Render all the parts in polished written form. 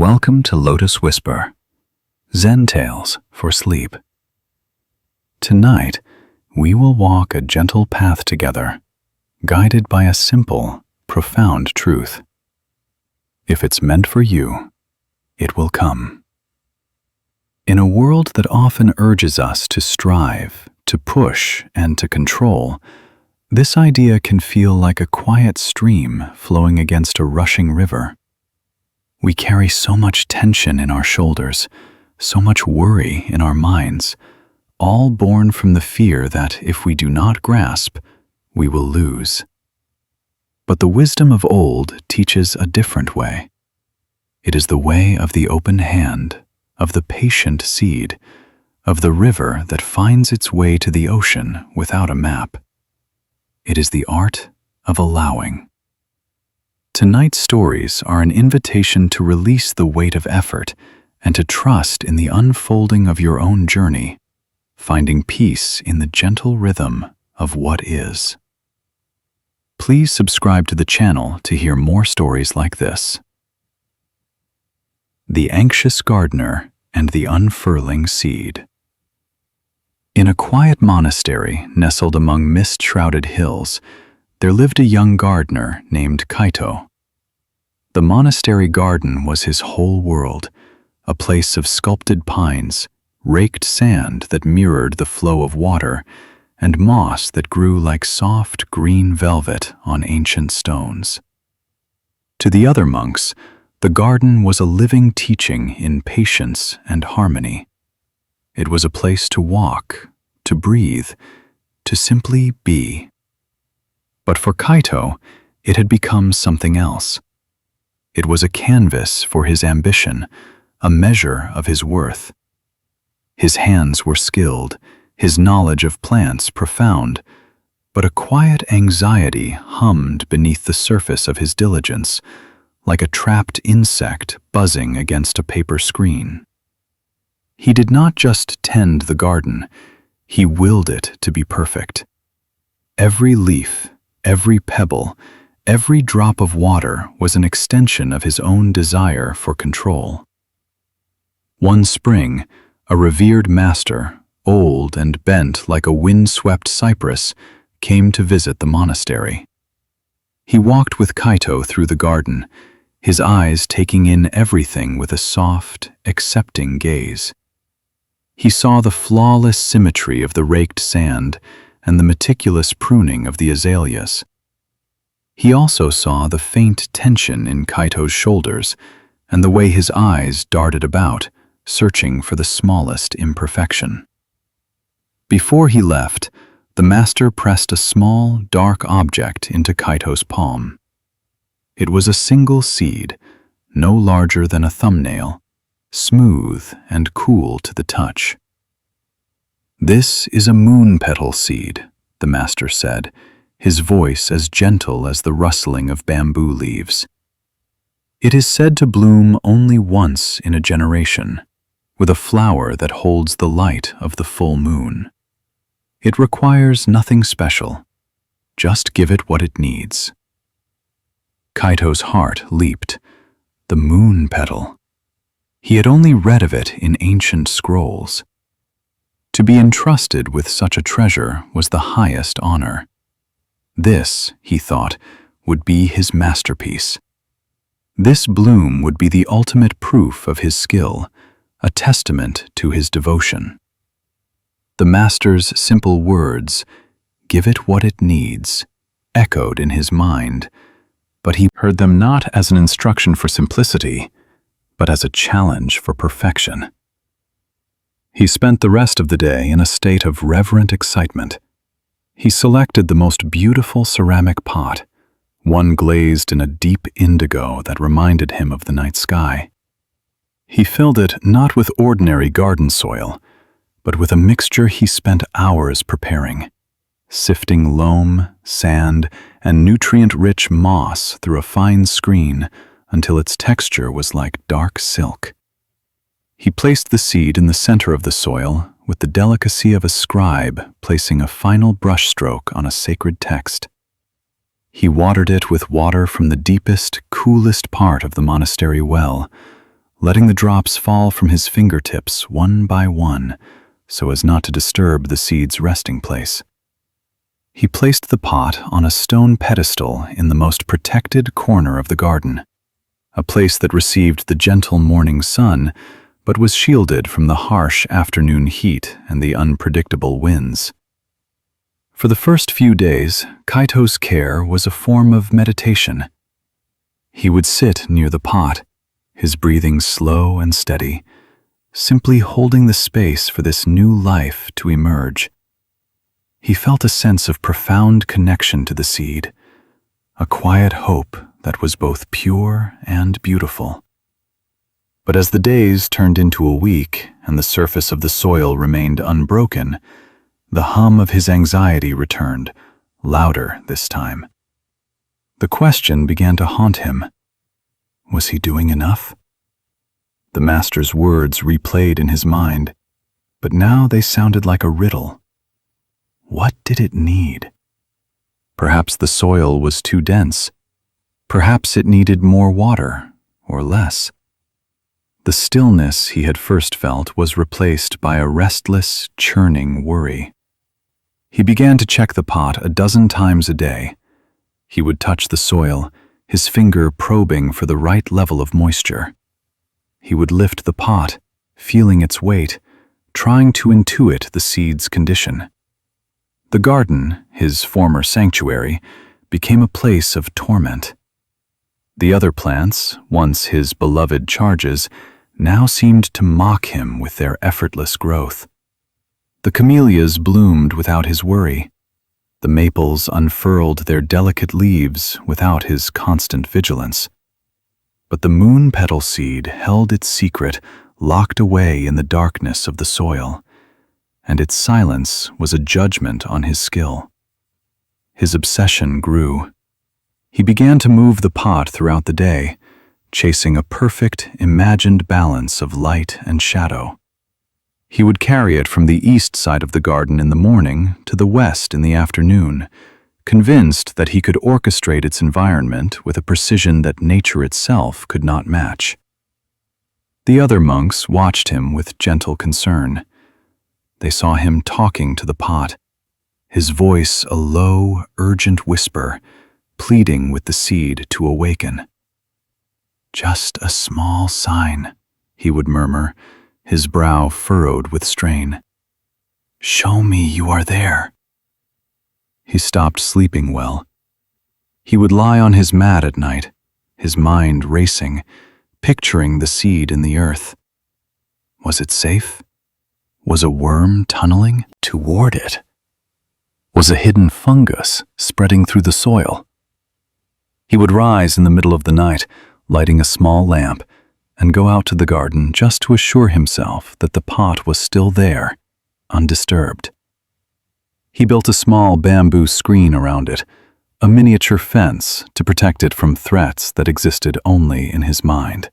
Welcome to Lotus Whisper, Zen Tales for Sleep. Tonight, we will walk a gentle path together, guided by a simple, profound truth. If it's meant for you, it will come. In a world that often urges us to strive, to push, and to control, this idea can feel like a quiet stream flowing against a rushing river. We carry so much tension in our shoulders, so much worry in our minds, all born from the fear that if we do not grasp, we will lose. But the wisdom of old teaches a different way. It is the way of the open hand, of the patient seed, of the river that finds its way to the ocean without a map. It is the art of allowing. Tonight's stories are an invitation to release the weight of effort and to trust in the unfolding of your own journey, finding peace in the gentle rhythm of what is. Please subscribe to the channel to hear more stories like this. The Anxious Gardener and the Unfurling Seed. In a quiet monastery nestled among mist-shrouded hills, there lived a young gardener named Kaito. The monastery garden was his whole world, a place of sculpted pines, raked sand that mirrored the flow of water, and moss that grew like soft green velvet on ancient stones. To the other monks, the garden was a living teaching in patience and harmony. It was a place to walk, to breathe, to simply be. But for Kaito, it had become something else. It was a canvas for his ambition, a measure of his worth. His hands were skilled, his knowledge of plants profound, but a quiet anxiety hummed beneath the surface of his diligence, like a trapped insect buzzing against a paper screen. He did not just tend the garden, he willed it to be perfect. Every leaf, every pebble, every drop of water was an extension of his own desire for control. One spring, a revered master, old and bent like a wind-swept cypress, came to visit the monastery. He walked with Kaito through the garden, his eyes taking in everything with a soft, accepting gaze. He saw the flawless symmetry of the raked sand and the meticulous pruning of the azaleas. He also saw the faint tension in Kaito's shoulders and the way his eyes darted about, searching for the smallest imperfection. Before he left, the master pressed a small, dark object into Kaito's palm. It was a single seed, no larger than a thumbnail, smooth and cool to the touch. "This is a moon petal seed," the master said, his voice as gentle as the rustling of bamboo leaves. "It is said to bloom only once in a generation, with a flower that holds the light of the full moon. It requires nothing special. Just give it what it needs." Kaito's heart leaped. The moon petal. He had only read of it in ancient scrolls. To be entrusted with such a treasure was the highest honor. This, he thought, would be his masterpiece. This bloom would be the ultimate proof of his skill, a testament to his devotion. The master's simple words, "Give it what it needs," echoed in his mind, but he heard them not as an instruction for simplicity, but as a challenge for perfection. He spent the rest of the day in a state of reverent excitement. He selected the most beautiful ceramic pot, one glazed in a deep indigo that reminded him of the night sky. He filled it not with ordinary garden soil, but with a mixture he spent hours preparing, sifting loam, sand, and nutrient-rich moss through a fine screen until its texture was like dark silk. He placed the seed in the center of the soil with the delicacy of a scribe placing a final brushstroke on a sacred text. He watered it with water from the deepest, coolest part of the monastery well, letting the drops fall from his fingertips one by one so as not to disturb the seed's resting place. He placed the pot on a stone pedestal in the most protected corner of the garden, a place that received the gentle morning sun but was shielded from the harsh afternoon heat and the unpredictable winds. For the first few days, Kaito's care was a form of meditation. He would sit near the pot, his breathing slow and steady, simply holding the space for this new life to emerge. He felt a sense of profound connection to the seed, a quiet hope that was both pure and beautiful. But as the days turned into a week and the surface of the soil remained unbroken, the hum of his anxiety returned, louder this time. The question began to haunt him. Was he doing enough? The master's words replayed in his mind, but now they sounded like a riddle. What did it need? Perhaps the soil was too dense. Perhaps it needed more water, or less. The stillness he had first felt was replaced by a restless, churning worry. He began to check the pot a dozen times a day. He would touch the soil, his finger probing for the right level of moisture. He would lift the pot, feeling its weight, trying to intuit the seed's condition. The garden, his former sanctuary, became a place of torment. The other plants, once his beloved charges, now seemed to mock him with their effortless growth. The camellias bloomed without his worry. The maples unfurled their delicate leaves without his constant vigilance. But the moon petal seed held its secret locked away in the darkness of the soil, and its silence was a judgment on his skill. His obsession grew. He began to move the pot throughout the day, chasing a perfect, imagined balance of light and shadow. He would carry it from the east side of the garden in the morning to the west in the afternoon, convinced that he could orchestrate its environment with a precision that nature itself could not match. The other monks watched him with gentle concern. They saw him talking to the pot, his voice a low, urgent whisper, pleading with the seed to awaken. "Just a small sign," he would murmur, his brow furrowed with strain. "Show me you are there." He stopped sleeping well. He would lie on his mat at night, his mind racing, picturing the seed in the earth. Was it safe? Was a worm tunneling toward it? Was a hidden fungus spreading through the soil? He would rise in the middle of the night, lighting a small lamp, and go out to the garden just to assure himself that the pot was still there, undisturbed. He built a small bamboo screen around it, a miniature fence to protect it from threats that existed only in his mind.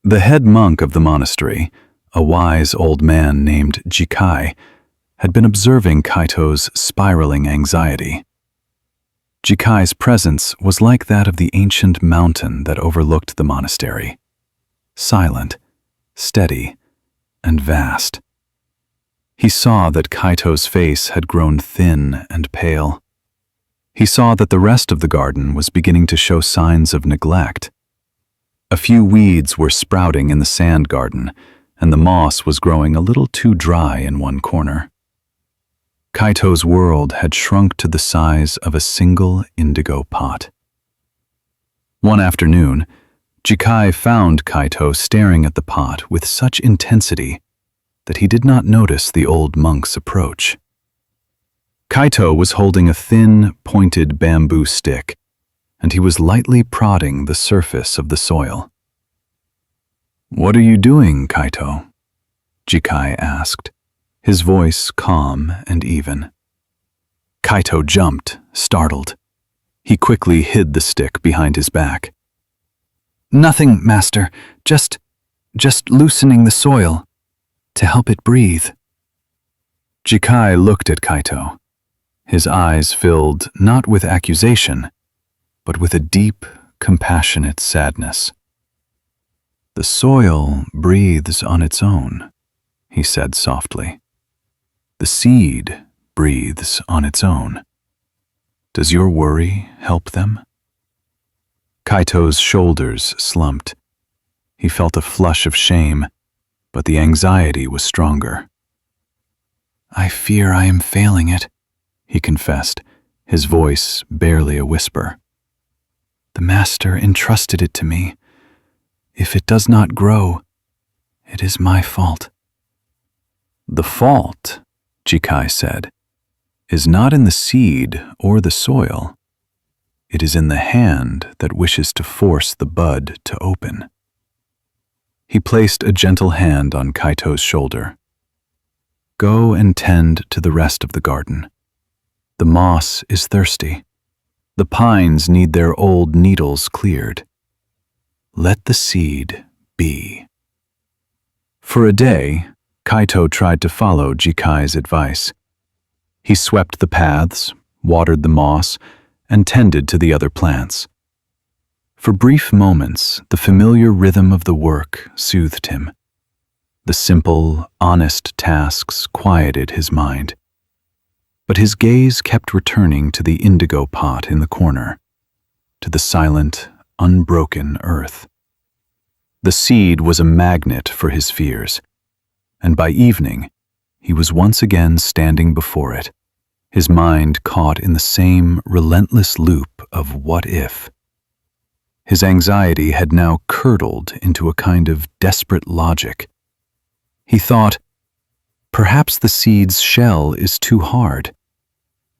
The head monk of the monastery, a wise old man named Jikai, had been observing Kaito's spiraling anxiety. Jikai's presence was like that of the ancient mountain that overlooked the monastery, silent, steady, and vast. He saw that Kaito's face had grown thin and pale. He saw that the rest of the garden was beginning to show signs of neglect. A few weeds were sprouting in the sand garden, and the moss was growing a little too dry in one corner. Kaito's world had shrunk to the size of a single indigo pot. One afternoon, Jikai found Kaito staring at the pot with such intensity that he did not notice the old monk's approach. Kaito was holding a thin, pointed bamboo stick, and he was lightly prodding the surface of the soil. "What are you doing, Kaito?" Jikai asked, his voice calm and even. Kaito jumped, startled. He quickly hid the stick behind his back. "Nothing, master. Just loosening the soil to help it breathe." Jikai looked at Kaito, his eyes filled not with accusation, but with a deep, compassionate sadness. "The soil breathes on its own," he said softly. "The seed breathes on its own. Does your worry help them?" Kaito's shoulders slumped. He felt a flush of shame, but the anxiety was stronger. "I fear I am failing it," he confessed, his voice barely a whisper. "The Master entrusted it to me. If it does not grow, it is my fault." "The fault," Jikai said, "is not in the seed or the soil. It is in the hand that wishes to force the bud to open." He placed a gentle hand on Kaito's shoulder. "Go and tend to the rest of the garden. The moss is thirsty. The pines need their old needles cleared. Let the seed be." For a day, Kaito tried to follow Jikai's advice. He swept the paths, watered the moss, and tended to the other plants. For brief moments, the familiar rhythm of the work soothed him. The simple, honest tasks quieted his mind. But his gaze kept returning to the indigo pot in the corner, to the silent, unbroken earth. The seed was a magnet for his fears, and by evening, he was once again standing before it, his mind caught in the same relentless loop of what if. His anxiety had now curdled into a kind of desperate logic. He thought, perhaps the seed's shell is too hard.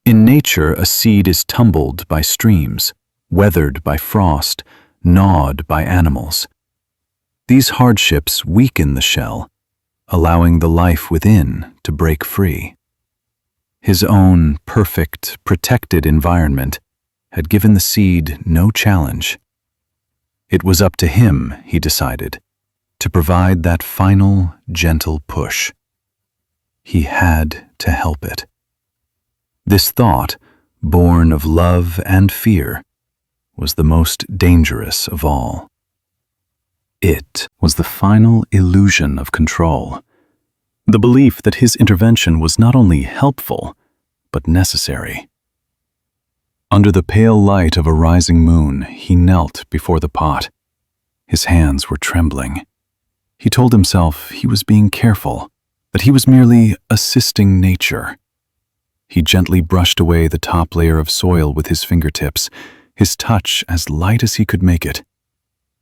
In nature, a seed is tumbled by streams, weathered by frost, gnawed by animals. These hardships weaken the shell, allowing the life within to break free. His own perfect, protected environment had given the seed no challenge. It was up to him, he decided, to provide that final, gentle push. He had to help it. This thought, born of love and fear, was the most dangerous of all. It was the final illusion of control, the belief that his intervention was not only helpful, but necessary. Under the pale light of a rising moon, he knelt before the pot. His hands were trembling. He told himself he was being careful, that he was merely assisting nature. He gently brushed away the top layer of soil with his fingertips, his touch as light as he could make it.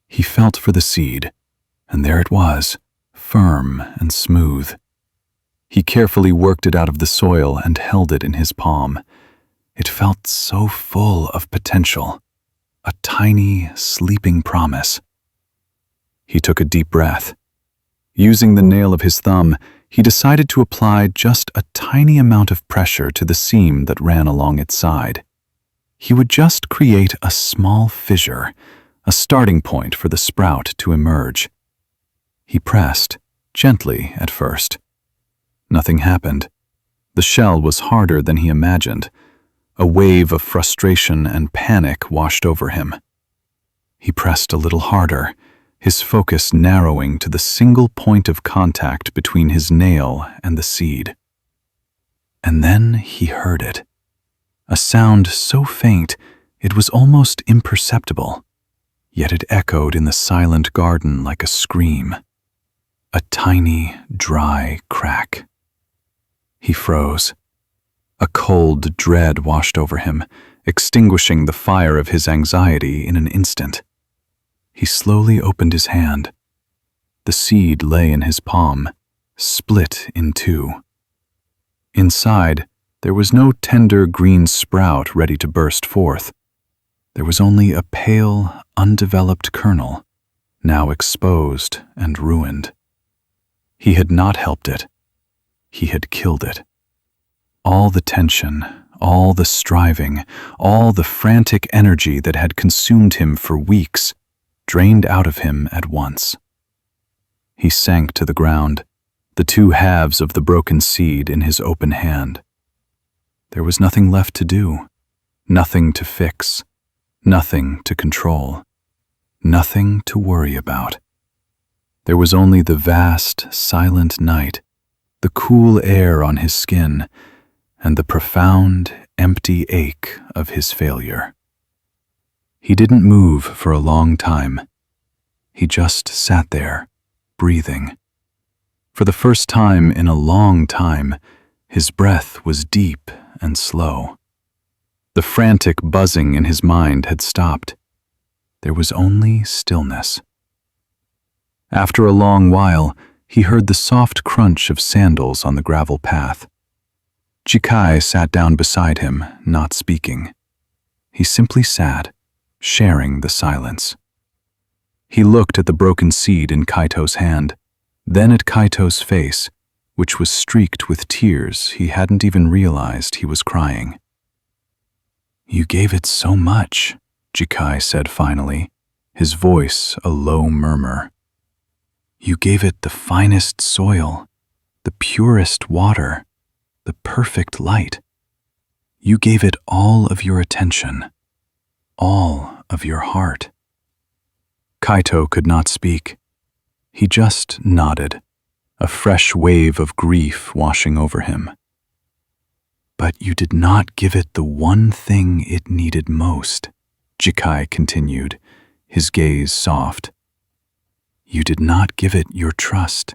He felt for the seed, and there it was, firm and smooth. He carefully worked it out of the soil and held it in his palm. It felt so full of potential, a tiny, sleeping promise. He took a deep breath. Using the nail of his thumb, he decided to apply just a tiny amount of pressure to the seam that ran along its side. He would just create a small fissure, a starting point for the sprout to emerge. He pressed, gently at first. Nothing happened. The shell was harder than he imagined. A wave of frustration and panic washed over him. He pressed a little harder, his focus narrowing to the single point of contact between his nail and the seed. And then he heard it. A sound so faint it was almost imperceptible, yet it echoed in the silent garden like a scream. A tiny, dry crack. He froze. A cold dread washed over him, extinguishing the fire of his anxiety in an instant. He slowly opened his hand. The seed lay in his palm, split in two. Inside, there was no tender green sprout ready to burst forth. There was only a pale, undeveloped kernel, now exposed and ruined. He had not helped it. He had killed it. All the tension, all the striving, all the frantic energy that had consumed him for weeks, drained out of him at once. He sank to the ground, the two halves of the broken seed in his open hand. There was nothing left to do, nothing to fix, nothing to control, nothing to worry about. There was only the vast, silent night, the cool air on his skin, and the profound, empty ache of his failure. He didn't move for a long time. He just sat there, breathing. For the first time in a long time, his breath was deep and slow. The frantic buzzing in his mind had stopped. There was only stillness. After a long while, he heard the soft crunch of sandals on the gravel path. Jikai sat down beside him, not speaking. He simply sat, sharing the silence. He looked at the broken seed in Kaito's hand, then at Kaito's face, which was streaked with tears he hadn't even realized he was crying. "You gave it so much," Jikai said finally, his voice a low murmur. "You gave it the finest soil, the purest water, the perfect light. You gave it all of your attention, all of your heart." Kaito could not speak. He just nodded, a fresh wave of grief washing over him. "But you did not give it the one thing it needed most," Jikai continued, his gaze soft. "You did not give it your trust.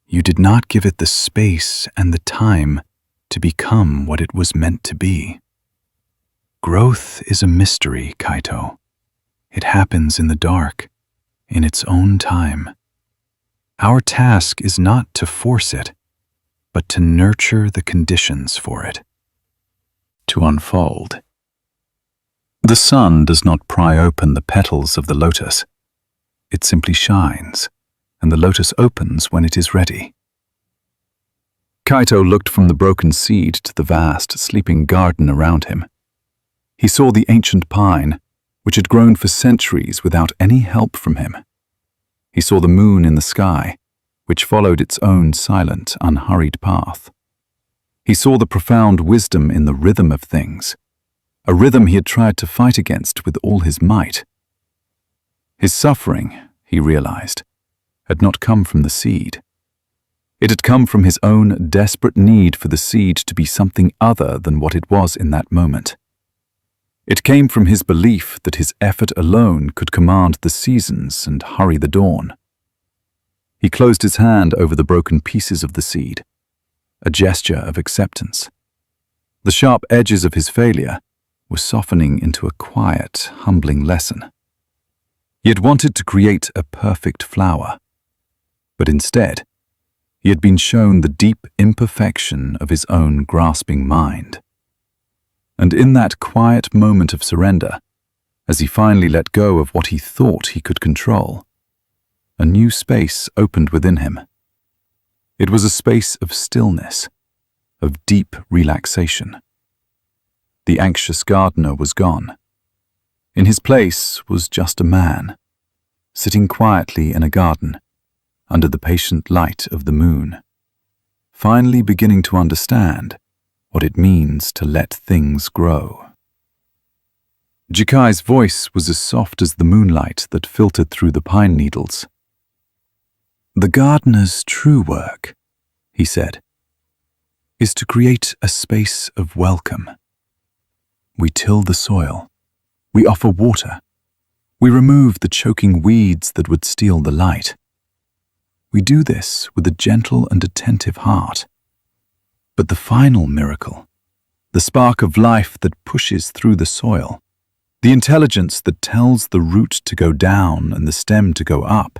You did not give it the space and the time to become what it was meant to be. Growth is a mystery, Kaito. It happens in the dark, in its own time. Our task is not to force it, but to nurture the conditions for it, to unfold. The sun does not pry open the petals of the lotus. It simply shines, and the lotus opens when it is ready." Kaito looked from the broken seed to the vast, sleeping garden around him. He saw the ancient pine, which had grown for centuries without any help from him. He saw the moon in the sky, which followed its own silent, unhurried path. He saw the profound wisdom in the rhythm of things, a rhythm he had tried to fight against with all his might. His suffering, he realized, had not come from the seed. It had come from his own desperate need for the seed to be something other than what it was in that moment. It came from his belief that his effort alone could command the seasons and hurry the dawn. He closed his hand over the broken pieces of the seed, a gesture of acceptance. The sharp edges of his failure were softening into a quiet, humbling lesson. He had wanted to create a perfect flower, but instead, he had been shown the deep imperfection of his own grasping mind. And in that quiet moment of surrender, as he finally let go of what he thought he could control, a new space opened within him. It was a space of stillness, of deep relaxation. The anxious gardener was gone. In his place was just a man, sitting quietly in a garden, under the patient light of the moon, finally beginning to understand what it means to let things grow. Jikai's voice was as soft as the moonlight that filtered through the pine needles. "The gardener's true work," he said, "is to create a space of welcome. We till the soil. We offer water. We remove the choking weeds that would steal the light. We do this with a gentle and attentive heart. But the final miracle, the spark of life that pushes through the soil, the intelligence that tells the root to go down and the stem to go up,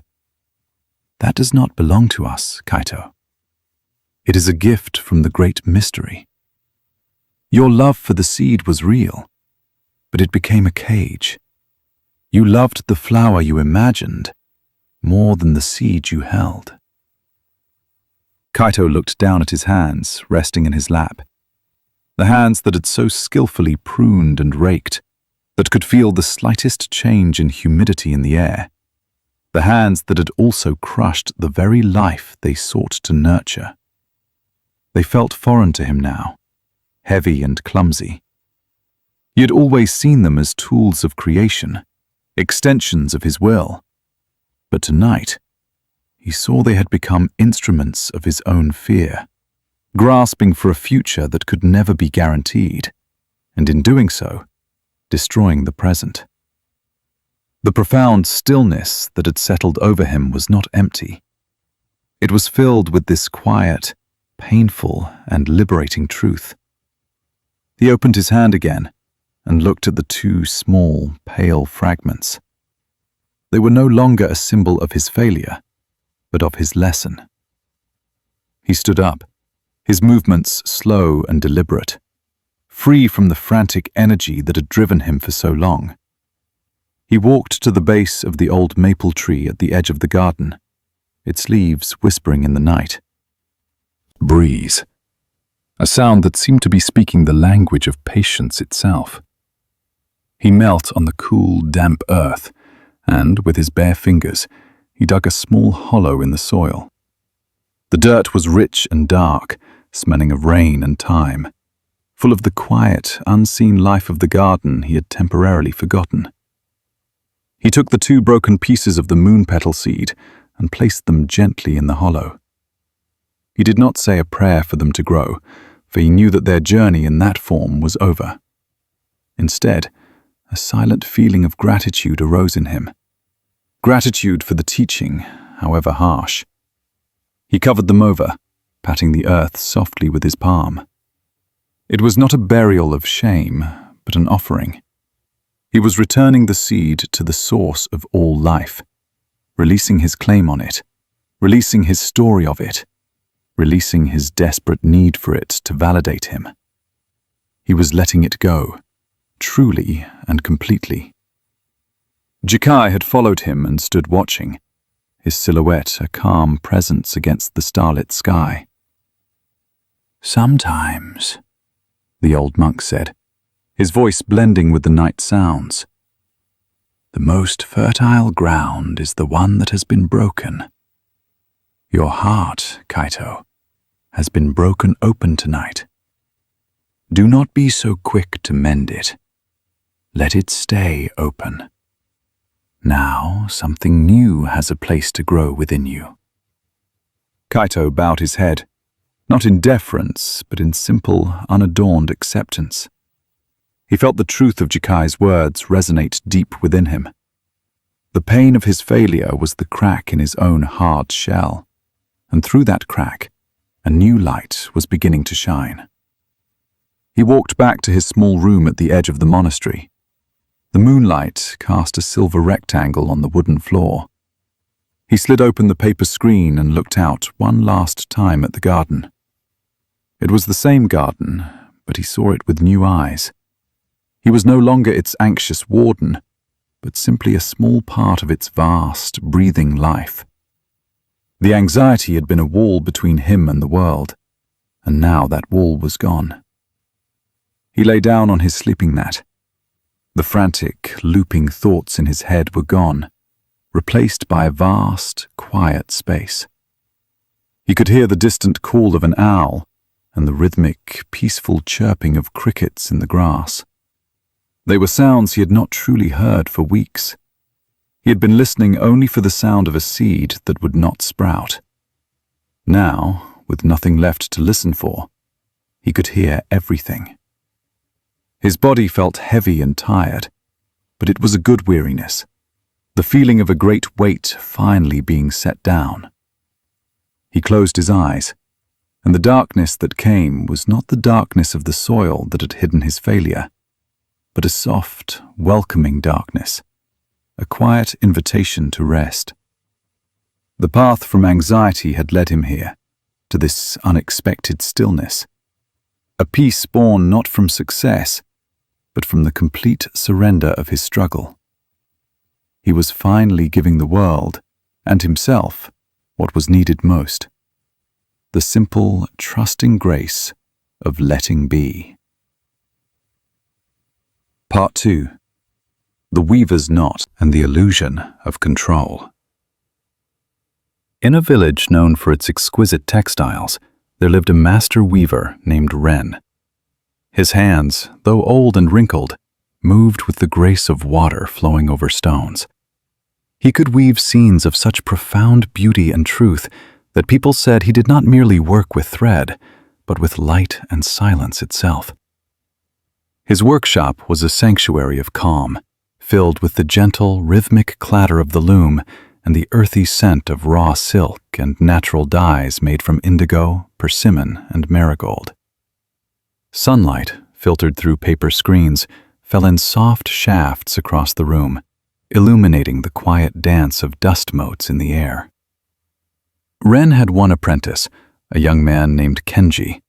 that does not belong to us, Kaito. It is a gift from the great mystery. Your love for the seed was real, but it became a cage. You loved the flower you imagined more than the seed you held." Kaito looked down at his hands, resting in his lap. The hands that had so skillfully pruned and raked, that could feel the slightest change in humidity in the air. The hands that had also crushed the very life they sought to nurture. They felt foreign to him now, heavy and clumsy. He had always seen them as tools of creation, extensions of his will. But tonight, he saw they had become instruments of his own fear, grasping for a future that could never be guaranteed, and in doing so, destroying the present. The profound stillness that had settled over him was not empty. It was filled with this quiet, painful, and liberating truth. He opened his hand again and looked at the two small, pale fragments. They were no longer a symbol of his failure, but of his lesson. He stood up, his movements slow and deliberate, free from the frantic energy that had driven him for so long. He walked to the base of the old maple tree at the edge of the garden, its leaves whispering in the night. Breeze. A sound that seemed to be speaking the language of patience itself. He knelt on the cool, damp earth, and, with his bare fingers, he dug a small hollow in the soil. The dirt was rich and dark, smelling of rain and thyme, full of the quiet, unseen life of the garden he had temporarily forgotten. He took the two broken pieces of the moon petal seed and placed them gently in the hollow. He did not say a prayer for them to grow, for he knew that their journey in that form was over. Instead, a silent feeling of gratitude arose in him. Gratitude for the teaching, however harsh. He covered them over, patting the earth softly with his palm. It was not a burial of shame, but an offering. He was returning the seed to the source of all life, releasing his claim on it, releasing his story of it, releasing his desperate need for it to validate him. He was letting it go, truly and completely. Jikai had followed him and stood watching, his silhouette a calm presence against the starlit sky. "Sometimes," the old monk said, his voice blending with the night sounds, "the most fertile ground is the one that has been broken. Your heart, Kaito, has been broken open tonight. Do not be so quick to mend it. Let it stay open. Now something new has a place to grow within you." Kaito bowed his head, not in deference, but in simple, unadorned acceptance. He felt the truth of Jikai's words resonate deep within him. The pain of his failure was the crack in his own hard shell, and through that crack, a new light was beginning to shine. He walked back to his small room at the edge of the monastery. The moonlight cast a silver rectangle on the wooden floor. He slid open the paper screen and looked out one last time at the garden. It was the same garden, but he saw it with new eyes. He was no longer its anxious warden, but simply a small part of its vast, breathing life. The anxiety had been a wall between him and the world, and now that wall was gone. He lay down on his sleeping mat. The frantic, looping thoughts in his head were gone, replaced by a vast, quiet space. He could hear the distant call of an owl and the rhythmic, peaceful chirping of crickets in the grass. They were sounds he had not truly heard for weeks. He had been listening only for the sound of a seed that would not sprout. Now, with nothing left to listen for, he could hear everything. His body felt heavy and tired, but it was a good weariness, the feeling of a great weight finally being set down. He closed his eyes, and the darkness that came was not the darkness of the soil that had hidden his failure, but a soft, welcoming darkness, a quiet invitation to rest. The path from anxiety had led him here, to this unexpected stillness, a peace born not from success, but from the complete surrender of his struggle. He was finally giving the world, and himself, what was needed most: the simple, trusting grace of letting be. Part 2. The Weaver's Knot and the Illusion of Control. In a village known for its exquisite textiles, there lived a master weaver named Ren. His hands, though old and wrinkled, moved with the grace of water flowing over stones. He could weave scenes of such profound beauty and truth that people said he did not merely work with thread, but with light and silence itself. His workshop was a sanctuary of calm, filled with the gentle, rhythmic clatter of the loom and the earthy scent of raw silk and natural dyes made from indigo, persimmon, and marigold. Sunlight, filtered through paper screens, fell in soft shafts across the room, illuminating the quiet dance of dust motes in the air. Ren had one apprentice, a young man named Kenji.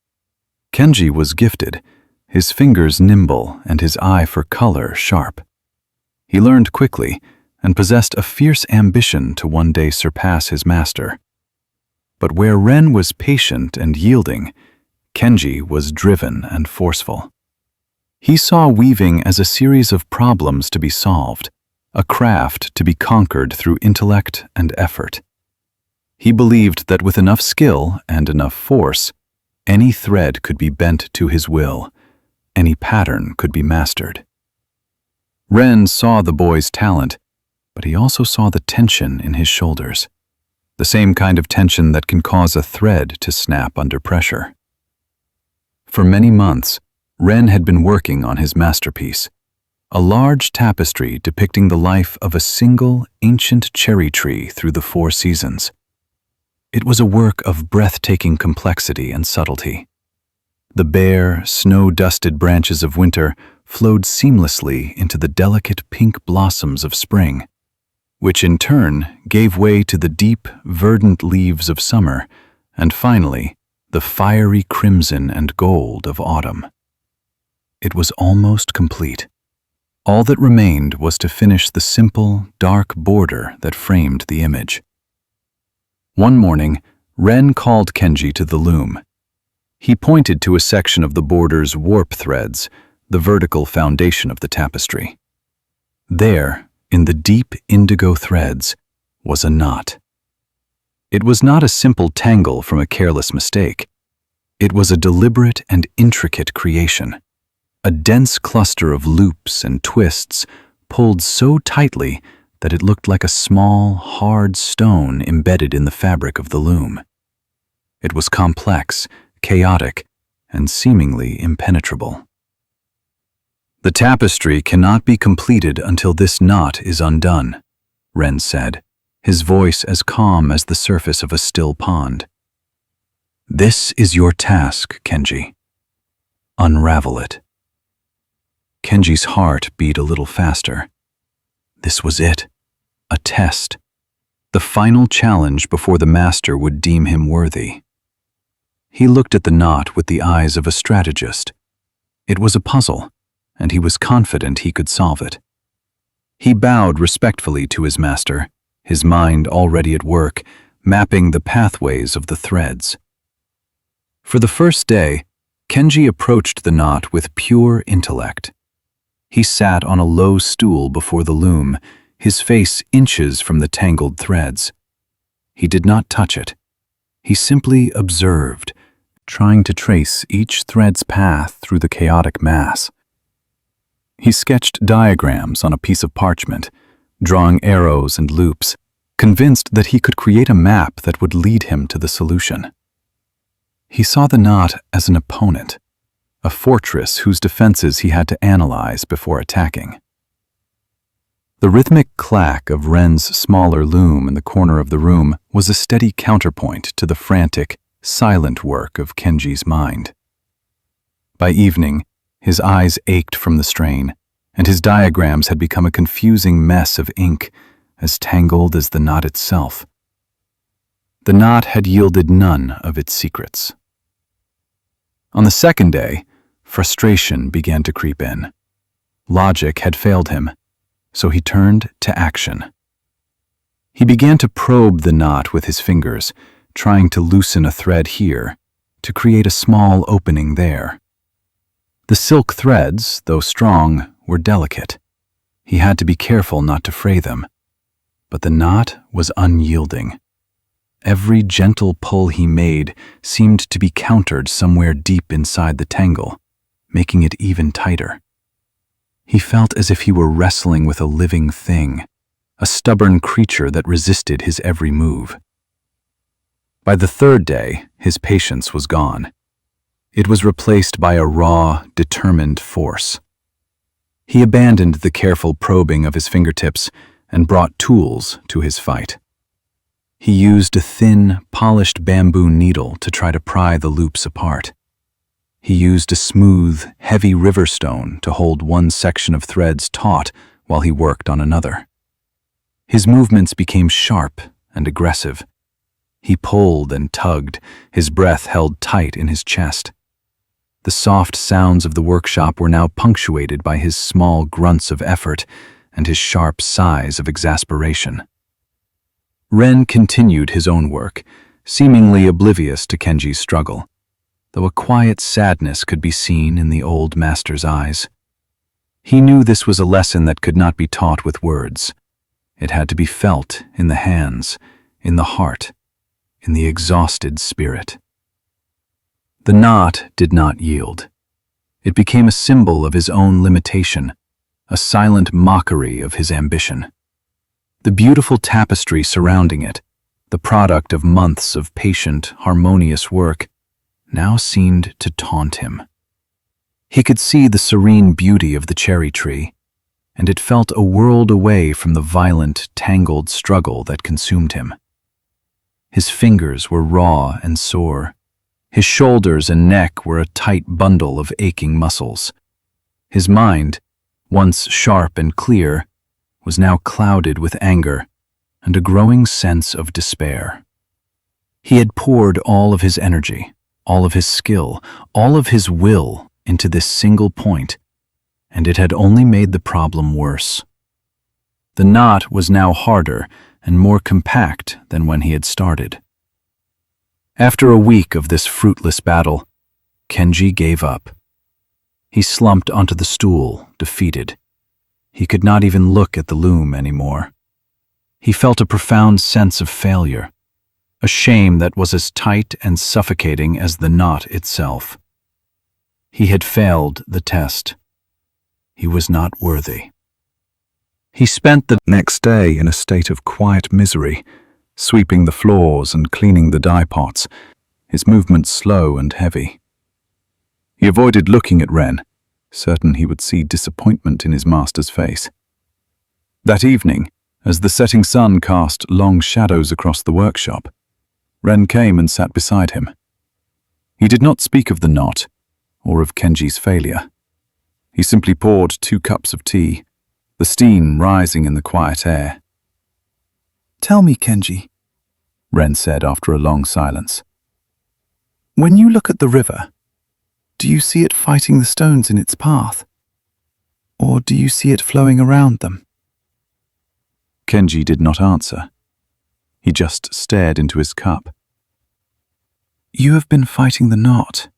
Kenji was gifted, his fingers nimble and his eye for color sharp. He learned quickly and possessed a fierce ambition to one day surpass his master. But where Ren was patient and yielding, Kenji was driven and forceful. He saw weaving as a series of problems to be solved, a craft to be conquered through intellect and effort. He believed that with enough skill and enough force, any thread could be bent to his will, any pattern could be mastered. Ren saw the boy's talent, but he also saw the tension in his shoulders, the same kind of tension that can cause a thread to snap under pressure. For many months, Ren had been working on his masterpiece, a large tapestry depicting the life of a single ancient cherry tree through the 4 seasons. It was a work of breathtaking complexity and subtlety. The bare, snow-dusted branches of winter flowed seamlessly into the delicate pink blossoms of spring, which in turn gave way to the deep, verdant leaves of summer, and finally, the fiery crimson and gold of autumn. It was almost complete. All that remained was to finish the simple, dark border that framed the image. One morning, Ren called Kenji to the loom. He pointed to a section of the border's warp threads, the vertical foundation of the tapestry. There, in the deep indigo threads, was a knot. It was not a simple tangle from a careless mistake. It was a deliberate and intricate creation, a dense cluster of loops and twists pulled so tightly that it looked like a small, hard stone embedded in the fabric of the loom. It was complex, chaotic, and seemingly impenetrable. "The tapestry cannot be completed until this knot is undone," Ren said, his voice as calm as the surface of a still pond. "This is your task, Kenji. Unravel it." Kenji's heart beat a little faster. This was it, a test, the final challenge before the master would deem him worthy. He looked at the knot with the eyes of a strategist. It was a puzzle, and he was confident he could solve it. He bowed respectfully to his master, his mind already at work, mapping the pathways of the threads. For the first day, Kenji approached the knot with pure intellect. He sat on a low stool before the loom, his face inches from the tangled threads. He did not touch it. He simply observed, trying to trace each thread's path through the chaotic mass. He sketched diagrams on a piece of parchment, drawing arrows and loops, convinced that he could create a map that would lead him to the solution. He saw the knot as an opponent, a fortress whose defenses he had to analyze before attacking. The rhythmic clack of Ren's smaller loom in the corner of the room was a steady counterpoint to the frantic, silent work of Kenji's mind. By evening, his eyes ached from the strain, and his diagrams had become a confusing mess of ink, as tangled as the knot itself. The knot had yielded none of its secrets. On the second day, frustration began to creep in. Logic had failed him, so he turned to action. He began to probe the knot with his fingers, trying to loosen a thread here, to create a small opening there. The silk threads, though strong, were delicate. He had to be careful not to fray them. But the knot was unyielding. Every gentle pull he made seemed to be countered somewhere deep inside the tangle, making it even tighter. He felt as if he were wrestling with a living thing, a stubborn creature that resisted his every move. By the third day, his patience was gone. It was replaced by a raw, determined force. He abandoned the careful probing of his fingertips and brought tools to his fight. He used a thin, polished bamboo needle to try to pry the loops apart. He used a smooth, heavy river stone to hold one section of threads taut while he worked on another. His movements became sharp and aggressive. He pulled and tugged, his breath held tight in his chest. The soft sounds of the workshop were now punctuated by his small grunts of effort and his sharp sighs of exasperation. Ren continued his own work, seemingly oblivious to Kenji's struggle, though a quiet sadness could be seen in the old master's eyes. He knew this was a lesson that could not be taught with words. It had to be felt in the hands, in the heart, in the exhausted spirit. The knot did not yield. It became a symbol of his own limitation, a silent mockery of his ambition. The beautiful tapestry surrounding it, the product of months of patient, harmonious work, now seemed to taunt him. He could see the serene beauty of the cherry tree, and it felt a world away from the violent, tangled struggle that consumed him. His fingers were raw and sore. His shoulders and neck were a tight bundle of aching muscles. His mind, once sharp and clear, was now clouded with anger and a growing sense of despair. He had poured all of his energy, all of his skill, all of his will into this single point, and it had only made the problem worse. The knot was now harder and more compact than when he had started. After a week of this fruitless battle, Kenji gave up. He slumped onto the stool, defeated. He could not even look at the loom anymore. He felt a profound sense of failure, a shame that was as tight and suffocating as the knot itself. He had failed the test. He was not worthy. He spent the next day in a state of quiet misery, sweeping the floors and cleaning the dye pots, his movements slow and heavy. He avoided looking at Ren, certain he would see disappointment in his master's face. That evening, as the setting sun cast long shadows across the workshop, Ren came and sat beside him. He did not speak of the knot, or of Kenji's failure. He simply poured 2 cups of tea, the steam rising in the quiet air. "Tell me, Kenji," Ren said after a long silence. "When you look at the river, do you see it fighting the stones in its path? Or do you see it flowing around them?" Kenji did not answer. He just stared into his cup. "You have been fighting the knot,"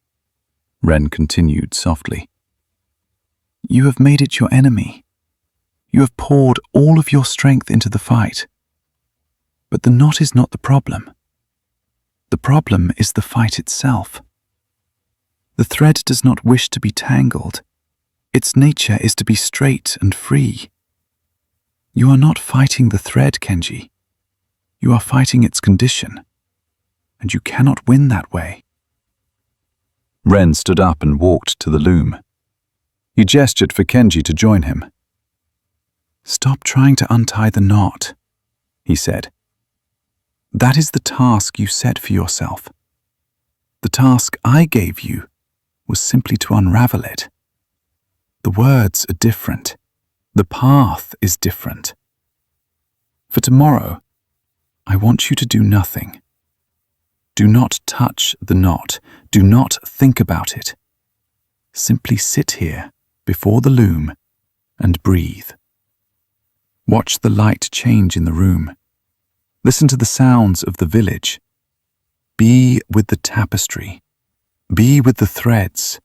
Ren continued softly. "You have made it your enemy. You have poured all of your strength into the fight. But the knot is not the problem. The problem is the fight itself. The thread does not wish to be tangled. Its nature is to be straight and free. You are not fighting the thread, Kenji. You are fighting its condition, and you cannot win that way." Ren stood up and walked to the loom. He gestured for Kenji to join him. "Stop trying to untie the knot," he said. "That is the task you set for yourself. The task I gave you was simply to unravel it. The words are different. The path is different. For tomorrow, I want you to do nothing. Do not touch the knot. Do not think about it. Simply sit here before the loom and breathe. Watch the light change in the room. Listen to the sounds of the village. Be with the tapestry. Be with the threads.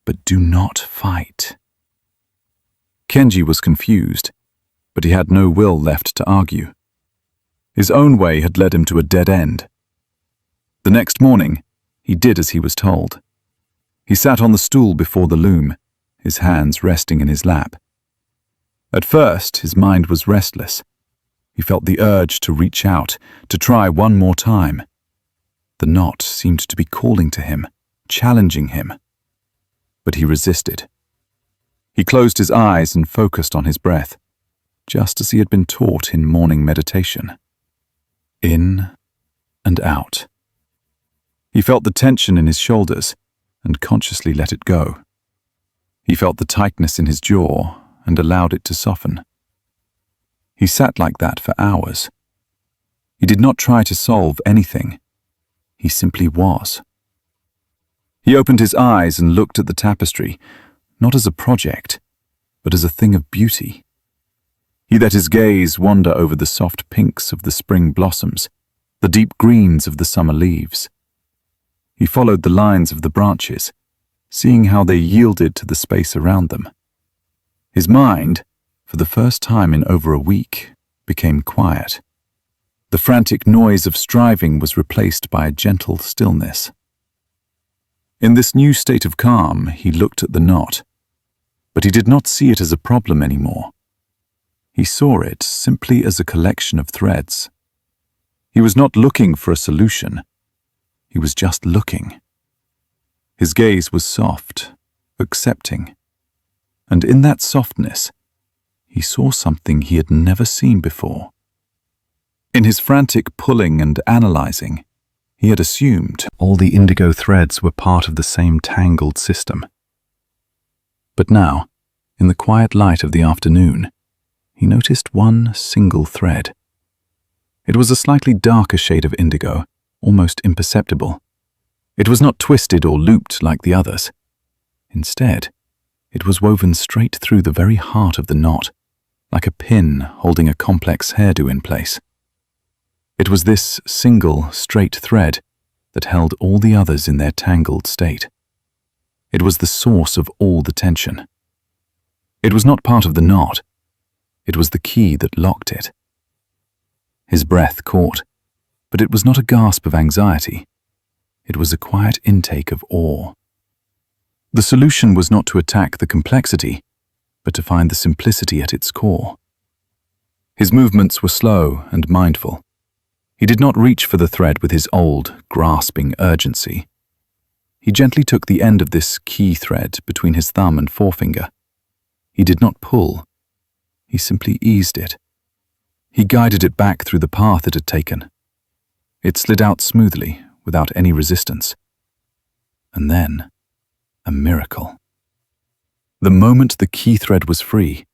But do not fight." Kenji was confused, but he had no will left to argue. His own way had led him to a dead end. The next morning, he did as he was told. He sat on the stool before the loom, his hands resting in his lap. At first, his mind was restless. He felt the urge to reach out, to try one more time. The knot seemed to be calling to him, challenging him. But he resisted. He closed his eyes and focused on his breath, just as he had been taught in morning meditation. In and out. He felt the tension in his shoulders and consciously let it go. He felt the tightness in his jaw and allowed it to soften. He sat like that for hours. He did not try to solve anything. He simply was. He opened his eyes and looked at the tapestry, not as a project, but as a thing of beauty. He let his gaze wander over the soft pinks of the spring blossoms, the deep greens of the summer leaves. He followed the lines of the branches, seeing how they yielded to the space around them. His mind, for the first time in over a week, became quiet. The frantic noise of striving was replaced by a gentle stillness. In this new state of calm, he looked at the knot, but he did not see it as a problem anymore. He saw it simply as a collection of threads. He was not looking for a solution. He was just looking. His gaze was soft, accepting, and in that softness, he saw something he had never seen before. In his frantic pulling and analyzing, he had assumed all the indigo threads were part of the same tangled system. But now, in the quiet light of the afternoon, he noticed one single thread. It was a slightly darker shade of indigo, almost imperceptible. It was not twisted or looped like the others. Instead, it was woven straight through the very heart of the knot, like a pin holding a complex hairdo in place. It was this single, straight thread that held all the others in their tangled state. It was the source of all the tension. It was not part of the knot. It was the key that locked it. His breath caught, but it was not a gasp of anxiety. It was a quiet intake of awe. The solution was not to attack the complexity, but to find the simplicity at its core. His movements were slow and mindful. He did not reach for the thread with his old, grasping urgency. He gently took the end of this key thread between his thumb and forefinger. He did not pull. He simply eased it. He guided it back through the path it had taken. It slid out smoothly, without any resistance. And then, a miracle. The moment the key thread was free,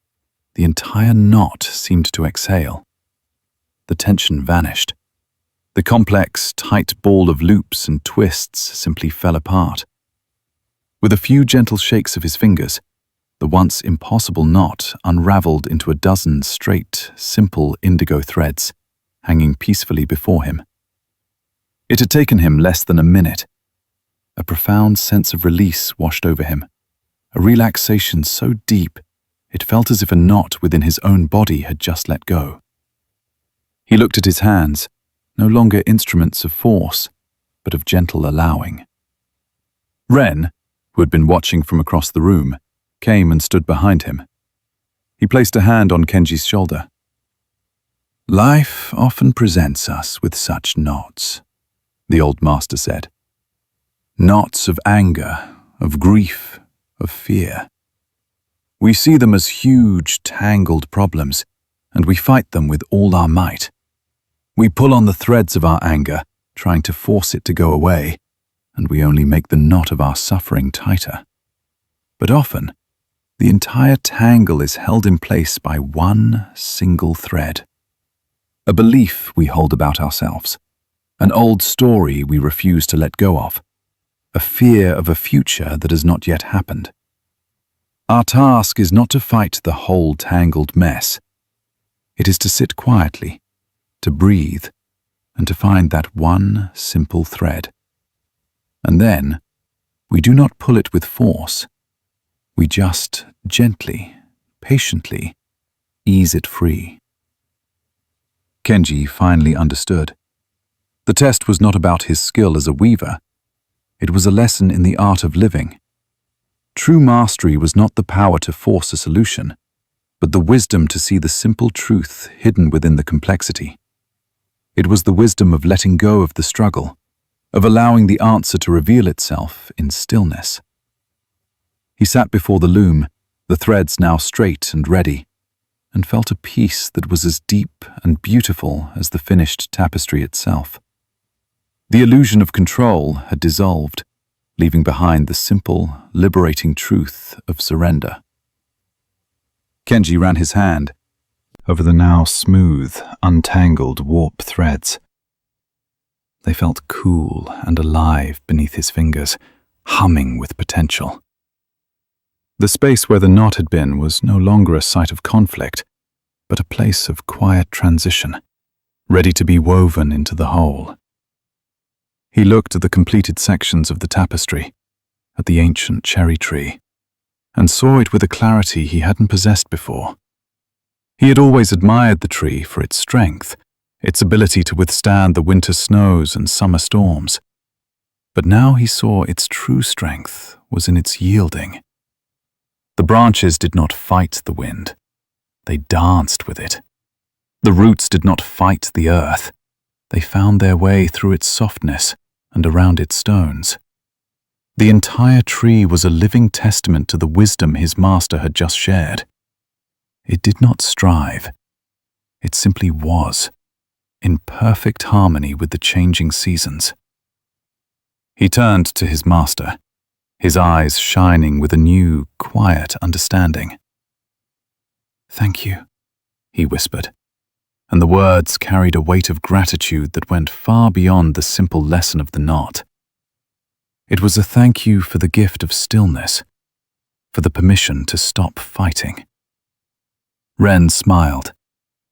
the entire knot seemed to exhale. The tension vanished. The complex, tight ball of loops and twists simply fell apart. With a few gentle shakes of his fingers, the once impossible knot unraveled into a dozen straight, simple indigo threads, hanging peacefully before him. It had taken him less than a minute. A profound sense of release washed over him, a relaxation so deep it felt as if a knot within his own body had just let go. He looked at his hands, no longer instruments of force, but of gentle allowing. Ren, who had been watching from across the room, came and stood behind him. He placed a hand on Kenji's shoulder. "Life often presents us with such knots," the old master said. "Knots of anger, of grief, of fear. We see them as huge, tangled problems, and we fight them with all our might. We pull on the threads of our anger, trying to force it to go away, and we only make the knot of our suffering tighter. But often, the entire tangle is held in place by one single thread. A belief we hold about ourselves, an old story we refuse to let go of, a fear of a future that has not yet happened. Our task is not to fight the whole tangled mess. It is to sit quietly, to breathe, and to find that one simple thread. And then, we do not pull it with force. We just gently, patiently, ease it free." Kenji finally understood. The test was not about his skill as a weaver. It was a lesson in the art of living. True mastery was not the power to force a solution, but the wisdom to see the simple truth hidden within the complexity. It was the wisdom of letting go of the struggle, of allowing the answer to reveal itself in stillness. He sat before the loom, the threads now straight and ready, and felt a peace that was as deep and beautiful as the finished tapestry itself. The illusion of control had dissolved, leaving behind the simple, liberating truth of surrender. Kenji ran his hand over the now smooth, untangled warp threads. They felt cool and alive beneath his fingers, humming with potential. The space where the knot had been was no longer a site of conflict, but a place of quiet transition, ready to be woven into the whole. He looked at the completed sections of the tapestry, at the ancient cherry tree, and saw it with a clarity he hadn't possessed before. He had always admired the tree for its strength, its ability to withstand the winter snows and summer storms. But now he saw its true strength was in its yielding. The branches did not fight the wind. They danced with it. The roots did not fight the earth. They found their way through its softness and around its stones. The entire tree was a living testament to the wisdom his master had just shared. It did not strive. It simply was, in perfect harmony with the changing seasons. He turned to his master, his eyes shining with a new, quiet understanding. "Thank you," he whispered, and the words carried a weight of gratitude that went far beyond the simple lesson of the knot. It was a thank you for the gift of stillness, for the permission to stop fighting. Ren smiled,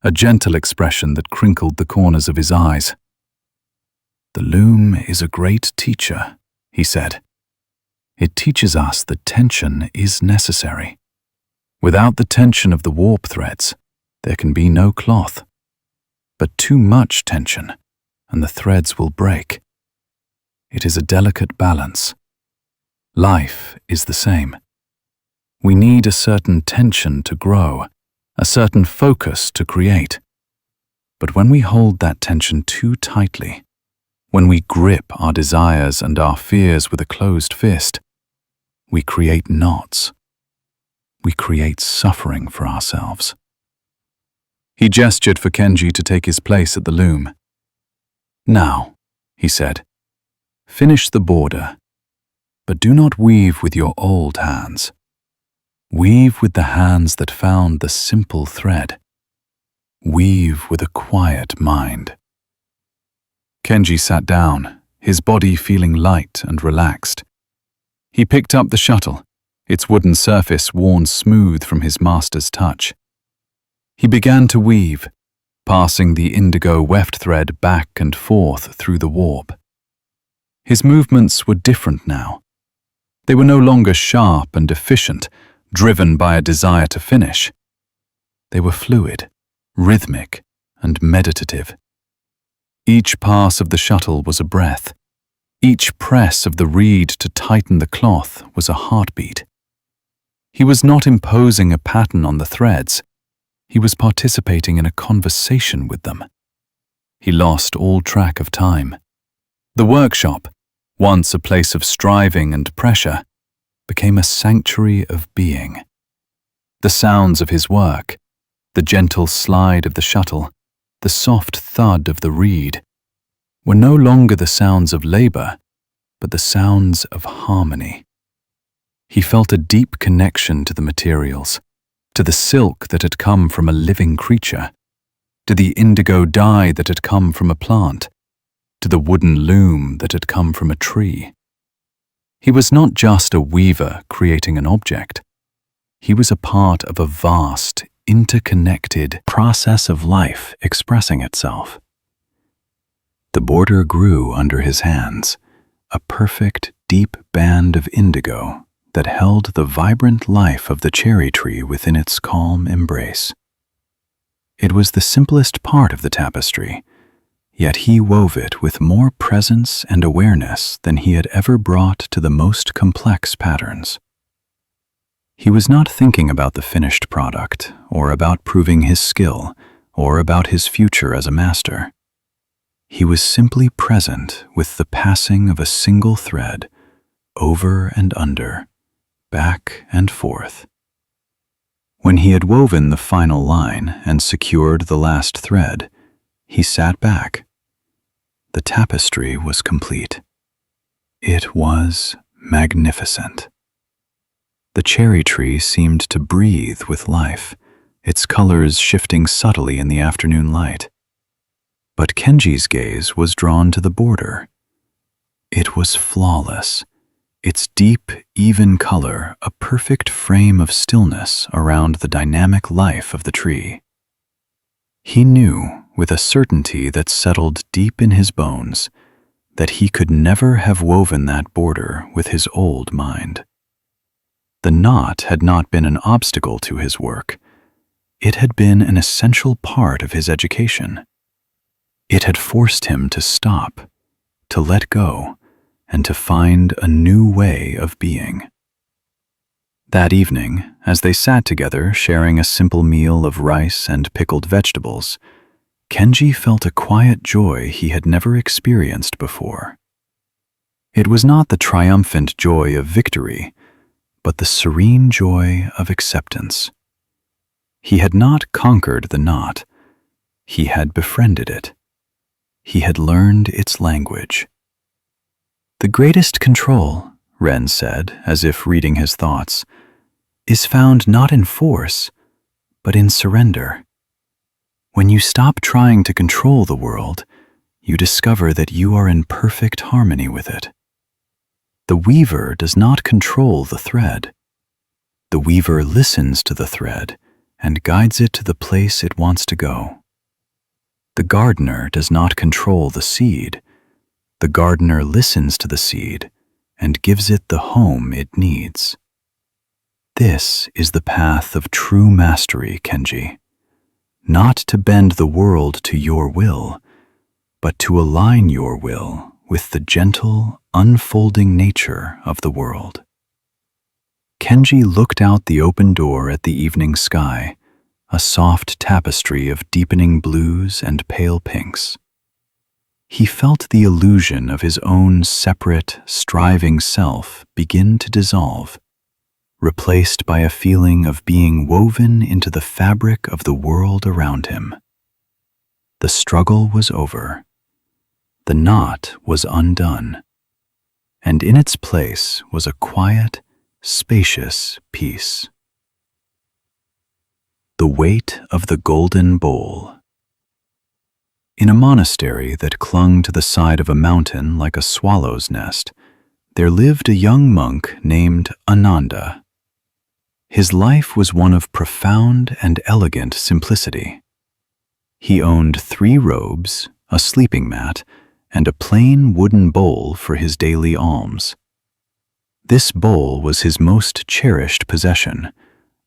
a gentle expression that crinkled the corners of his eyes. "The loom is a great teacher," he said. "It teaches us that tension is necessary. Without the tension of the warp threads, there can be no cloth. But too much tension, and the threads will break. It is a delicate balance. Life is the same. We need a certain tension to grow, a certain focus to create. But when we hold that tension too tightly, when we grip our desires and our fears with a closed fist, we create knots. We create suffering for ourselves." He gestured for Kenji to take his place at the loom. "Now," he said, "finish the border, but do not weave with your old hands. Weave with the hands that found the simple thread. Weave with a quiet mind." Kenji sat down, his body feeling light and relaxed. He picked up the shuttle, its wooden surface worn smooth from his master's touch. He began to weave, passing the indigo weft thread back and forth through the warp. His movements were different now. They were no longer sharp and efficient, driven by a desire to finish. They were fluid, rhythmic, and meditative. Each pass of the shuttle was a breath. Each press of the reed to tighten the cloth was a heartbeat. He was not imposing a pattern on the threads. He was participating in a conversation with them. He lost all track of time. The workshop, once a place of striving and pressure, became a sanctuary of being. The sounds of his work, the gentle slide of the shuttle, the soft thud of the reed, were no longer the sounds of labor, but the sounds of harmony. He felt a deep connection to the materials, to the silk that had come from a living creature, to the indigo dye that had come from a plant, to the wooden loom that had come from a tree. He was not just a weaver creating an object. He was a part of a vast, interconnected process of life expressing itself. The border grew under his hands, a perfect, deep band of indigo that held the vibrant life of the cherry tree within its calm embrace. It was the simplest part of the tapestry, yet he wove it with more presence and awareness than he had ever brought to the most complex patterns. He was not thinking about the finished product, or about proving his skill, or about his future as a master. He was simply present with the passing of a single thread, over and under, back and forth. When he had woven the final line and secured the last thread, he sat back. The tapestry was complete. It was magnificent. The cherry tree seemed to breathe with life, its colors shifting subtly in the afternoon light. But Kenji's gaze was drawn to the border. It was flawless, its deep, even color a perfect frame of stillness around the dynamic life of the tree. He knew, with a certainty that settled deep in his bones, that he could never have woven that border with his old mind. The knot had not been an obstacle to his work. It had been an essential part of his education. It had forced him to stop, to let go, and to find a new way of being. That evening, as they sat together sharing a simple meal of rice and pickled vegetables, Kenji felt a quiet joy he had never experienced before. It was not the triumphant joy of victory, but the serene joy of acceptance. He had not conquered the knot. He had befriended it. He had learned its language. "The greatest control," Ren said, as if reading his thoughts, "is found not in force, but in surrender. When you stop trying to control the world, you discover that you are in perfect harmony with it. The weaver does not control the thread. The weaver listens to the thread and guides it to the place it wants to go. The gardener does not control the seed. The gardener listens to the seed and gives it the home it needs. This is the path of true mastery, Kenji. Not to bend the world to your will, but to align your will with the gentle, unfolding nature of the world." Kenji looked out the open door at the evening sky, a soft tapestry of deepening blues and pale pinks. He felt the illusion of his own separate, striving self begin to dissolve, replaced by a feeling of being woven into the fabric of the world around him. The struggle was over. The knot was undone, and in its place was a quiet, spacious peace. The weight of the golden bowl. In a monastery that clung to the side of a mountain like a swallow's nest, there lived a young monk named Ananda. His life was one of profound and elegant simplicity. He owned 3 robes, a sleeping mat, and a plain wooden bowl for his daily alms. This bowl was his most cherished possession,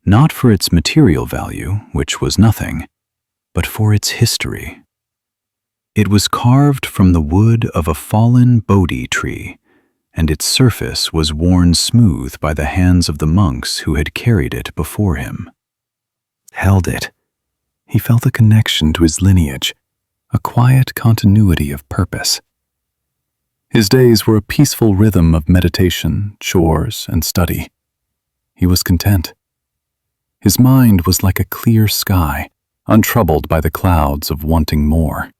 not for its material value, which was nothing, but for its history. It was carved from the wood of a fallen Bodhi tree, and its surface was worn smooth by the hands of the monks who had carried it before him. Held it. He felt a connection to his lineage, a quiet continuity of purpose. His days were a peaceful rhythm of meditation, chores, and study. He was content. His mind was like a clear sky, untroubled by the clouds of wanting more.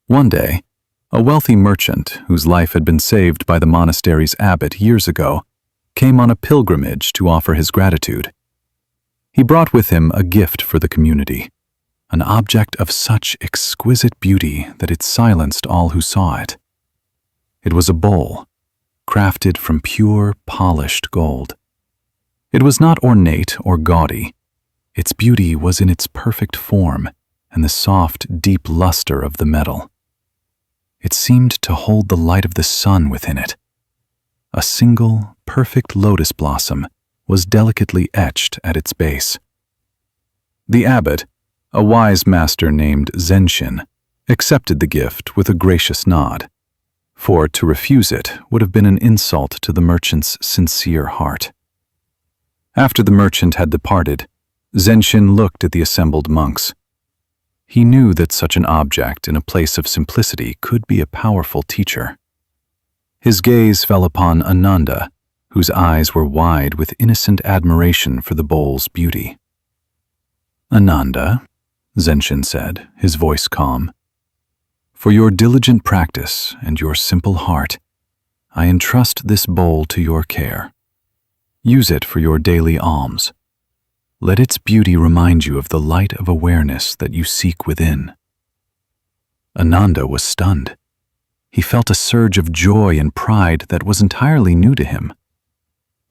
One day, a wealthy merchant, whose life had been saved by the monastery's abbot years ago, came on a pilgrimage to offer his gratitude. He brought with him a gift for the community, an object of such exquisite beauty that it silenced all who saw it. It was a bowl, crafted from pure, polished gold. It was not ornate or gaudy. Its beauty was in its perfect form and the soft, deep luster of the metal. It seemed to hold the light of the sun within it. A single, perfect lotus blossom was delicately etched at its base. The abbot, a wise master named Zenshin, accepted the gift with a gracious nod, for to refuse it would have been an insult to the merchant's sincere heart. After the merchant had departed, Zenshin looked at the assembled monks. He knew that such an object in a place of simplicity could be a powerful teacher. His gaze fell upon Ananda, whose eyes were wide with innocent admiration for the bowl's beauty. "Ananda," Zenshin said, his voice calm, "for your diligent practice and your simple heart, I entrust this bowl to your care. Use it for your daily alms. Let its beauty remind you of the light of awareness that you seek within." Ananda was stunned. He felt a surge of joy and pride that was entirely new to him.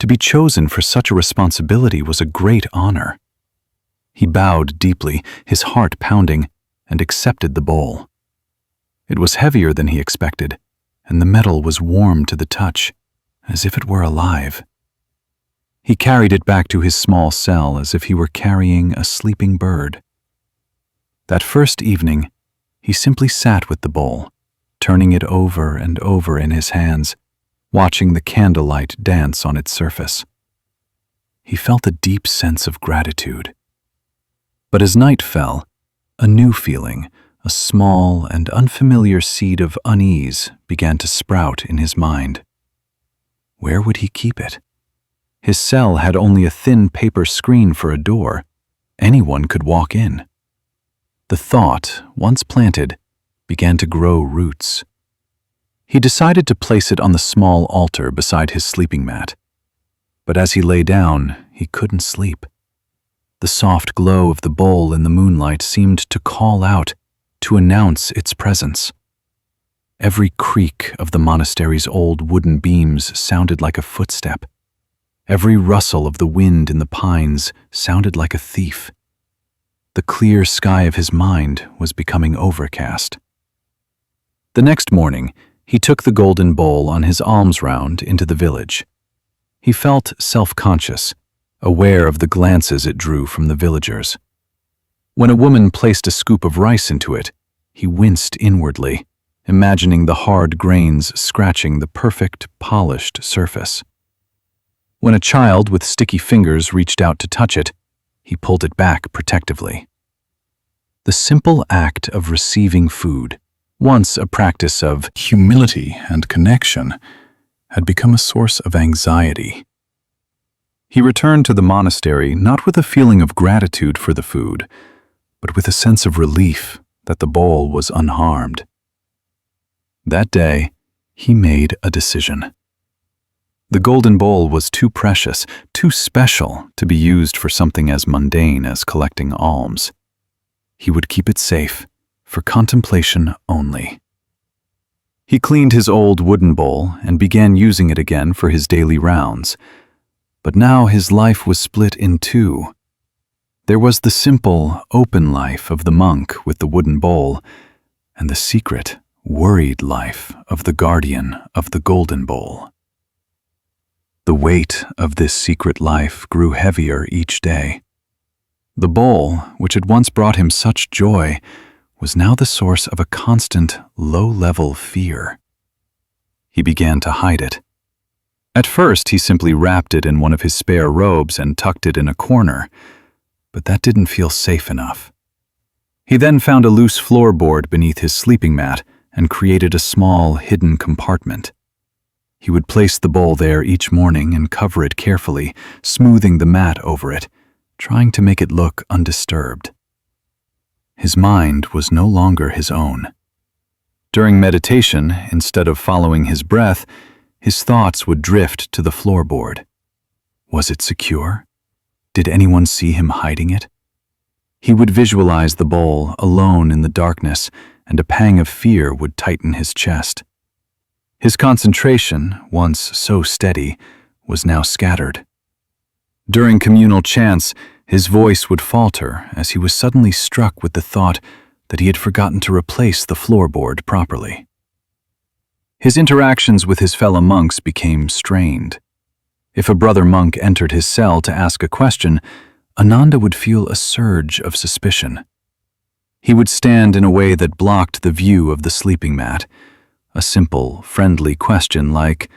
To be chosen for such a responsibility was a great honor. He bowed deeply, his heart pounding, and accepted the bowl. It was heavier than he expected, and the metal was warm to the touch, as if it were alive. He carried it back to his small cell as if he were carrying a sleeping bird. That first evening, he simply sat with the bowl, turning it over and over in his hands, watching the candlelight dance on its surface. He felt a deep sense of gratitude. But as night fell, a new feeling, a small and unfamiliar seed of unease, began to sprout in his mind. Where would he keep it? His cell had only a thin paper screen for a door. Anyone could walk in. The thought, once planted, began to grow roots. He decided to place it on the small altar beside his sleeping mat. But as he lay down, he couldn't sleep. The soft glow of the bowl in the moonlight seemed to call out, to announce its presence. Every creak of the monastery's old wooden beams sounded like a footstep. Every rustle of the wind in the pines sounded like a thief. The clear sky of his mind was becoming overcast. The next morning, he took the golden bowl on his alms round into the village. He felt self-conscious, aware of the glances it drew from the villagers. When a woman placed a scoop of rice into it, he winced inwardly, imagining the hard grains scratching the perfect, polished surface. When a child with sticky fingers reached out to touch it, he pulled it back protectively. The simple act of receiving food, once a practice of humility and connection, had become a source of anxiety. He returned to the monastery not with a feeling of gratitude for the food, but with a sense of relief that the bowl was unharmed. That day, he made a decision. The golden bowl was too precious, too special to be used for something as mundane as collecting alms. He would keep it safe, for contemplation only. He cleaned his old wooden bowl and began using it again for his daily rounds. But now his life was split in two. There was the simple, open life of the monk with the wooden bowl, and the secret, worried life of the guardian of the golden bowl. The weight of this secret life grew heavier each day. The bowl, which had once brought him such joy, was now the source of a constant, low-level fear. He began to hide it. At first, he simply wrapped it in one of his spare robes and tucked it in a corner, but that didn't feel safe enough. He then found a loose floorboard beneath his sleeping mat and created a small, hidden compartment. He would place the bowl there each morning and cover it carefully, smoothing the mat over it, trying to make it look undisturbed. His mind was no longer his own. During meditation, instead of following his breath, his thoughts would drift to the floorboard. Was it secure? Did anyone see him hiding it? He would visualize the bowl alone in the darkness, and a pang of fear would tighten his chest. His concentration, once so steady, was now scattered. During communal chants, his voice would falter as he was suddenly struck with the thought that he had forgotten to replace the floorboard properly. His interactions with his fellow monks became strained. If a brother monk entered his cell to ask a question, Ananda would feel a surge of suspicion. He would stand in a way that blocked the view of the sleeping mat. A simple, friendly question like,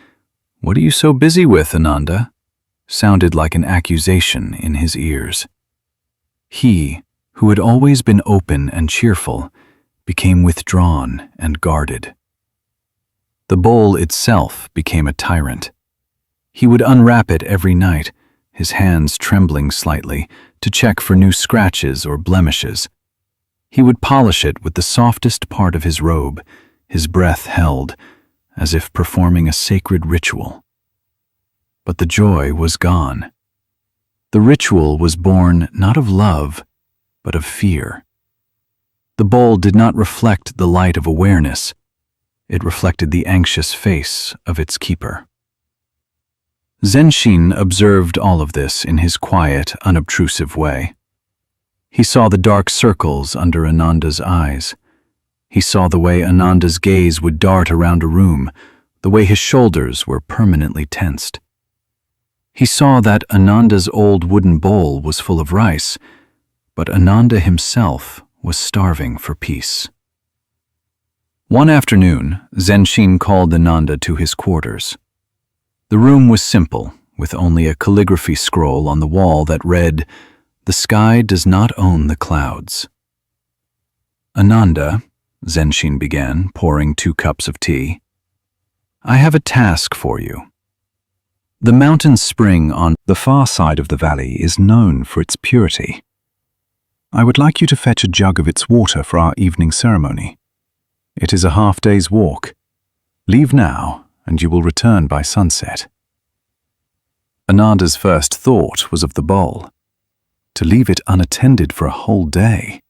"What are you so busy with, Ananda?" sounded like an accusation in his ears. He, who had always been open and cheerful, became withdrawn and guarded. The bowl itself became a tyrant. He would unwrap it every night, his hands trembling slightly, to check for new scratches or blemishes. He would polish it with the softest part of his robe, his breath held, as if performing a sacred ritual. But the joy was gone. The ritual was born not of love, but of fear. The bowl did not reflect the light of awareness. It reflected the anxious face of its keeper. Zenshin observed all of this in his quiet, unobtrusive way. He saw the dark circles under Ananda's eyes. He saw the way Ananda's gaze would dart around a room, the way his shoulders were permanently tensed. He saw that Ananda's old wooden bowl was full of rice, but Ananda himself was starving for peace. One afternoon, Zenshin called Ananda to his quarters. The room was simple, with only a calligraphy scroll on the wall that read, "The sky does not own the clouds." "Ananda," Zenshin began, pouring 2 cups of tea, "I have a task for you. The mountain spring on the far side of the valley is known for its purity. I would like you to fetch a jug of its water for our evening ceremony. It is a half-day's walk. Leave now, and you will return by sunset." Ananda's first thought was of the bowl. To leave it unattended for a whole day.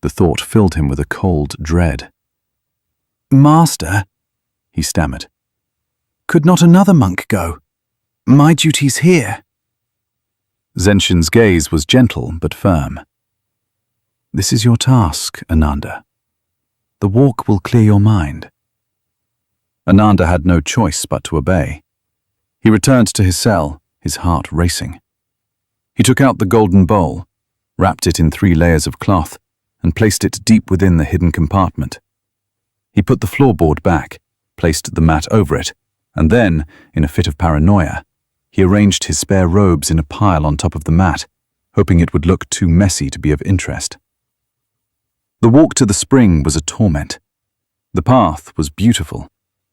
The thought filled him with a cold dread. "Master," he stammered, "could not another monk go? My duty's here." Zenshin's gaze was gentle but firm. "This is your task, Ananda. The walk will clear your mind." Ananda had no choice but to obey. He returned to his cell, his heart racing. He took out the golden bowl, wrapped it in 3 layers of cloth, and placed it deep within the hidden compartment. He put the floorboard back, placed the mat over it, and then, in a fit of paranoia, he arranged his spare robes in a pile on top of the mat, hoping it would look too messy to be of interest. The walk to the spring was a torment. The path was beautiful,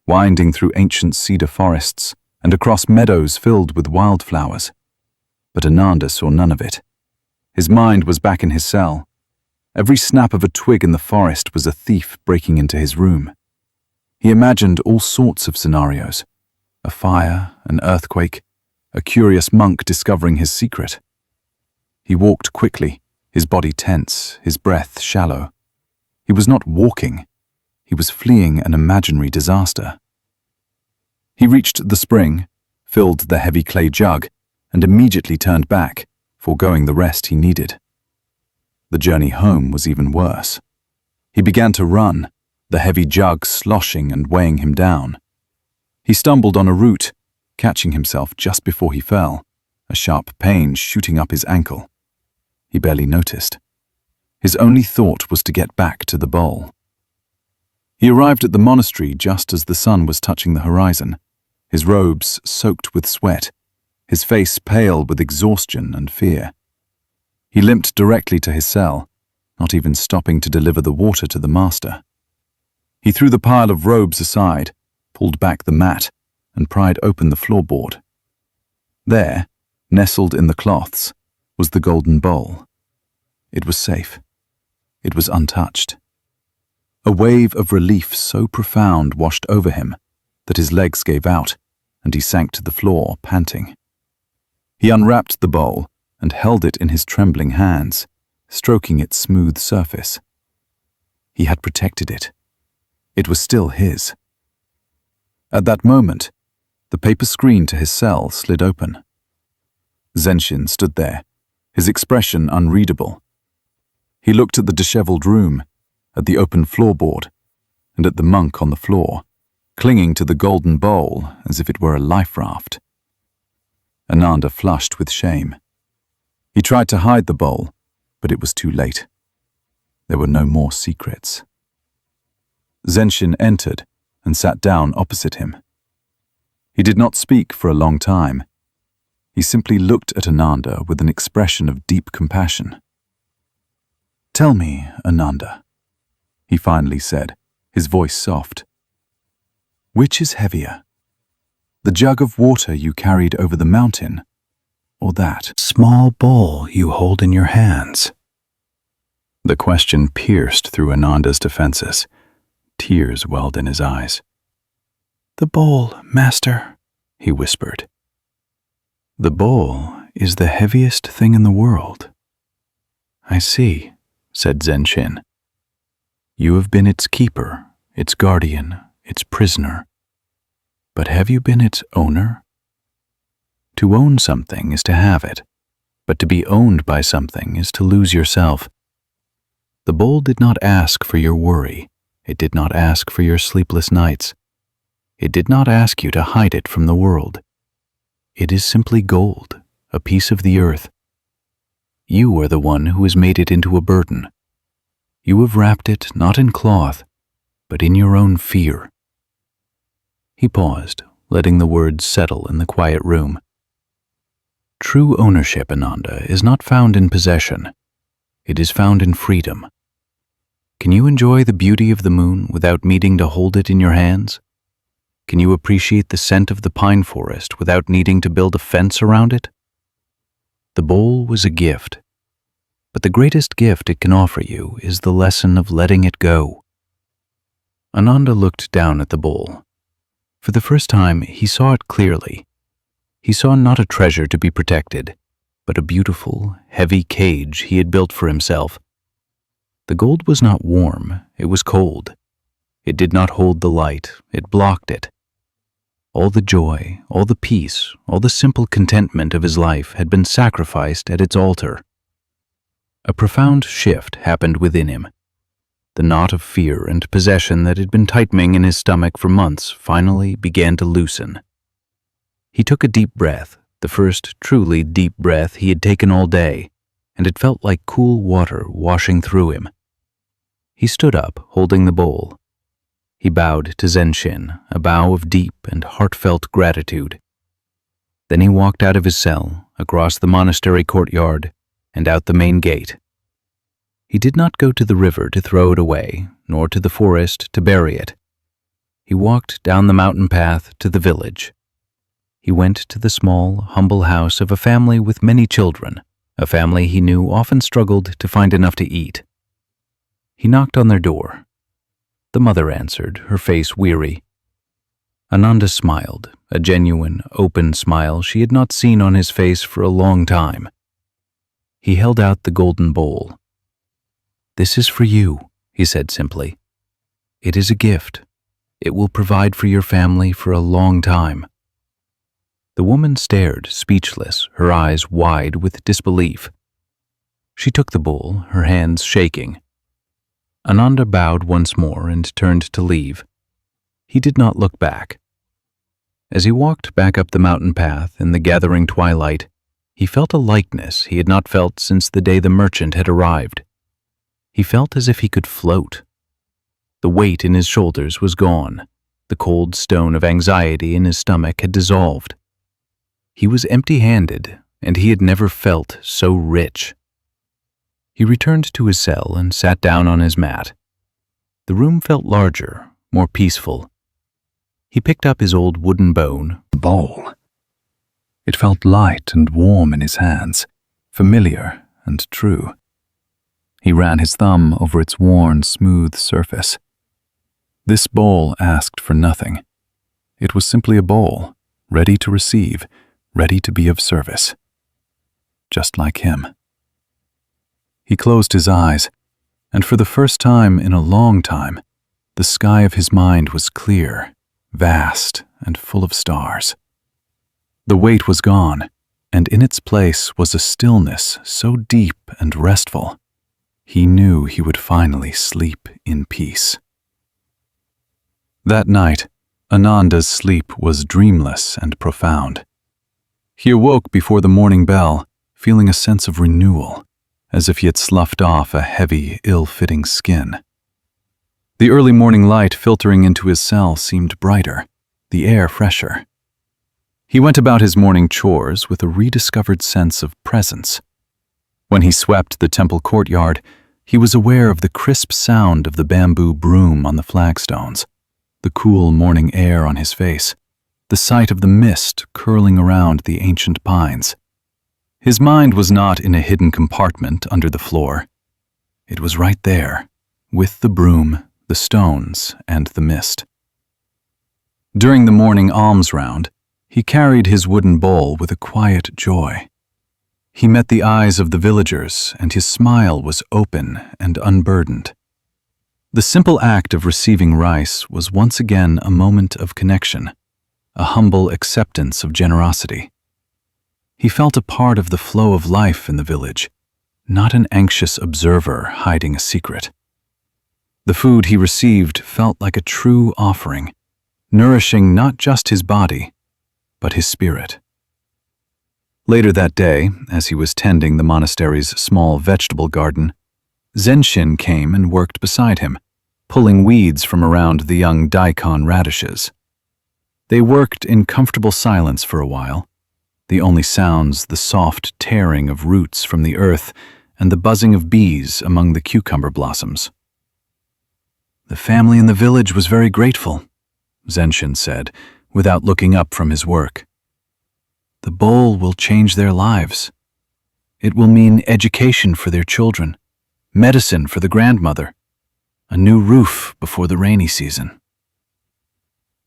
winding through ancient cedar forests and across meadows filled with wildflowers. But Ananda saw none of it. His mind was back in his cell. Every snap of a twig in the forest was a thief breaking into his room. He imagined all sorts of scenarios: a fire, an earthquake, a curious monk discovering his secret. He walked quickly, his body tense, his breath shallow. He was not walking. He was fleeing an imaginary disaster. He reached the spring, filled the heavy clay jug, and immediately turned back, foregoing the rest he needed. The journey home was even worse. He began to run, the heavy jug sloshing and weighing him down. He stumbled on a root, catching himself just before he fell, a sharp pain shooting up his ankle. He barely noticed. His only thought was to get back to the bowl. He arrived at the monastery just as the sun was touching the horizon, his robes soaked with sweat, his face pale with exhaustion and fear. He limped directly to his cell, not even stopping to deliver the water to the master. He threw the pile of robes aside, pulled back the mat, and pried open the floorboard. There, nestled in the cloths, was the golden bowl. It was safe. It was untouched. A wave of relief so profound washed over him that his legs gave out and he sank to the floor, panting. He unwrapped the bowl and held it in his trembling hands, stroking its smooth surface. He had protected it. It was still his. At that moment, the paper screen to his cell slid open. Zenshin stood there, his expression unreadable. He looked at the disheveled room, at the open floorboard, and at the monk on the floor, clinging to the golden bowl as if it were a life raft. Ananda flushed with shame. He tried to hide the bowl, but it was too late. There were no more secrets. Zenshin entered and sat down opposite him. He did not speak for a long time. He simply looked at Ananda with an expression of deep compassion. "Tell me, Ananda," he finally said, his voice soft. "Which is heavier? The jug of water you carried over the mountain, or that small bowl you hold in your hands?" The question pierced through Ananda's defenses. Tears welled in his eyes. "The bowl, Master," he whispered. "The bowl is the heaviest thing in the world." "I see," said Zenshin. "You have been its keeper, its guardian, its prisoner. But have you been its owner? To own something is to have it, but to be owned by something is to lose yourself. The bowl did not ask for your worry. It did not ask for your sleepless nights. It did not ask you to hide it from the world. It is simply gold, a piece of the earth. You are the one who has made it into a burden. You have wrapped it not in cloth, but in your own fear." He paused, letting the words settle in the quiet room. "True ownership, Ananda, is not found in possession. It is found in freedom. Can you enjoy the beauty of the moon without needing to hold it in your hands? Can you appreciate the scent of the pine forest without needing to build a fence around it? The bowl was a gift, but the greatest gift it can offer you is the lesson of letting it go." Ananda looked down at the bowl. For the first time, he saw it clearly. He saw not a treasure to be protected, but a beautiful, heavy cage he had built for himself. The gold was not warm, it was cold. It did not hold the light, it blocked it. All the joy, all the peace, all the simple contentment of his life had been sacrificed at its altar. A profound shift happened within him. The knot of fear and possession that had been tightening in his stomach for months finally began to loosen. He took a deep breath, the first truly deep breath he had taken all day, and it felt like cool water washing through him. He stood up, holding the bowl. He bowed to Zenshin, a bow of deep and heartfelt gratitude. Then he walked out of his cell, across the monastery courtyard, and out the main gate. He did not go to the river to throw it away, nor to the forest to bury it. He walked down the mountain path to the village. He went to the small, humble house of a family with many children, a family he knew often struggled to find enough to eat. He knocked on their door. The mother answered, her face weary. Ananda smiled, a genuine, open smile she had not seen on his face for a long time. He held out the golden bowl. "This is for you," he said simply. "It is a gift. It will provide for your family for a long time." The woman stared, speechless, her eyes wide with disbelief. She took the bowl, her hands shaking. Ananda bowed once more and turned to leave. He did not look back. As he walked back up the mountain path in the gathering twilight, he felt a lightness he had not felt since the day the merchant had arrived. He felt as if he could float. The weight in his shoulders was gone. The cold stone of anxiety in his stomach had dissolved. He was empty-handed, and he had never felt so rich. He returned to his cell and sat down on his mat. The room felt larger, more peaceful. He picked up his old wooden bowl. It felt light and warm in his hands, familiar and true. He ran his thumb over its worn, smooth surface. This bowl asked for nothing. It was simply a bowl, ready to receive, ready to be of service. Just like him. He closed his eyes, and for the first time in a long time, the sky of his mind was clear, vast, and full of stars. The weight was gone, and in its place was a stillness so deep and restful. He knew he would finally sleep in peace. That night, Ananda's sleep was dreamless and profound. He awoke before the morning bell, feeling a sense of renewal, as if he had sloughed off a heavy, ill-fitting skin. The early morning light filtering into his cell seemed brighter, the air fresher. He went about his morning chores with a rediscovered sense of presence. When he swept the temple courtyard, he was aware of the crisp sound of the bamboo broom on the flagstones, the cool morning air on his face, the sight of the mist curling around the ancient pines. His mind was not in a hidden compartment under the floor. It was right there, with the broom, the stones, and the mist. During the morning alms round, he carried his wooden bowl with a quiet joy. He met the eyes of the villagers, and his smile was open and unburdened. The simple act of receiving rice was once again a moment of connection, a humble acceptance of generosity. He felt a part of the flow of life in the village, not an anxious observer hiding a secret. The food he received felt like a true offering, nourishing not just his body, but his spirit. Later that day, as he was tending the monastery's small vegetable garden, Zenshin came and worked beside him, pulling weeds from around the young daikon radishes. They worked in comfortable silence for a while, the only sounds the soft tearing of roots from the earth and the buzzing of bees among the cucumber blossoms. "The family in the village was very grateful," Zenshin said, without looking up from his work. "The bowl will change their lives. It will mean education for their children, medicine for the grandmother, a new roof before the rainy season."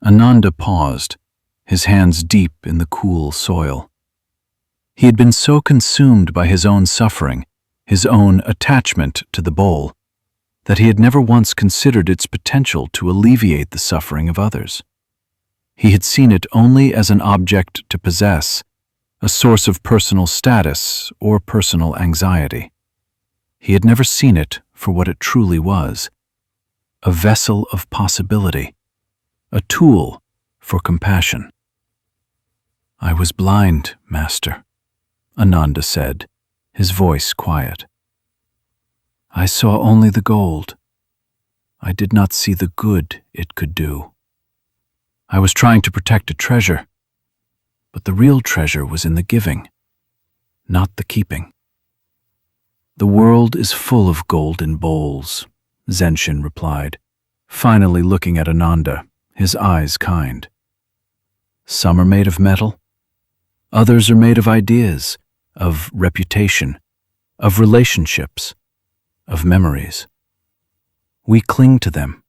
Ananda paused, his hands deep in the cool soil. He had been so consumed by his own suffering, his own attachment to the bowl, that he had never once considered its potential to alleviate the suffering of others. He had seen it only as an object to possess, a source of personal status or personal anxiety. He had never seen it for what it truly was, a vessel of possibility, a tool for compassion. "I was blind, Master," Ananda said, his voice quiet. "I saw only the gold. I did not see the good it could do. I was trying to protect a treasure, but the real treasure was in the giving, not the keeping." "The world is full of golden bowls," Zenshin replied, finally looking at Ananda, his eyes kind. "Some are made of metal. Others are made of ideas, of reputation, of relationships, of memories. We cling to them.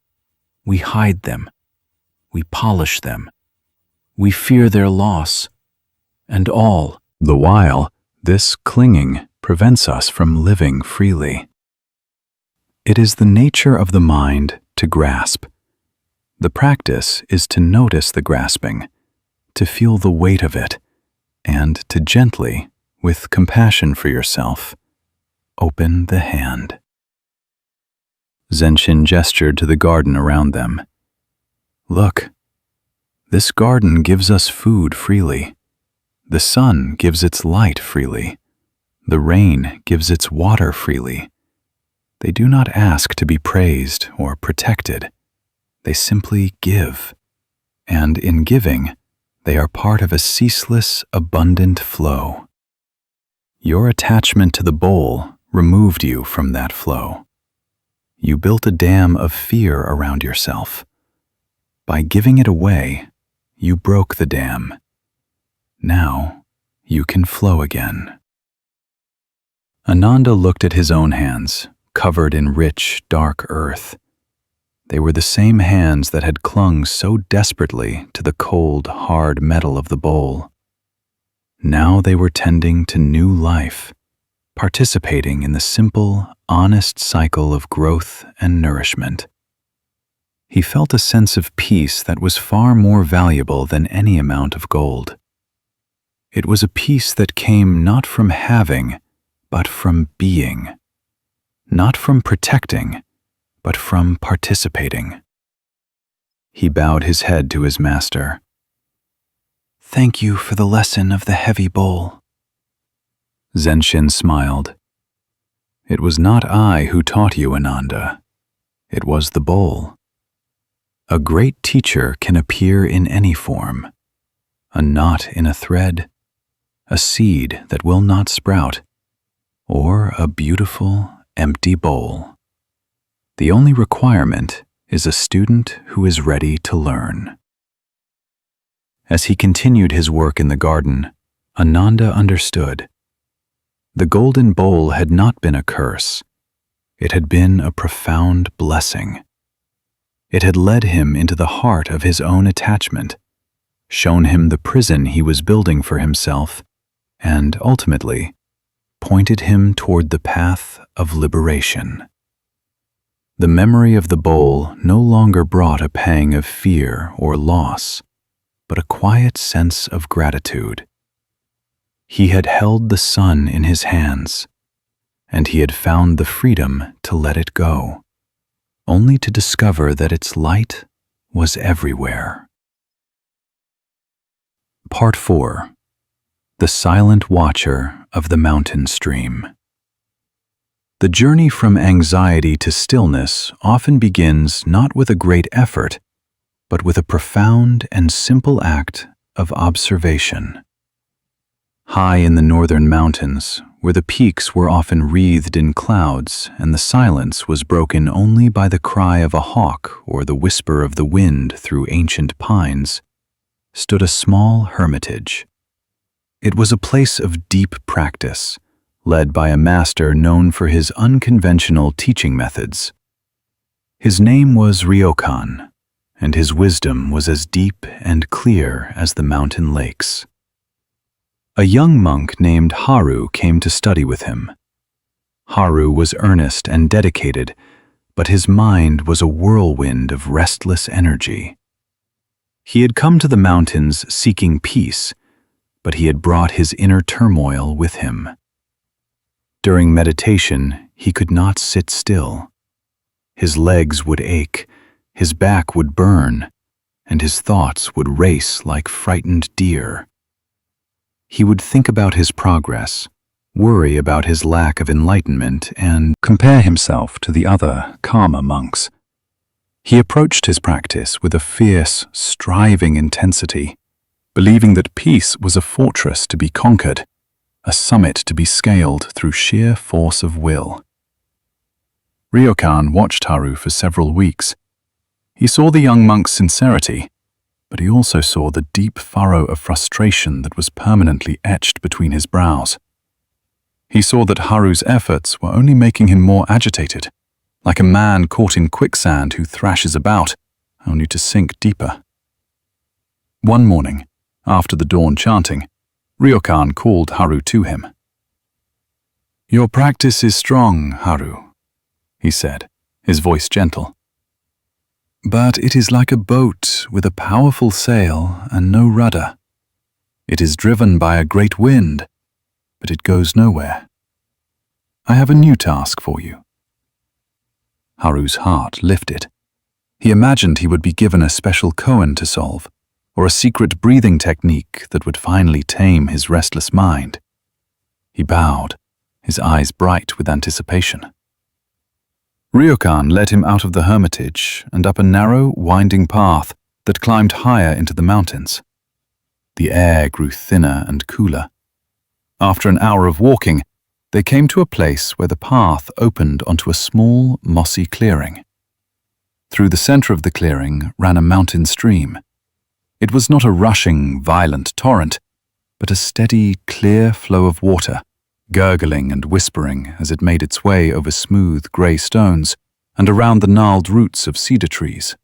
We hide them. We polish them. We fear their loss. And all the while, this clinging prevents us from living freely. It is the nature of the mind to grasp. The practice is to notice the grasping, to feel the weight of it, and to gently, with compassion for yourself, open the hand." Zenshin gestured to the garden around them. "Look, this garden gives us food freely. The sun gives its light freely. The rain gives its water freely. They do not ask to be praised or protected. They simply give. And in giving, they are part of a ceaseless, abundant flow. Your attachment to the bowl removed you from that flow. You built a dam of fear around yourself. By giving it away, you broke the dam. Now, you can flow again." Ananda looked at his own hands, covered in rich, dark earth. They were the same hands that had clung so desperately to the cold, hard metal of the bowl. Now they were tending to new life, participating in the simple, honest cycle of growth and nourishment. He felt a sense of peace that was far more valuable than any amount of gold. It was a peace that came not from having, but from being. Not from protecting, but from participating. He bowed his head to his master. "Thank you for the lesson of the heavy bowl." Zenshin smiled. "It was not I who taught you, Ananda. It was the bowl. A great teacher can appear in any form. a knot in a thread, a seed that will not sprout, or a beautiful, empty bowl. The only requirement is a student who is ready to learn. As he continued his work in the garden, Ananda understood. The golden bowl had not been a curse. It had been a profound blessing. It had led him into the heart of his own attachment, shown him the prison he was building for himself, and ultimately pointed him toward the path of liberation. The memory of the bowl no longer brought a pang of fear or loss, but a quiet sense of gratitude. He had held the sun in his hands, and he had found the freedom to let it go, only to discover that its light was everywhere. Part 4. The Silent Watcher of the Mountain Stream. The journey from anxiety to stillness often begins not with a great effort, but with a profound and simple act of observation. High in the northern mountains, where the peaks were often wreathed in clouds and the silence was broken only by the cry of a hawk or the whisper of the wind through ancient pines, stood a small hermitage. It was a place of deep practice, led by a master known for his unconventional teaching methods. His name was Ryokan, and his wisdom was as deep and clear as the mountain lakes. A young monk named Haru came to study with him. Haru was earnest and dedicated, but his mind was a whirlwind of restless energy. He had come to the mountains seeking peace, but he had brought his inner turmoil with him. During meditation, he could not sit still. His legs would ache, his back would burn, and his thoughts would race like frightened deer. He would think about his progress, worry about his lack of enlightenment, and compare himself to the other, calmer monks. He approached his practice with a fierce, striving intensity, believing that peace was a fortress to be conquered, a summit to be scaled through sheer force of will. Ryokan watched Haru for several weeks. He saw the young monk's sincerity, but he also saw the deep furrow of frustration that was permanently etched between his brows. He saw that Haru's efforts were only making him more agitated, like a man caught in quicksand who thrashes about, only to sink deeper. One morning, after the dawn chanting, Ryokan called Haru to him. "Your practice is strong, Haru," he said, his voice gentle. "But it is like a boat with a powerful sail and no rudder. It is driven by a great wind, but it goes nowhere. I have a new task for you." Haru's heart lifted. He imagined he would be given a special koan to solve, or a secret breathing technique that would finally tame his restless mind. He bowed, his eyes bright with anticipation. Ryokan led him out of the hermitage and up a narrow, winding path that climbed higher into the mountains. The air grew thinner and cooler. After an hour of walking, they came to a place where the path opened onto a small, mossy clearing. Through the center of the clearing ran a mountain stream. It was not a rushing, violent torrent, but a steady, clear flow of water, gurgling and whispering as it made its way over smooth grey stones and around the gnarled roots of cedar trees.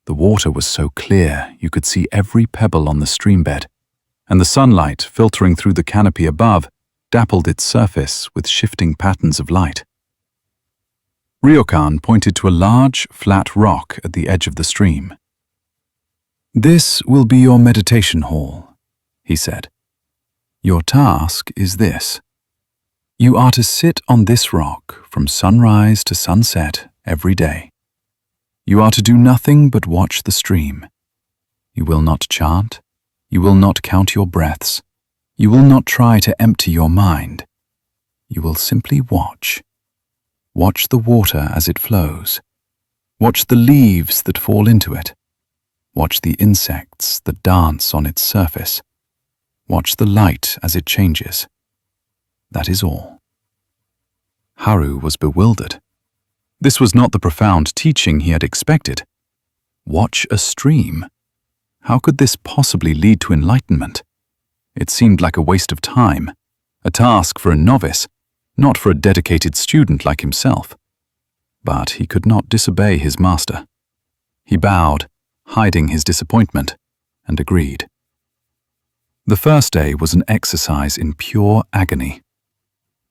The water was so clear you could see every pebble on the streambed, and the sunlight filtering through the canopy above dappled its surface with shifting patterns of light. Ryokan pointed to a large, flat rock at the edge of the stream. "This will be your meditation hall," he said. "Your task is this. You are to sit on this rock from sunrise to sunset every day. You are to do nothing but watch the stream. You will not chant. You will not count your breaths. You will not try to empty your mind. You will simply watch. Watch the water as it flows. Watch the leaves that fall into it. Watch the insects that dance on its surface. Watch the light as it changes. That is all. Haru was bewildered. This was not the profound teaching he had expected. Watch a stream. How could this possibly lead to enlightenment? It seemed like a waste of time, a task for a novice, not for a dedicated student like himself. But he could not disobey his master. He bowed, hiding his disappointment, and agreed. The first day was an exercise in pure agony.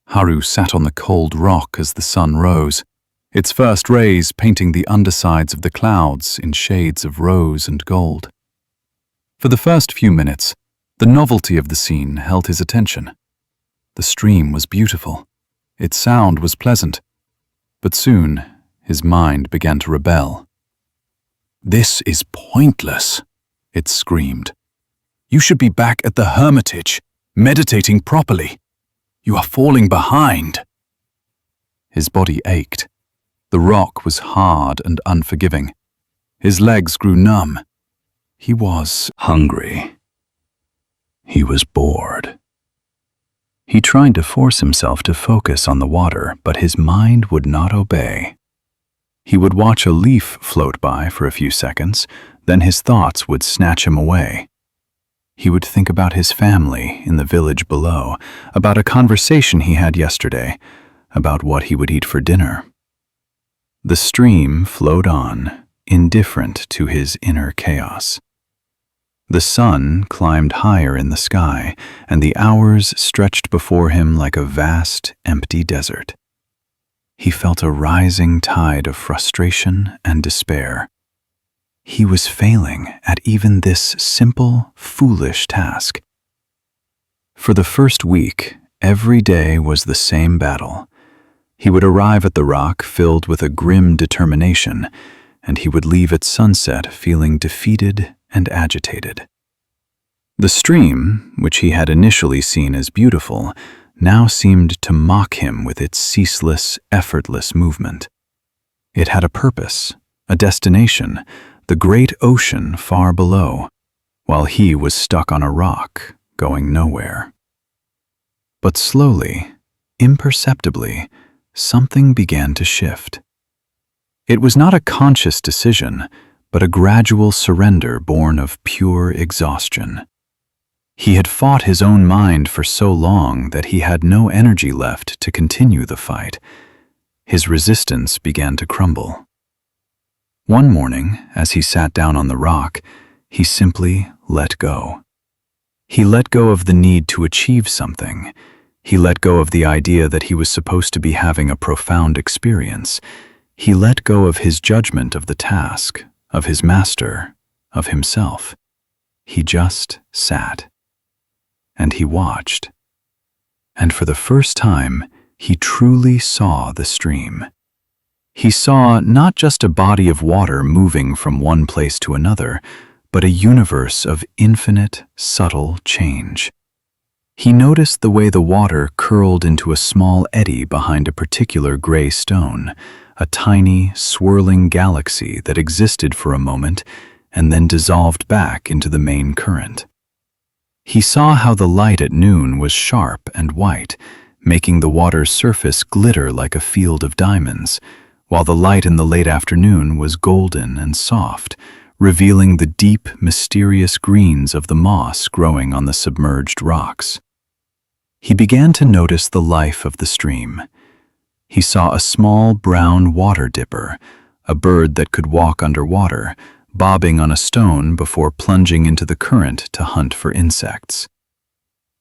Haru sat on the cold rock as the sun rose, its first rays painting the undersides of the clouds in shades of rose and gold. For the first few minutes, the novelty of the scene held his attention. The stream was beautiful. Its sound was pleasant. But soon, his mind began to rebel. "This is pointless," it screamed. "You should be back at the hermitage, meditating properly. You are falling behind." His body ached. The rock was hard and unforgiving. His legs grew numb. He was hungry. He was bored. He tried to force himself to focus on the water, but his mind would not obey. He would watch a leaf float by for a few seconds, then his thoughts would snatch him away. He would think about his family in the village below, about a conversation he had yesterday, about what he would eat for dinner. The stream flowed on, indifferent to his inner chaos. The sun climbed higher in the sky, and the hours stretched before him like a vast, empty desert. He felt a rising tide of frustration and despair. He was failing at even this simple, foolish task. For the first week, every day was the same battle. He would arrive at the rock filled with a grim determination, and he would leave at sunset feeling defeated and agitated. The stream, which he had initially seen as beautiful, now seemed to mock him with its ceaseless, effortless movement. It had a purpose, a destination, the great ocean far below, while he was stuck on a rock, going nowhere. But slowly, imperceptibly, something began to shift. It was not a conscious decision, but a gradual surrender born of pure exhaustion. He had fought his own mind for so long that he had no energy left to continue the fight. His resistance began to crumble. One morning, as he sat down on the rock, he simply let go. He let go of the need to achieve something. He let go of the idea that he was supposed to be having a profound experience. He let go of his judgment of the task, of his master, of himself. He just sat. And he watched. And for the first time, he truly saw the stream. He saw not just a body of water moving from one place to another, but a universe of infinite, subtle change. He noticed the way the water curled into a small eddy behind a particular gray stone, a tiny, swirling galaxy that existed for a moment and then dissolved back into the main current. He saw how the light at noon was sharp and white, making the water's surface glitter like a field of diamonds, while the light in the late afternoon was golden and soft, revealing the deep, mysterious greens of the moss growing on the submerged rocks. He began to notice the life of the stream. He saw a small brown water dipper, a bird that could walk underwater, bobbing on a stone before plunging into the current to hunt for insects.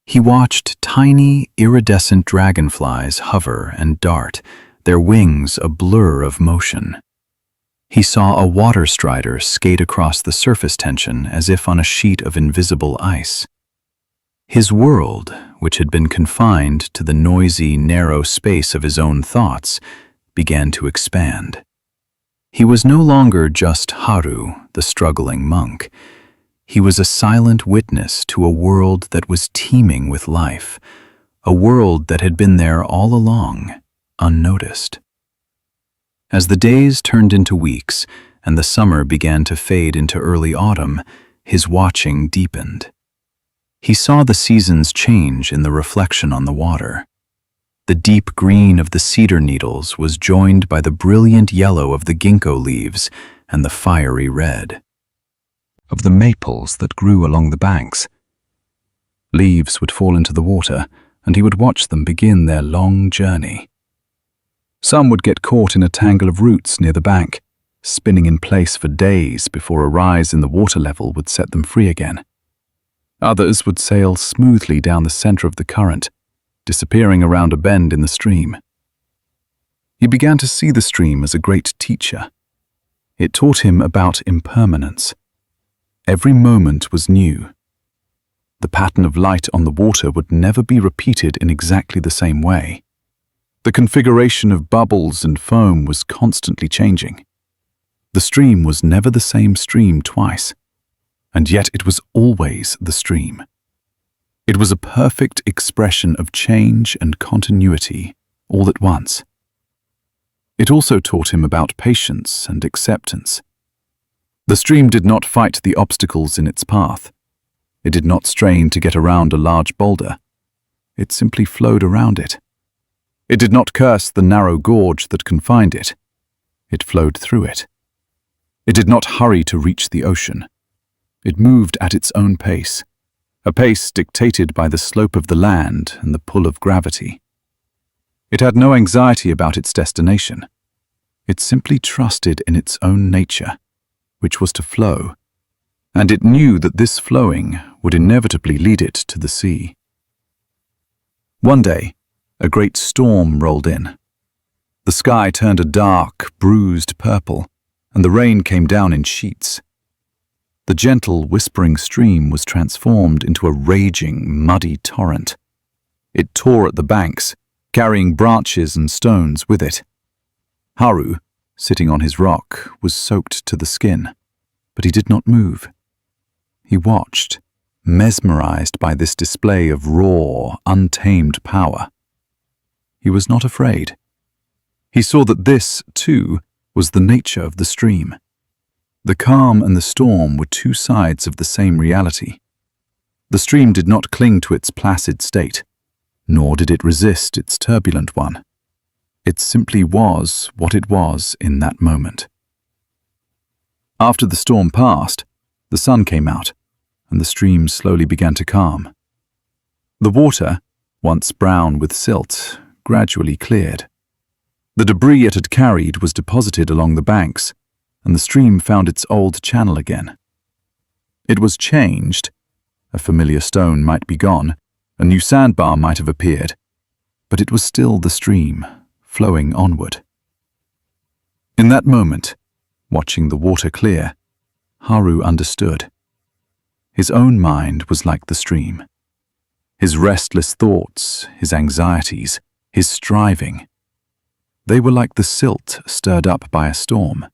He watched tiny, iridescent dragonflies hover and dart, their wings a blur of motion. He saw a water strider skate across the surface tension as if on a sheet of invisible ice. His world, which had been confined to the noisy, narrow space of his own thoughts, began to expand. He was no longer just Haru, the struggling monk. He was a silent witness to a world that was teeming with life, a world that had been there all along, unnoticed. As the days turned into weeks, and the summer began to fade into early autumn, his watching deepened. He saw the seasons change in the reflection on the water. The deep green of the cedar needles was joined by the brilliant yellow of the ginkgo leaves and the fiery red of the maples that grew along the banks. Leaves would fall into the water, and he would watch them begin their long journey. Some would get caught in a tangle of roots near the bank, spinning in place for days before a rise in the water level would set them free again. Others would sail smoothly down the center of the current, disappearing around a bend in the stream. He began to see the stream as a great teacher. It taught him about impermanence. Every moment was new. The pattern of light on the water would never be repeated in exactly the same way. The configuration of bubbles and foam was constantly changing. The stream was never the same stream twice, and yet it was always the stream. It was a perfect expression of change and continuity all at once. It also taught him about patience and acceptance. The stream did not fight the obstacles in its path. It did not strain to get around a large boulder. It simply flowed around it. It did not curse the narrow gorge that confined it. It flowed through it. It did not hurry to reach the ocean. It moved at its own pace, a pace dictated by the slope of the land and the pull of gravity. It had no anxiety about its destination. It simply trusted in its own nature, which was to flow, and it knew that this flowing would inevitably lead it to the sea. One day, a great storm rolled in. The sky turned a dark, bruised purple, and the rain came down in sheets. The gentle, whispering stream was transformed into a raging, muddy torrent. It tore at the banks, carrying branches and stones with it. Haru, sitting on his rock, was soaked to the skin, but he did not move. He watched, mesmerized by this display of raw, untamed power. He was not afraid. He saw that this, too, was the nature of the stream. The calm and the storm were two sides of the same reality. The stream did not cling to its placid state, nor did it resist its turbulent one. It simply was what it was in that moment. After the storm passed, the sun came out, and the stream slowly began to calm. The water, once brown with silt, gradually cleared. The debris it had carried was deposited along the banks, and the stream found its old channel again. It was changed. A familiar stone might be gone, a new sandbar might have appeared, but it was still the stream, flowing onward. In that moment, watching the water clear, Haru understood. His own mind was like the stream. His restless thoughts, his anxieties, his striving, they were like the silt stirred up by a storm.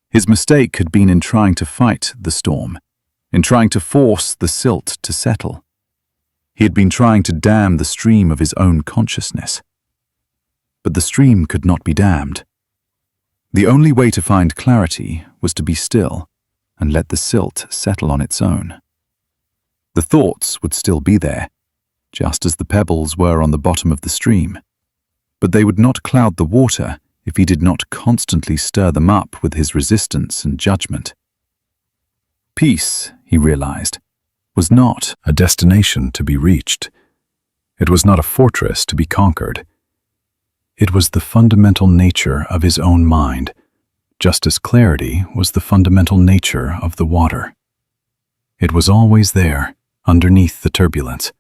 His mistake had been in trying to fight the storm, in trying to force the silt to settle. He had been trying to dam the stream of his own consciousness. But the stream could not be dammed. The only way to find clarity was to be still and let the silt settle on its own. The thoughts would still be there, just as the pebbles were on the bottom of the stream, but they would not cloud the water if he did not constantly stir them up with his resistance and judgment. Peace, he realized, was not a destination to be reached. It was not a fortress to be conquered. It was the fundamental nature of his own mind, just as clarity was the fundamental nature of the water. It was always there, underneath the turbulence.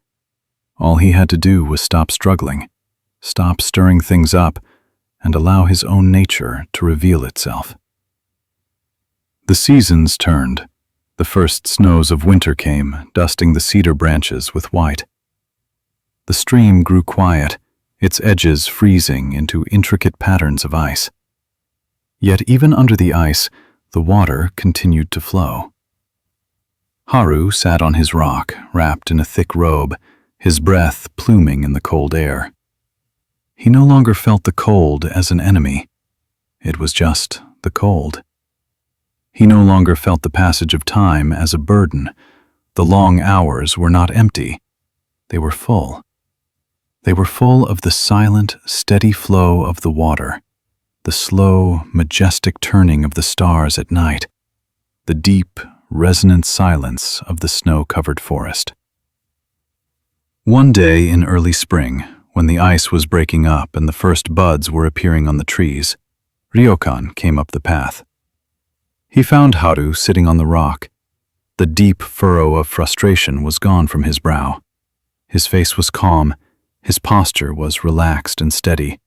All he had to do was stop struggling, stop stirring things up, and allow his own nature to reveal itself. The seasons turned. The first snows of winter came, dusting the cedar branches with white. The stream grew quiet, its edges freezing into intricate patterns of ice. Yet even under the ice, the water continued to flow. Haru sat on his rock, wrapped in a thick robe, his breath pluming in the cold air. He no longer felt the cold as an enemy. It was just the cold. He no longer felt the passage of time as a burden. The long hours were not empty. They were full. They were full of the silent, steady flow of the water, the slow, majestic turning of the stars at night, the deep, resonant silence of the snow-covered forest. One day in early spring, when the ice was breaking up and the first buds were appearing on the trees, Ryokan came up the path. He found Haru sitting on the rock. The deep furrow of frustration was gone from his brow. His face was calm, his posture was relaxed and steady,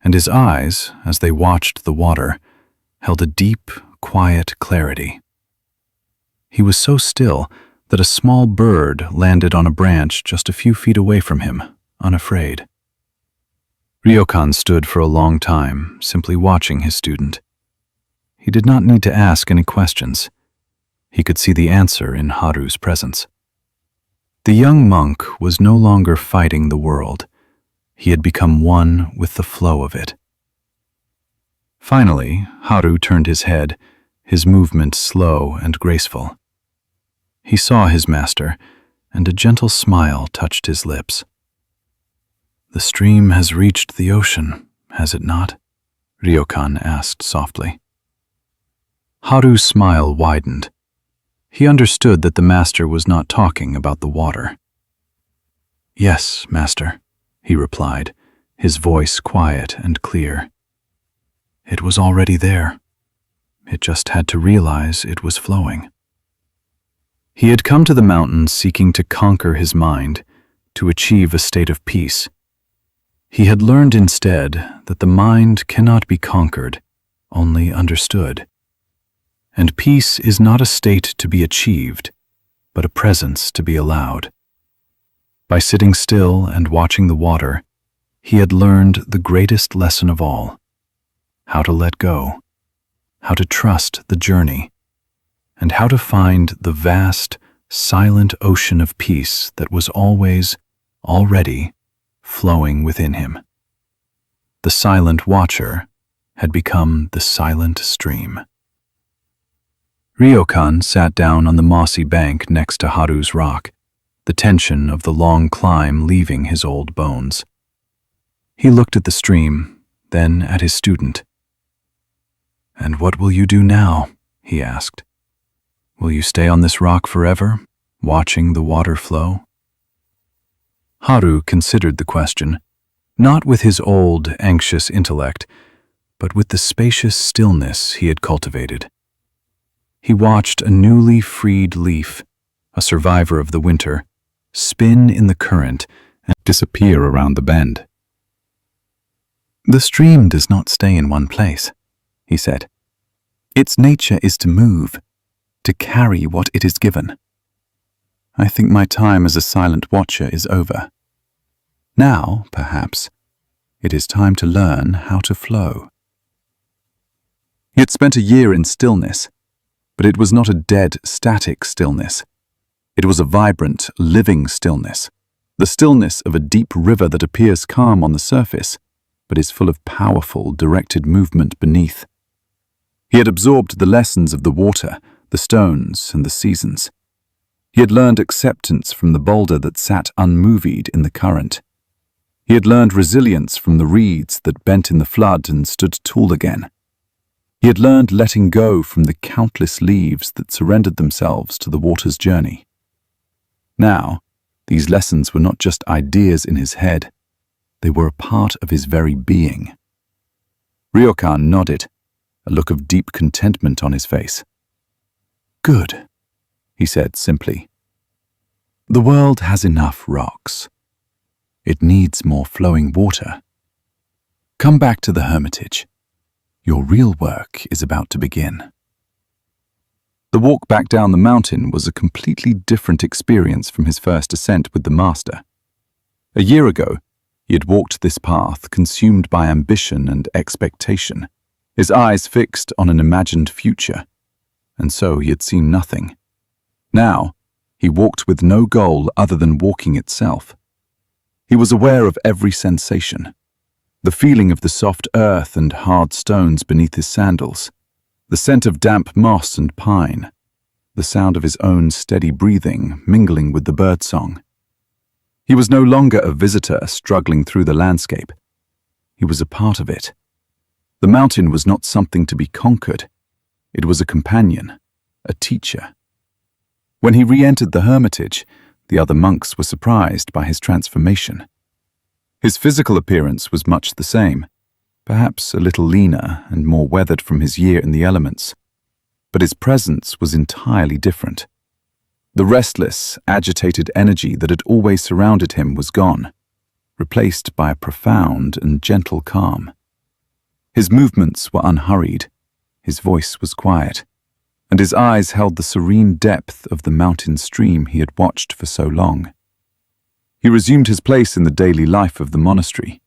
and his eyes, as they watched the water, held a deep, quiet clarity. He was so still that a small bird landed on a branch just a few feet away from him, unafraid. Ryokan stood for a long time, simply watching his student. He did not need to ask any questions. He could see the answer in Haru's presence. The young monk was no longer fighting the world. He had become one with the flow of it. Finally, Haru turned his head, his movement slow and graceful. He saw his master, and a gentle smile touched his lips. "The stream has reached the ocean, has it not?" Ryokan asked softly. Haru's smile widened. He understood that the master was not talking about the water. "Yes, master," he replied, his voice quiet and clear. "It was already there. It just had to realize it was flowing." He had come to the mountains seeking to conquer his mind, to achieve a state of peace. He had learned instead that the mind cannot be conquered, only understood. And peace is not a state to be achieved, but a presence to be allowed. By sitting still and watching the water, he had learned the greatest lesson of all: how to let go, how to trust the journey, and how to find the vast, silent ocean of peace that was always, already, flowing within him. The silent watcher had become the silent stream. Ryokan sat down on the mossy bank next to Haru's rock, the tension of the long climb leaving his old bones. He looked at the stream, then at his student. "And what will you do now?" he asked. "Will you stay on this rock forever, watching the water flow?" Haru considered the question, not with his old, anxious intellect, but with the spacious stillness he had cultivated. He watched a newly freed leaf, a survivor of the winter, spin in the current and disappear around the bend. "The stream does not stay in one place," he said. "Its nature is to move, to carry what it is given. I think my time as a silent watcher is over. Now, perhaps, it is time to learn how to flow." He had spent a year in stillness, but it was not a dead, static stillness. It was a vibrant, living stillness, the stillness of a deep river that appears calm on the surface, but is full of powerful, directed movement beneath. He had absorbed the lessons of the water, the stones, and the seasons. He had learned acceptance from the boulder that sat unmovied in the current. He had learned resilience from the reeds that bent in the flood and stood tall again. He had learned letting go from the countless leaves that surrendered themselves to the water's journey. Now, these lessons were not just ideas in his head, they were a part of his very being. Ryokan nodded, a look of deep contentment on his face. "Good," he said simply. "The world has enough rocks. It needs more flowing water. Come back to the hermitage. Your real work is about to begin." The walk back down the mountain was a completely different experience from his first ascent with the master. A year ago, he had walked this path consumed by ambition and expectation, his eyes fixed on an imagined future, and so he had seen nothing. Now, he walked with no goal other than walking itself. He was aware of every sensation, the feeling of the soft earth and hard stones beneath his sandals, The scent of damp moss and pine, the sound of his own steady breathing mingling with the birdsong. He was no longer a visitor struggling through the landscape. He was a part of it. The mountain was not something to be conquered. It was a companion, a teacher. When he re-entered the hermitage, the other monks were surprised by his transformation. His physical appearance was much the same, perhaps a little leaner and more weathered from his year in the elements, but his presence was entirely different. The restless, agitated energy that had always surrounded him was gone, replaced by a profound and gentle calm. His movements were unhurried, his voice was quiet, and his eyes held the serene depth of the mountain stream he had watched for so long. He resumed his place in the daily life of the monastery.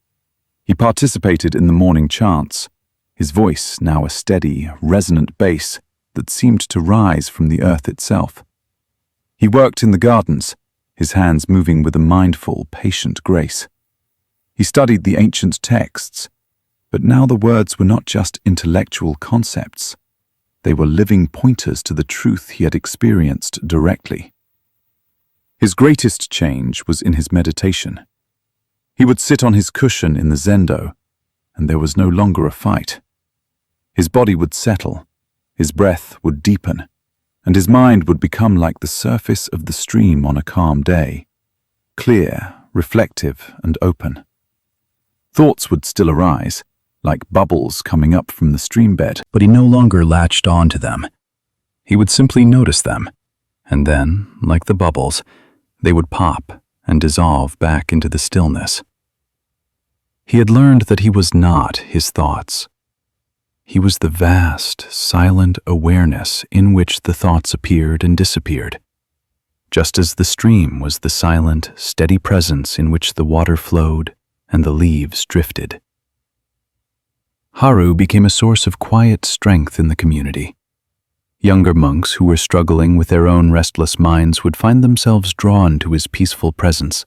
He participated in the morning chants, his voice now a steady, resonant bass that seemed to rise from the earth itself. He worked in the gardens, his hands moving with a mindful, patient grace. He studied the ancient texts, but now the words were not just intellectual concepts. They were living pointers to the truth he had experienced directly. His greatest change was in his meditation. He would sit on his cushion in the zendo, and there was no longer a fight. His body would settle, his breath would deepen, and his mind would become like the surface of the stream on a calm day, clear, reflective, and open. Thoughts would still arise, like bubbles coming up from the stream bed, but he no longer latched on to them. He would simply notice them, and then, like the bubbles, they would pop and dissolve back into the stillness. He had learned that he was not his thoughts. He was the vast, silent awareness in which the thoughts appeared and disappeared, just as the stream was the silent, steady presence in which the water flowed and the leaves drifted. Haru became a source of quiet strength in the community. Younger monks who were struggling with their own restless minds would find themselves drawn to his peaceful presence.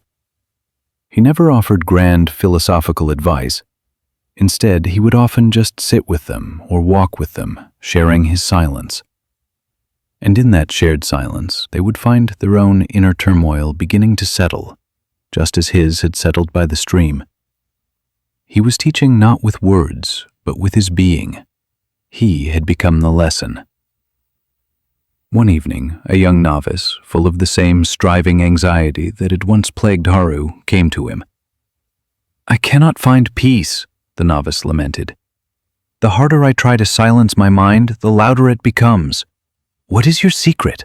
He never offered grand philosophical advice. Instead, he would often just sit with them or walk with them, sharing his silence. And in that shared silence, they would find their own inner turmoil beginning to settle, just as his had settled by the stream. He was teaching not with words, but with his being. He had become the lesson. One evening, a young novice, full of the same striving anxiety that had once plagued Haru, came to him. "I cannot find peace," the novice lamented. "The harder I try to silence my mind, the louder it becomes. What is your secret?"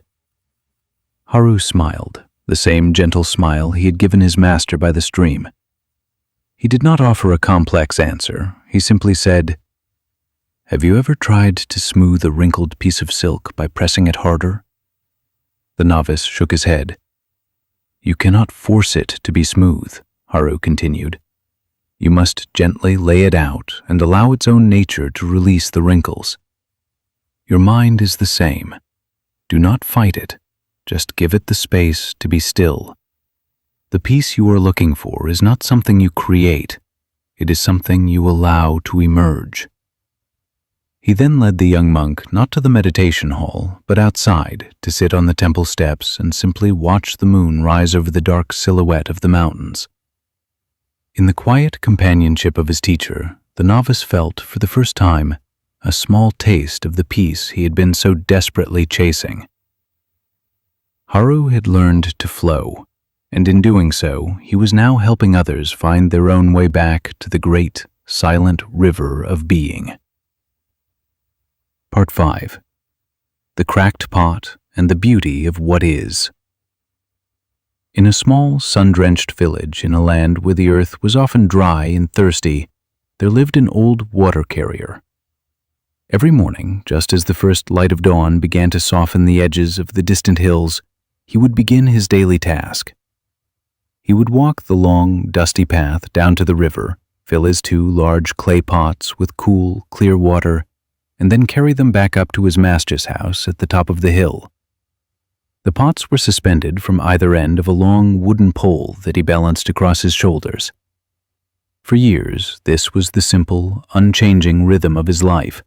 Haru smiled, the same gentle smile he had given his master by the stream. He did not offer a complex answer. He simply said, "Have you ever tried to smooth a wrinkled piece of silk by pressing it harder?" The novice shook his head. "You cannot force it to be smooth," Haru continued. "You must gently lay it out and allow its own nature to release the wrinkles. Your mind is the same. Do not fight it. Just give it the space to be still. The peace you are looking for is not something you create. It is something you allow to emerge." He then led the young monk not to the meditation hall, but outside to sit on the temple steps and simply watch the moon rise over the dark silhouette of the mountains. In the quiet companionship of his teacher, the novice felt, for the first time, a small taste of the peace he had been so desperately chasing. Haru had learned to flow, and in doing so, he was now helping others find their own way back to the great, silent river of being. Part 5. The Cracked Pot and the Beauty of What Is. In a small, sun-drenched village in a land where the earth was often dry and thirsty, there lived an old water carrier. Every morning, just as the first light of dawn began to soften the edges of the distant hills, he would begin his daily task. He would walk the long, dusty path down to the river, fill his 2 large clay pots with cool, clear water, and then carry them back up to his master's house at the top of the hill. The pots were suspended from either end of a long wooden pole that he balanced across his shoulders. For years, this was the simple, unchanging rhythm of his life.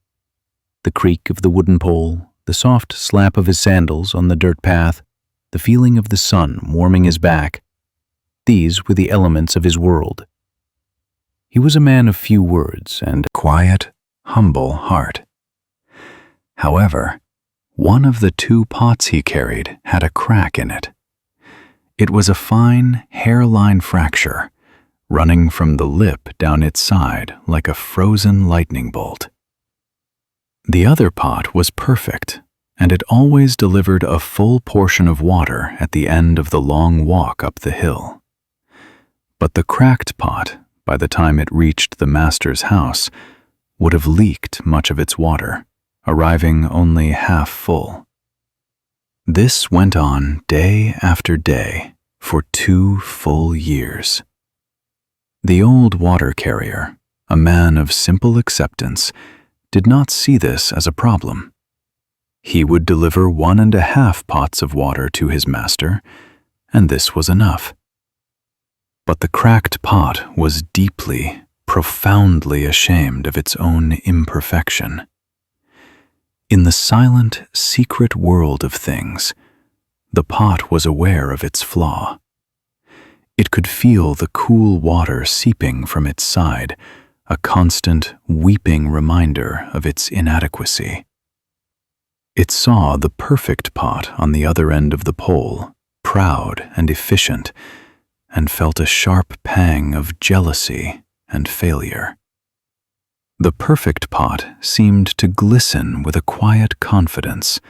The creak of the wooden pole, the soft slap of his sandals on the dirt path, the feeling of the sun warming his back, these were the elements of his world. He was a man of few words and a quiet, humble heart. However, one of the 2 pots he carried had a crack in it. It was a fine hairline fracture, running from the lip down its side like a frozen lightning bolt. The other pot was perfect, and it always delivered a full portion of water at the end of the long walk up the hill. But the cracked pot, by the time it reached the master's house, would have leaked much of its water, arriving only half full. This went on day after day for 2 full years. The old water carrier, a man of simple acceptance, did not see this as a problem. He would deliver 1.5 pots of water to his master, and this was enough. But the cracked pot was deeply, profoundly ashamed of its own imperfection. In the silent, secret world of things, the pot was aware of its flaw. It could feel the cool water seeping from its side, a constant, weeping reminder of its inadequacy. It saw the perfect pot on the other end of the pole, proud and efficient, and felt a sharp pang of jealousy and failure. The perfect pot seemed to glisten with a quiet confidence,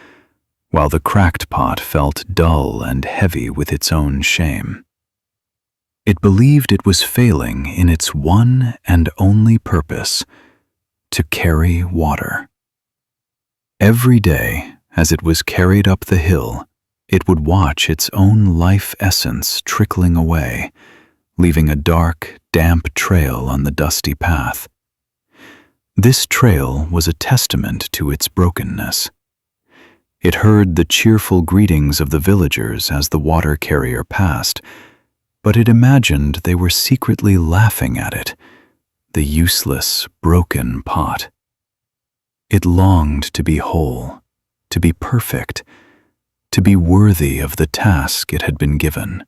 while the cracked pot felt dull and heavy with its own shame. It believed it was failing in its one and only purpose, to carry water. Every day, as it was carried up the hill, it would watch its own life essence trickling away, leaving a dark, damp trail on the dusty path. This trail was a testament to its brokenness. It heard the cheerful greetings of the villagers as the water carrier passed, but it imagined they were secretly laughing at it, the useless, broken pot. It longed to be whole, to be perfect, to be worthy of the task it had been given.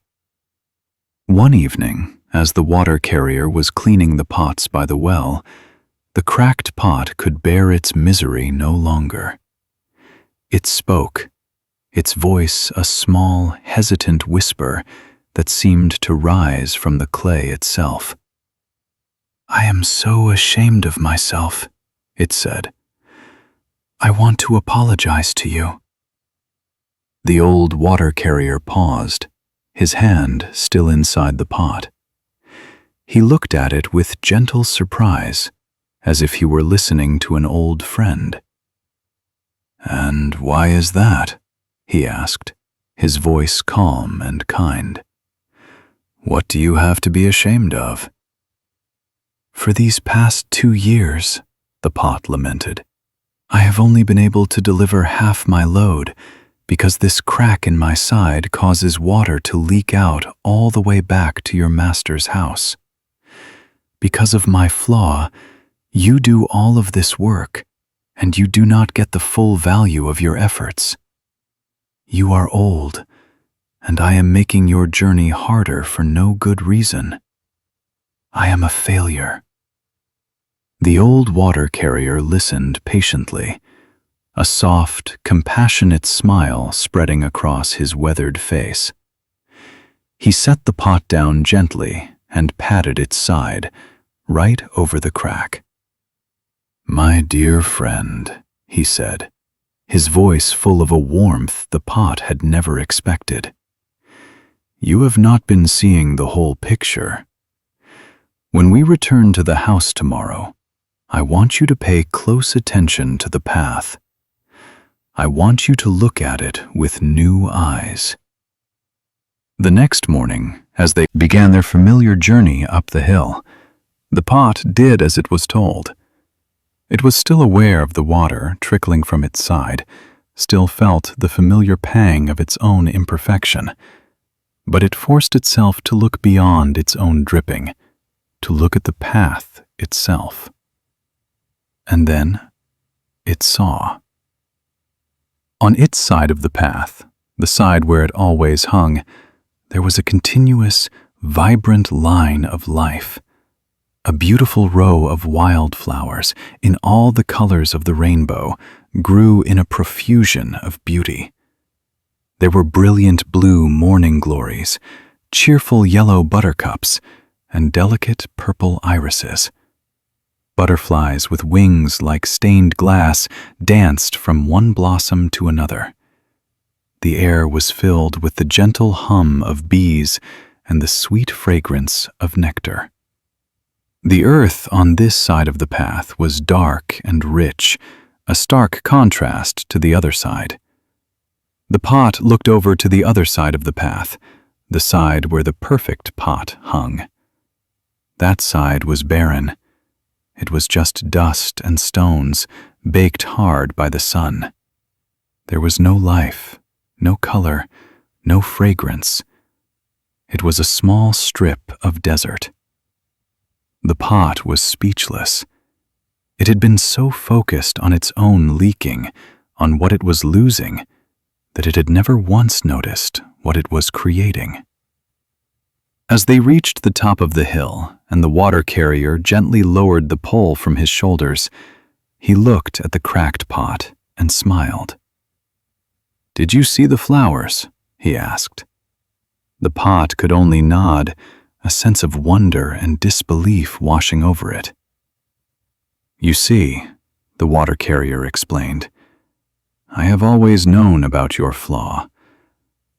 One evening, as the water carrier was cleaning the pots by the well, the cracked pot could bear its misery no longer. It spoke, its voice a small, hesitant whisper that seemed to rise from the clay itself. "I am so ashamed of myself," it said. "I want to apologize to you." The old water carrier paused, his hand still inside the pot. He looked at it with gentle surprise, as if he were listening to an old friend. "And why is that?" he asked, his voice calm and kind. "What do you have to be ashamed of?" "For these past 2 years," the pot lamented, "I have only been able to deliver half my load because this crack in my side causes water to leak out all the way back to your master's house. Because of my flaw, you do all of this work, and you do not get the full value of your efforts. You are old, and I am making your journey harder for no good reason. I am a failure." The old water carrier listened patiently, a soft, compassionate smile spreading across his weathered face. He set the pot down gently and patted its side, right over the crack. "My dear friend," he said, his voice full of a warmth the pot had never expected. "You have not been seeing the whole picture. When we return to the house tomorrow, I want you to pay close attention to the path. I want you to look at it with new eyes." The next morning, as they began their familiar journey up the hill, the pot did as it was told. It was still aware of the water trickling from its side, still felt the familiar pang of its own imperfection, but it forced itself to look beyond its own dripping, to look at the path itself. And then, it saw. On its side of the path, the side where it always hung, there was a continuous, vibrant line of life. A beautiful row of wildflowers in all the colors of the rainbow grew in a profusion of beauty. There were brilliant blue morning glories, cheerful yellow buttercups, and delicate purple irises. Butterflies with wings like stained glass danced from one blossom to another. The air was filled with the gentle hum of bees and the sweet fragrance of nectar. The earth on this side of the path was dark and rich, a stark contrast to the other side. The pot looked over to the other side of the path, the side where the perfect pot hung. That side was barren. It was just dust and stones, baked hard by the sun. There was no life, no color, no fragrance. It was a small strip of desert. The pot was speechless. It had been so focused on its own leaking, on what it was losing, that it had never once noticed what it was creating. As they reached the top of the hill and the water carrier gently lowered the pole from his shoulders, he looked at the cracked pot and smiled. "Did you see the flowers?" he asked. The pot could only nod, a sense of wonder and disbelief washing over it. "You see," the water carrier explained, "I have always known about your flaw.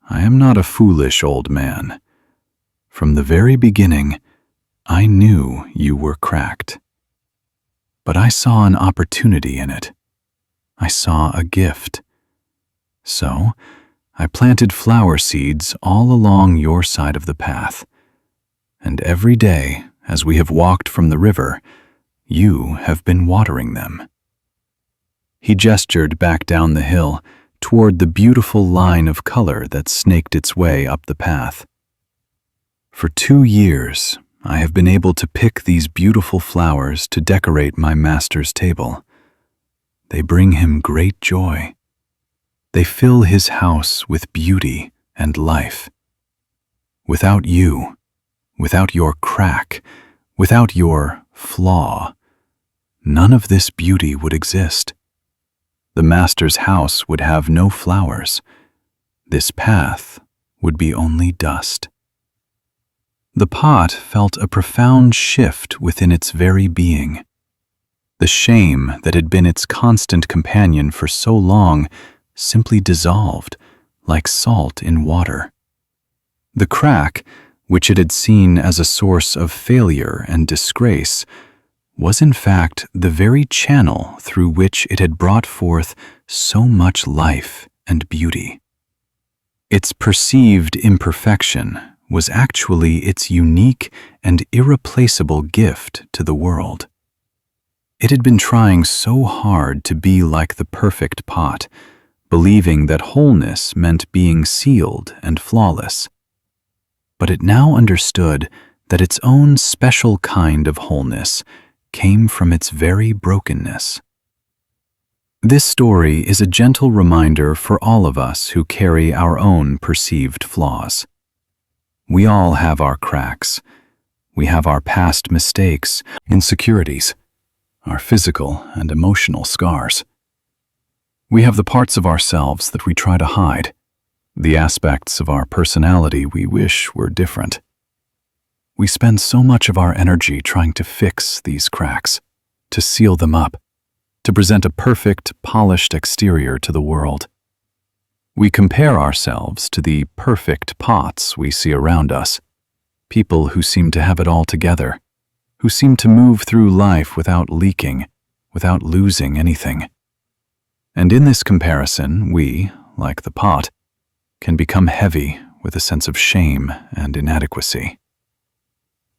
I am not a foolish old man. From the very beginning, I knew you were cracked. But I saw an opportunity in it. I saw a gift. So, I planted flower seeds all along your side of the path. And every day, as we have walked from the river, you have been watering them." He gestured back down the hill toward the beautiful line of color that snaked its way up the path. "For 2 years, I have been able to pick these beautiful flowers to decorate my master's table. They bring him great joy. They fill his house with beauty and life. Without you, without your crack, without your flaw, none of this beauty would exist. The master's house would have no flowers. This path would be only dust." The pot felt a profound shift within its very being. The shame that had been its constant companion for so long simply dissolved, like salt in water. The crack, which it had seen as a source of failure and disgrace, was in fact the very channel through which it had brought forth so much life and beauty. Its perceived imperfection was actually its unique and irreplaceable gift to the world. It had been trying so hard to be like the perfect pot, believing that wholeness meant being sealed and flawless. But it now understood that its own special kind of wholeness came from its very brokenness. This story is a gentle reminder for all of us who carry our own perceived flaws. We all have our cracks. We have our past mistakes, insecurities, our physical and emotional scars. We have the parts of ourselves that we try to hide, the aspects of our personality we wish were different. We spend so much of our energy trying to fix these cracks, to seal them up, to present a perfect, polished exterior to the world. We compare ourselves to the perfect pots we see around us, people who seem to have it all together, who seem to move through life without leaking, without losing anything. And in this comparison, we, like the pot, can become heavy with a sense of shame and inadequacy.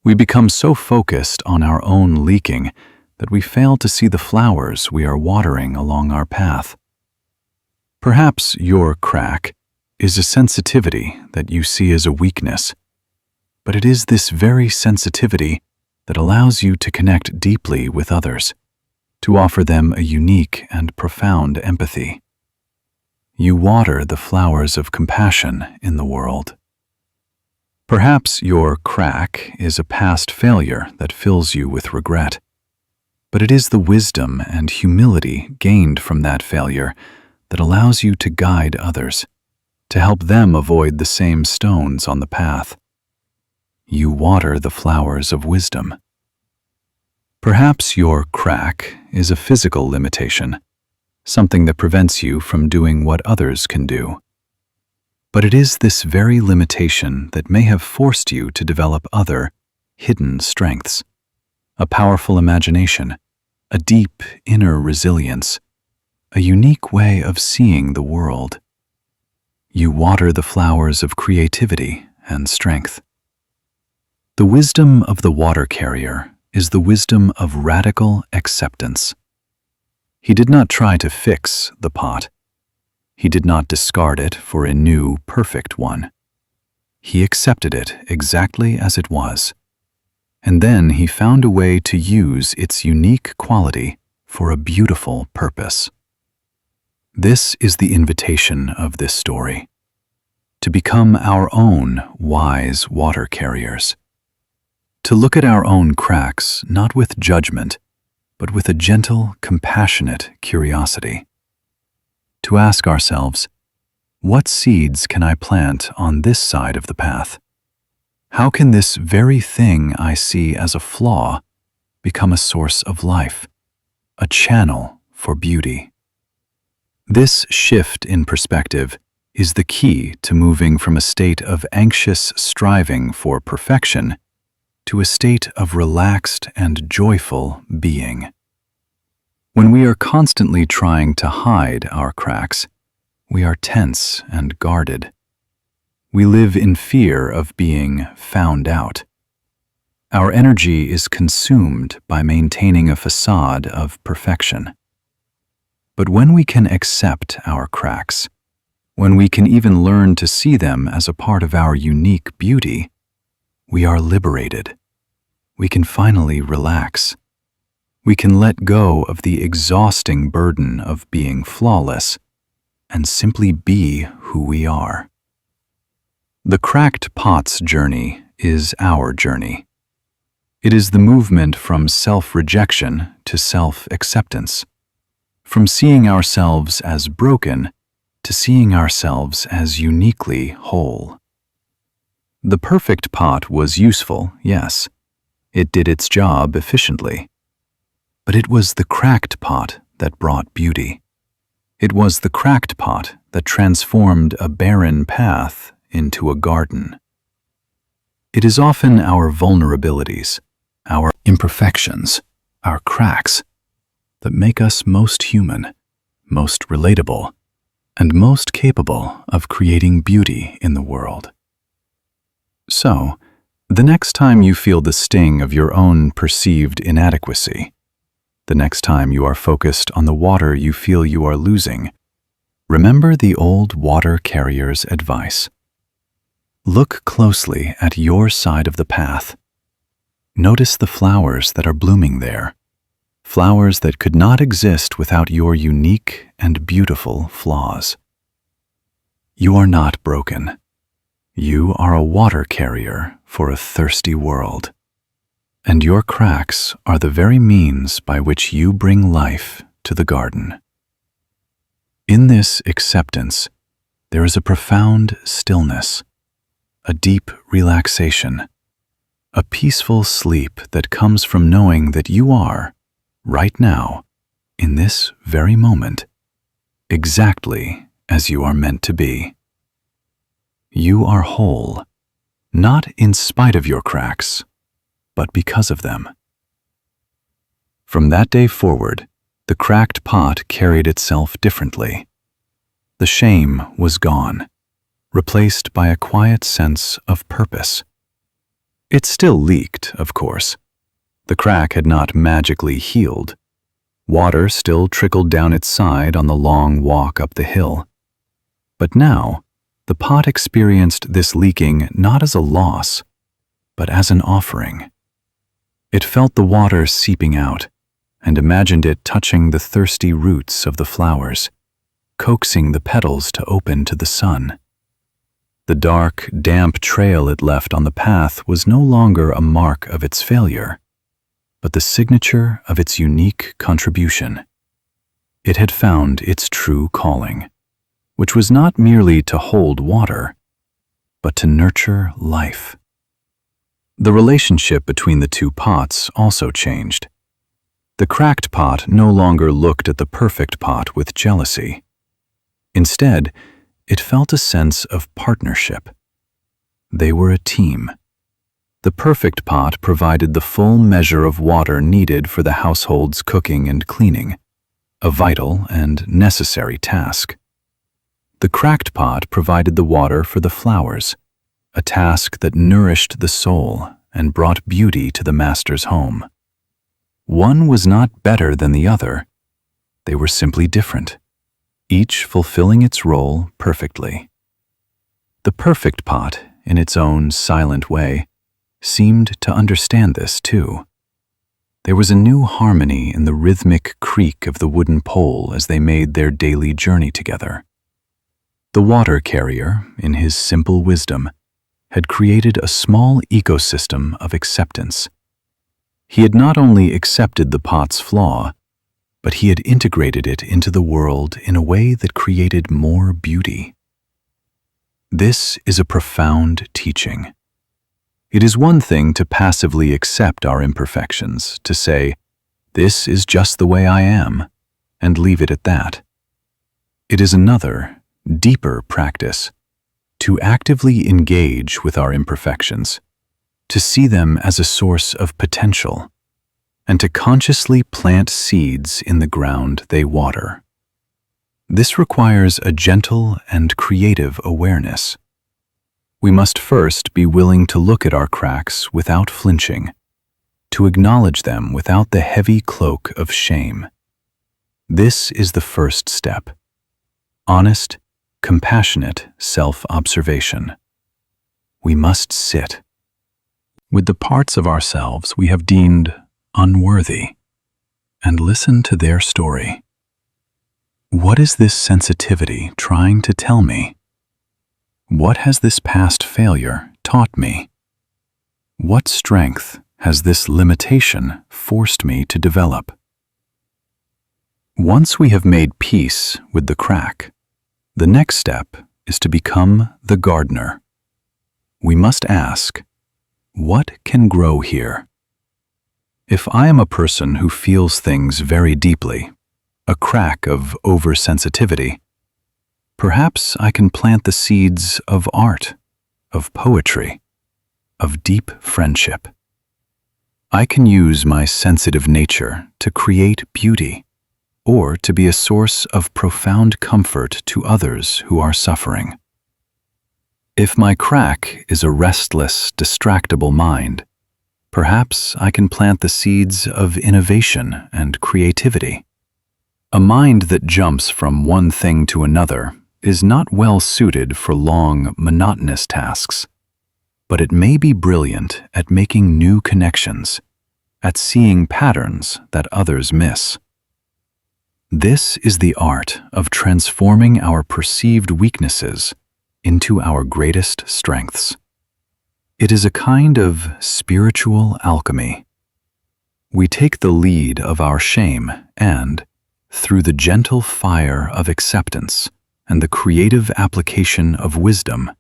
We become so focused on our own leaking that we fail to see the flowers we are watering along our path. Perhaps your crack is a sensitivity that you see as a weakness, but it is this very sensitivity that allows you to connect deeply with others. to offer them a unique and profound empathy. You water the flowers of compassion in the world. Perhaps your crack is a past failure that fills you with regret, but it is the wisdom and humility gained from that failure that allows you to guide others, to help them avoid the same stones on the path. You water the flowers of wisdom. Perhaps your crack is a physical limitation, something that prevents you from doing what others can do. But it is this very limitation that may have forced you to develop other, hidden strengths, a powerful imagination, a deep inner resilience, a unique way of seeing the world. You water the flowers of creativity and strength. The wisdom of the water carrier is the wisdom of radical acceptance. He did not try to fix the pot. He did not discard it for a new, perfect one. He accepted it exactly as it was, and then he found a way to use its unique quality for a beautiful purpose. This is the invitation of this story, to become our own wise water carriers, to look at our own cracks not with judgment, but with a gentle, compassionate curiosity, to ask ourselves, what seeds can I plant on this side of the path? How can this very thing I see as a flaw become a source of life, a channel for beauty? This shift in perspective is the key to moving from a state of anxious striving for perfection to a state of relaxed and joyful being. When we are constantly trying to hide our cracks, we are tense and guarded. We live in fear of being found out. Our energy is consumed by maintaining a facade of perfection. But when we can accept our cracks, when we can even learn to see them as a part of our unique beauty, we are liberated. We can finally relax. We can let go of the exhausting burden of being flawless and simply be who we are. The cracked pot's journey is our journey. It is the movement from self-rejection to self-acceptance, from seeing ourselves as broken to seeing ourselves as uniquely whole. The perfect pot was useful, yes. It did its job efficiently. But it was the cracked pot that brought beauty. It was the cracked pot that transformed a barren path into a garden. It is often our vulnerabilities, our imperfections, our cracks, that make us most human, most relatable, and most capable of creating beauty in the world. So, the next time you feel the sting of your own perceived inadequacy, the next time you are focused on the water you feel you are losing, remember the old water carrier's advice. Look closely at your side of the path. Notice the flowers that are blooming there, flowers that could not exist without your unique and beautiful flaws. You are not broken. You are a water carrier for a thirsty world, and your cracks are the very means by which you bring life to the garden. In this acceptance, there is a profound stillness, a deep relaxation, a peaceful sleep that comes from knowing that you are, right now, in this very moment, exactly as you are meant to be. You are whole, not in spite of your cracks, but because of them. From that day forward, the cracked pot carried itself differently. The shame was gone, replaced by a quiet sense of purpose. It still leaked, of course. The crack had not magically healed. Water still trickled down its side on the long walk up the hill. But now, the pot experienced this leaking not as a loss, but as an offering. It felt the water seeping out, and imagined it touching the thirsty roots of the flowers, coaxing the petals to open to the sun. The dark, damp trail it left on the path was no longer a mark of its failure, but the signature of its unique contribution. It had found its true calling, which was not merely to hold water, but to nurture life. The relationship between the two pots also changed. The cracked pot no longer looked at the perfect pot with jealousy. Instead, it felt a sense of partnership. They were a team. The perfect pot provided the full measure of water needed for the household's cooking and cleaning, a vital and necessary task. The cracked pot provided the water for the flowers, a task that nourished the soul and brought beauty to the master's home. One was not better than the other. They were simply different, each fulfilling its role perfectly. The perfect pot, in its own silent way, seemed to understand this too. There was a new harmony in the rhythmic creak of the wooden pole as they made their daily journey together. The water carrier, in his simple wisdom, had created a small ecosystem of acceptance. He had not only accepted the pot's flaw, but he had integrated it into the world in a way that created more beauty. This is a profound teaching. It is one thing to passively accept our imperfections, to say, "This is just the way I am," and leave it at that. It is another, deeper practice to actively engage with our imperfections, to see them as a source of potential, and to consciously plant seeds in the ground they water. This requires a gentle and creative awareness. We must first be willing to look at our cracks without flinching, to acknowledge them without the heavy cloak of shame. This is the first step. Honest, compassionate self-observation. We must sit with the parts of ourselves we have deemed unworthy and listen to their story. What is this sensitivity trying to tell me? What has this past failure taught me? What strength has this limitation forced me to develop? Once we have made peace with the crack, the next step is to become the gardener. We must ask, what can grow here? If I am a person who feels things very deeply, a crack of oversensitivity, perhaps I can plant the seeds of art, of poetry, of deep friendship. I can use my sensitive nature to create beauty, or to be a source of profound comfort to others who are suffering. If my crack is a restless, distractible mind, perhaps I can plant the seeds of innovation and creativity. A mind that jumps from one thing to another is not well suited for long, monotonous tasks, but it may be brilliant at making new connections, at seeing patterns that others miss. This is the art of transforming our perceived weaknesses into our greatest strengths. It is a kind of spiritual alchemy. We take the lead of our shame and, through the gentle fire of acceptance and the creative application of wisdom,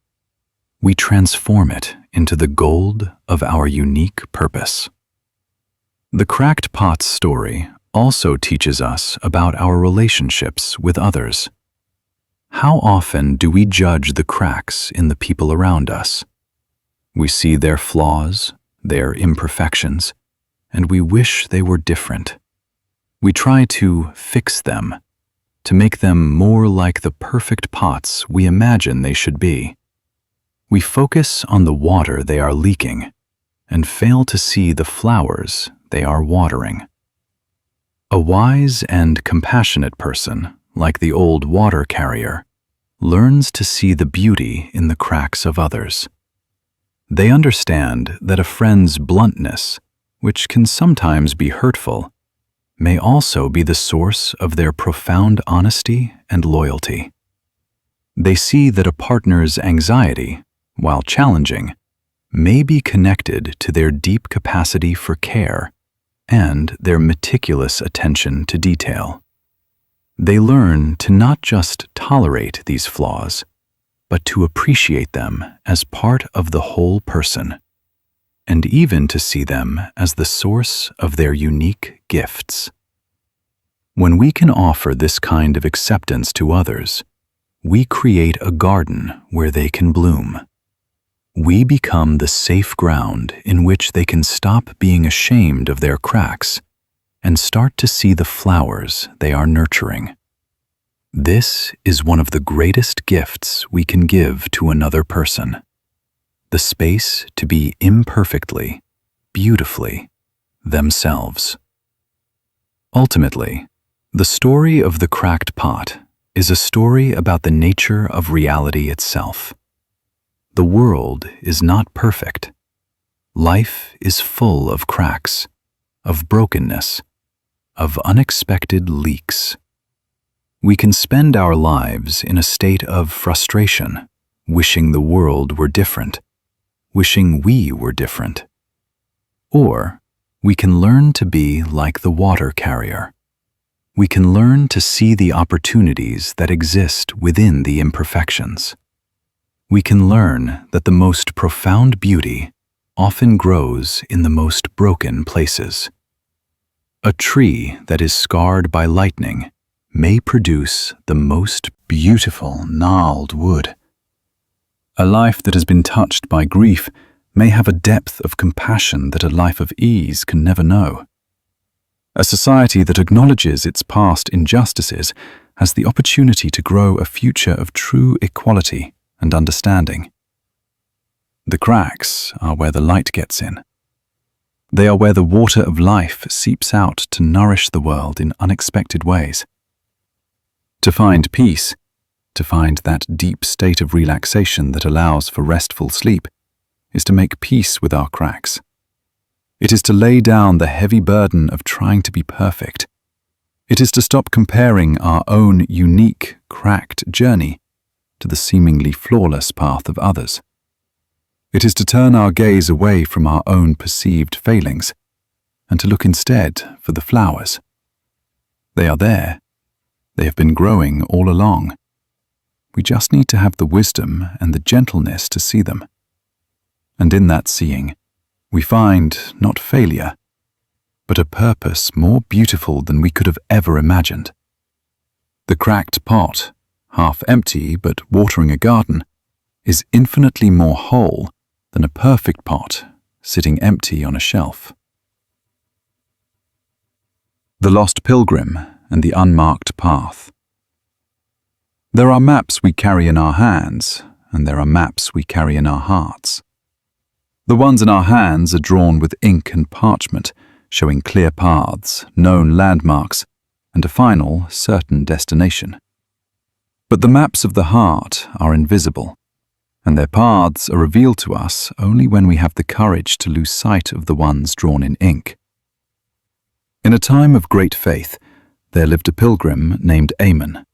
we transform it into the gold of our unique purpose. The cracked pot's story also teaches us about our relationships with others. How often do we judge the cracks in the people around us? We see their flaws, their imperfections, and we wish they were different. We try to fix them, to make them more like the perfect pots we imagine they should be. We focus on the water they are leaking and fail to see the flowers they are watering. A wise and compassionate person, like the old water carrier, learns to see the beauty in the cracks of others. They understand that a friend's bluntness, which can sometimes be hurtful, may also be the source of their profound honesty and loyalty. They see that a partner's anxiety, while challenging, may be connected to their deep capacity for care and their meticulous attention to detail. They learn to not just tolerate these flaws, but to appreciate them as part of the whole person, and even to see them as the source of their unique gifts. When we can offer this kind of acceptance to others, we create a garden where they can bloom. We become the safe ground in which they can stop being ashamed of their cracks and start to see the flowers they are nurturing. This is one of the greatest gifts we can give to another person: the space to be imperfectly, beautifully, themselves. Ultimately, the story of the cracked pot is a story about the nature of reality itself. The world is not perfect. Life is full of cracks, of brokenness, of unexpected leaks. We can spend our lives in a state of frustration, wishing the world were different, wishing we were different. Or we can learn to be like the water carrier. We can learn to see the opportunities that exist within the imperfections. We can learn that the most profound beauty often grows in the most broken places. A tree that is scarred by lightning may produce the most beautiful gnarled wood. A life that has been touched by grief may have a depth of compassion that a life of ease can never know. A society that acknowledges its past injustices has the opportunity to grow a future of true equality and understanding. The cracks are where the light gets in. They are where the water of life seeps out to nourish the world in unexpected ways. To find peace, to find that deep state of relaxation that allows for restful sleep, is to make peace with our cracks. It is to lay down the heavy burden of trying to be perfect. It is to stop comparing our own unique, cracked journey to the seemingly flawless path of others. It is to turn our gaze away from our own perceived failings and to look instead for the flowers. They are there. They have been growing all along. We just need to have the wisdom and the gentleness to see them. And in that seeing, we find not failure, but a purpose more beautiful than we could have ever imagined. The cracked pot, half empty but watering a garden, is infinitely more whole than a perfect pot sitting empty on a shelf. The Lost Pilgrim and the Unmarked Path. There are maps we carry in our hands, and there are maps we carry in our hearts. The ones in our hands are drawn with ink and parchment, showing clear paths, known landmarks, and a final, certain destination. But the maps of the heart are invisible, and their paths are revealed to us only when we have the courage to lose sight of the ones drawn in ink. In a time of great faith, there lived a pilgrim named Amen.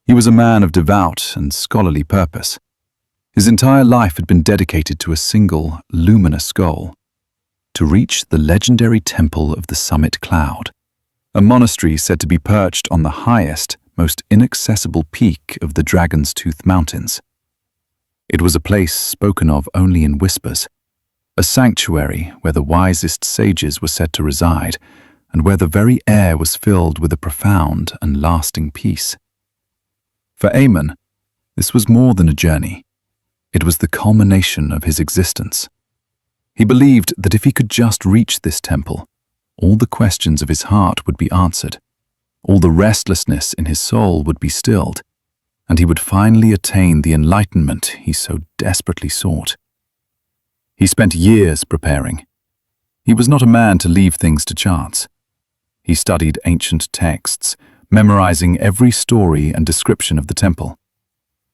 He was a man of devout and scholarly purpose. His entire life had been dedicated to a single, luminous goal: to reach the legendary temple of the summit cloud, a monastery said to be perched on the highest, most inaccessible peak of the Dragon's Tooth Mountains. It was a place spoken of only in whispers, a sanctuary where the wisest sages were said to reside, and where the very air was filled with a profound and lasting peace. For Amen, this was more than a journey. It was the culmination of his existence. He believed that if he could just reach this temple, all the questions of his heart would be answered, all the restlessness in his soul would be stilled, and he would finally attain the enlightenment he so desperately sought. He spent years preparing. He was not a man to leave things to chance. He studied ancient texts, memorizing every story and description of the temple.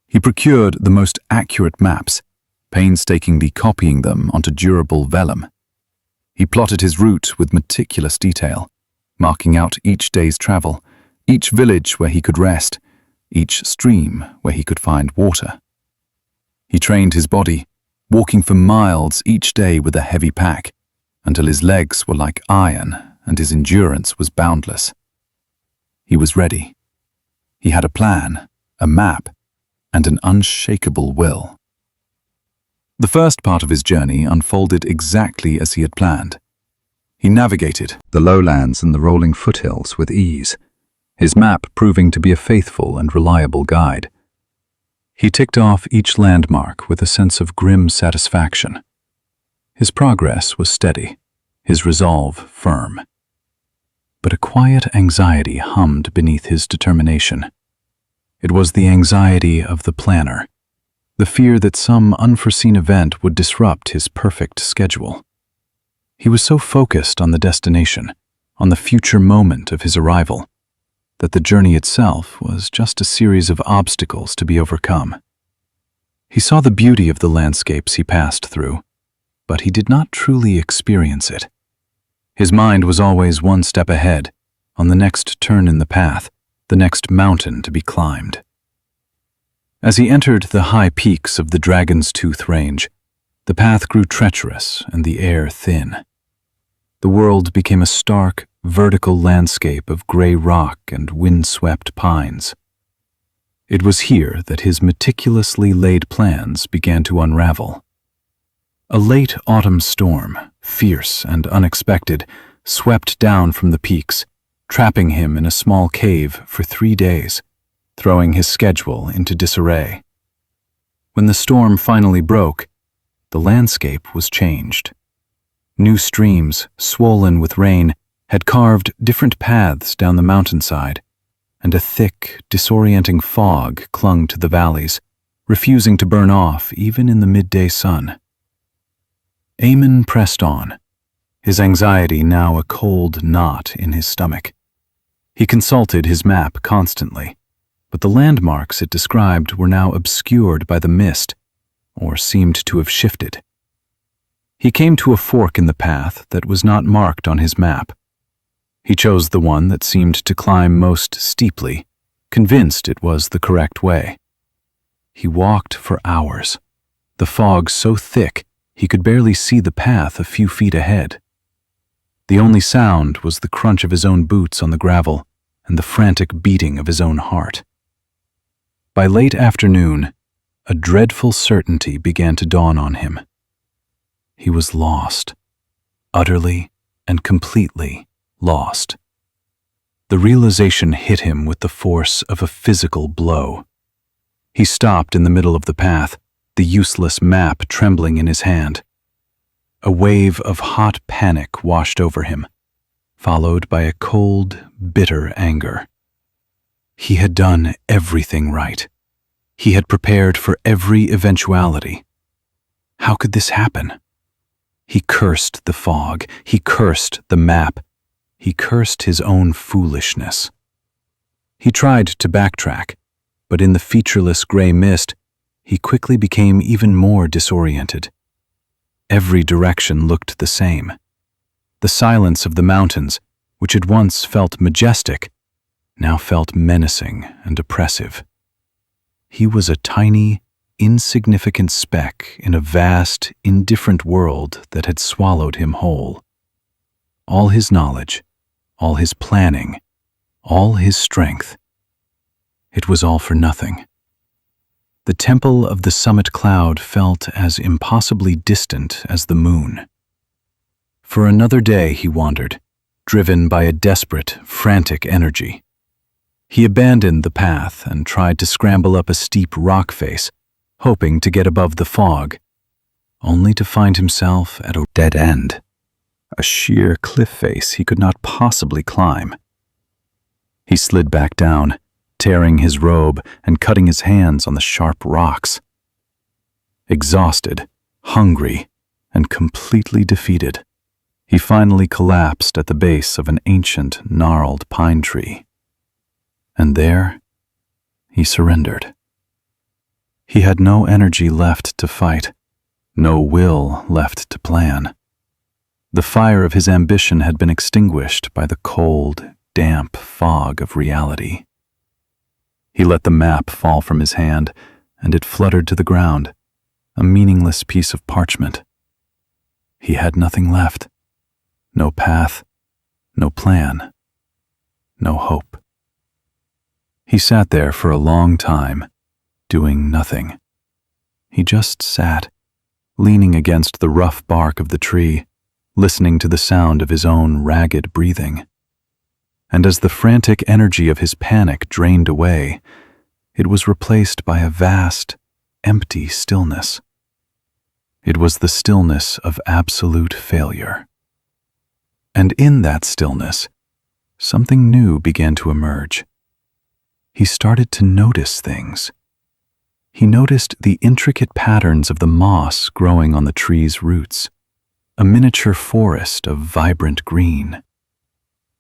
He procured the most accurate maps, painstakingly copying them onto durable vellum. He plotted his route with meticulous detail, marking out each day's travel, each village where he could rest, each stream where he could find water. He trained his body, walking for miles each day with a heavy pack, until his legs were like iron and his endurance was boundless. He was ready. He had a plan, a map, and an unshakable will. The first part of his journey unfolded exactly as he had planned. He navigated the lowlands and the rolling foothills with ease, his map proving to be a faithful and reliable guide. He ticked off each landmark with a sense of grim satisfaction. His progress was steady, his resolve firm. But a quiet anxiety hummed beneath his determination. It was the anxiety of the planner, the fear that some unforeseen event would disrupt his perfect schedule. He was so focused on the destination, on the future moment of his arrival, that the journey itself was just a series of obstacles to be overcome. He saw the beauty of the landscapes he passed through, but he did not truly experience it. His mind was always one step ahead, on the next turn in the path, the next mountain to be climbed. As he entered the high peaks of the Dragon's Tooth Range, the path grew treacherous and the air thin. The world became a stark, vertical landscape of gray rock and wind-swept pines. It was here that his meticulously laid plans began to unravel. A late autumn storm, fierce and unexpected, swept down from the peaks, trapping him in a small cave for 3 days, throwing his schedule into disarray. When the storm finally broke, the landscape was changed. New streams, swollen with rain, had carved different paths down the mountainside, and a thick, disorienting fog clung to the valleys, refusing to burn off even in the midday sun. Eamon pressed on, his anxiety now a cold knot in his stomach. He consulted his map constantly, but the landmarks it described were now obscured by the mist, or seemed to have shifted. He came to a fork in the path that was not marked on his map. He chose the one that seemed to climb most steeply, convinced it was the correct way. He walked for hours, the fog so thick he could barely see the path a few feet ahead. The only sound was the crunch of his own boots on the gravel and the frantic beating of his own heart. By late afternoon, a dreadful certainty began to dawn on him. He was lost, utterly and completely lost. The realization hit him with the force of a physical blow. He stopped in the middle of the path, the useless map trembling in his hand. A wave of hot panic washed over him, followed by a cold, bitter anger. He had done everything right. He had prepared for every eventuality. How could this happen? He cursed the fog. He cursed the map. He cursed his own foolishness. He tried to backtrack, but in the featureless gray mist, he quickly became even more disoriented. Every direction looked the same. The silence of the mountains, which had once felt majestic, now felt menacing and oppressive. He was a tiny, insignificant speck in a vast, indifferent world that had swallowed him whole. All his knowledge, all his planning, all his strength, it was all for nothing. The temple of the summit cloud felt as impossibly distant as the moon. For another day he wandered, driven by a desperate, frantic energy. He abandoned the path and tried to scramble up a steep rock face, hoping to get above the fog, only to find himself at a dead end, a sheer cliff face he could not possibly climb. He slid back down, tearing his robe and cutting his hands on the sharp rocks. Exhausted, hungry, and completely defeated, he finally collapsed at the base of an ancient, gnarled pine tree. And there, he surrendered. He had no energy left to fight, no will left to plan. The fire of his ambition had been extinguished by the cold, damp fog of reality. He let the map fall from his hand, and it fluttered to the ground, a meaningless piece of parchment. He had nothing left. No path, no plan, no hope. He sat there for a long time, doing nothing. He just sat, leaning against the rough bark of the tree, listening to the sound of his own ragged breathing. And as the frantic energy of his panic drained away, it was replaced by a vast, empty stillness. It was the stillness of absolute failure. And in that stillness, something new began to emerge. He started to notice things. He noticed the intricate patterns of the moss growing on the tree's roots, a miniature forest of vibrant green.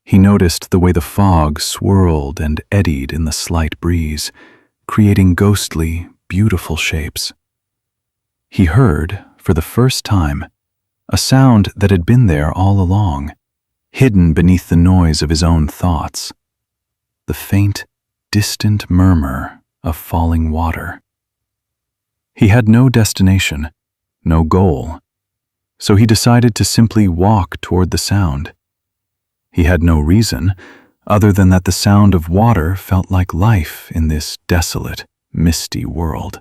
He noticed the way the fog swirled and eddied in the slight breeze, creating ghostly, beautiful shapes. He heard, for the first time, a sound that had been there all along, hidden beneath the noise of his own thoughts. The faint, distant murmur of falling water. He had no destination, no goal, so he decided to simply walk toward the sound. He had no reason, other than that the sound of water felt like life in this desolate, misty world.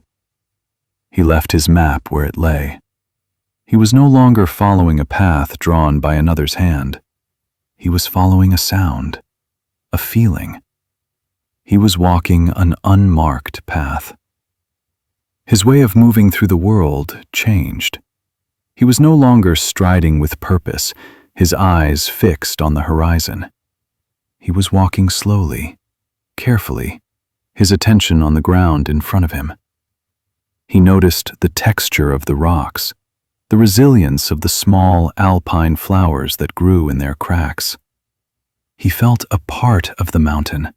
He left his map where it lay. He was no longer following a path drawn by another's hand. He was following a sound, a feeling. He was walking an unmarked path. His way of moving through the world changed. He was no longer striding with purpose, his eyes fixed on the horizon. He was walking slowly, carefully, his attention on the ground in front of him. He noticed the texture of the rocks, the resilience of the small alpine flowers that grew in their cracks. He felt a part of the mountain,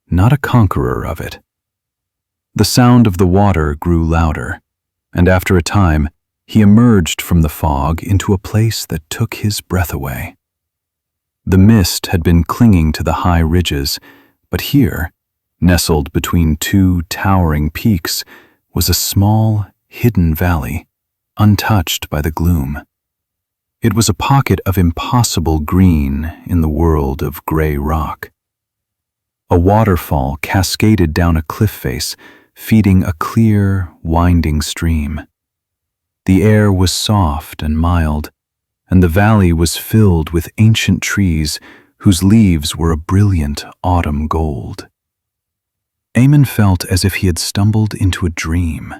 not a conqueror of it. The sound of the water grew louder, and after a time, he emerged from the fog into a place that took his breath away. The mist had been clinging to the high ridges, but here, nestled between two towering peaks, was a small, hidden valley, untouched by the gloom. It was a pocket of impossible green in the world of gray rock. A waterfall cascaded down a cliff face, feeding a clear, winding stream. The air was soft and mild, and the valley was filled with ancient trees whose leaves were a brilliant autumn gold. Eamon felt as if he had stumbled into a dream.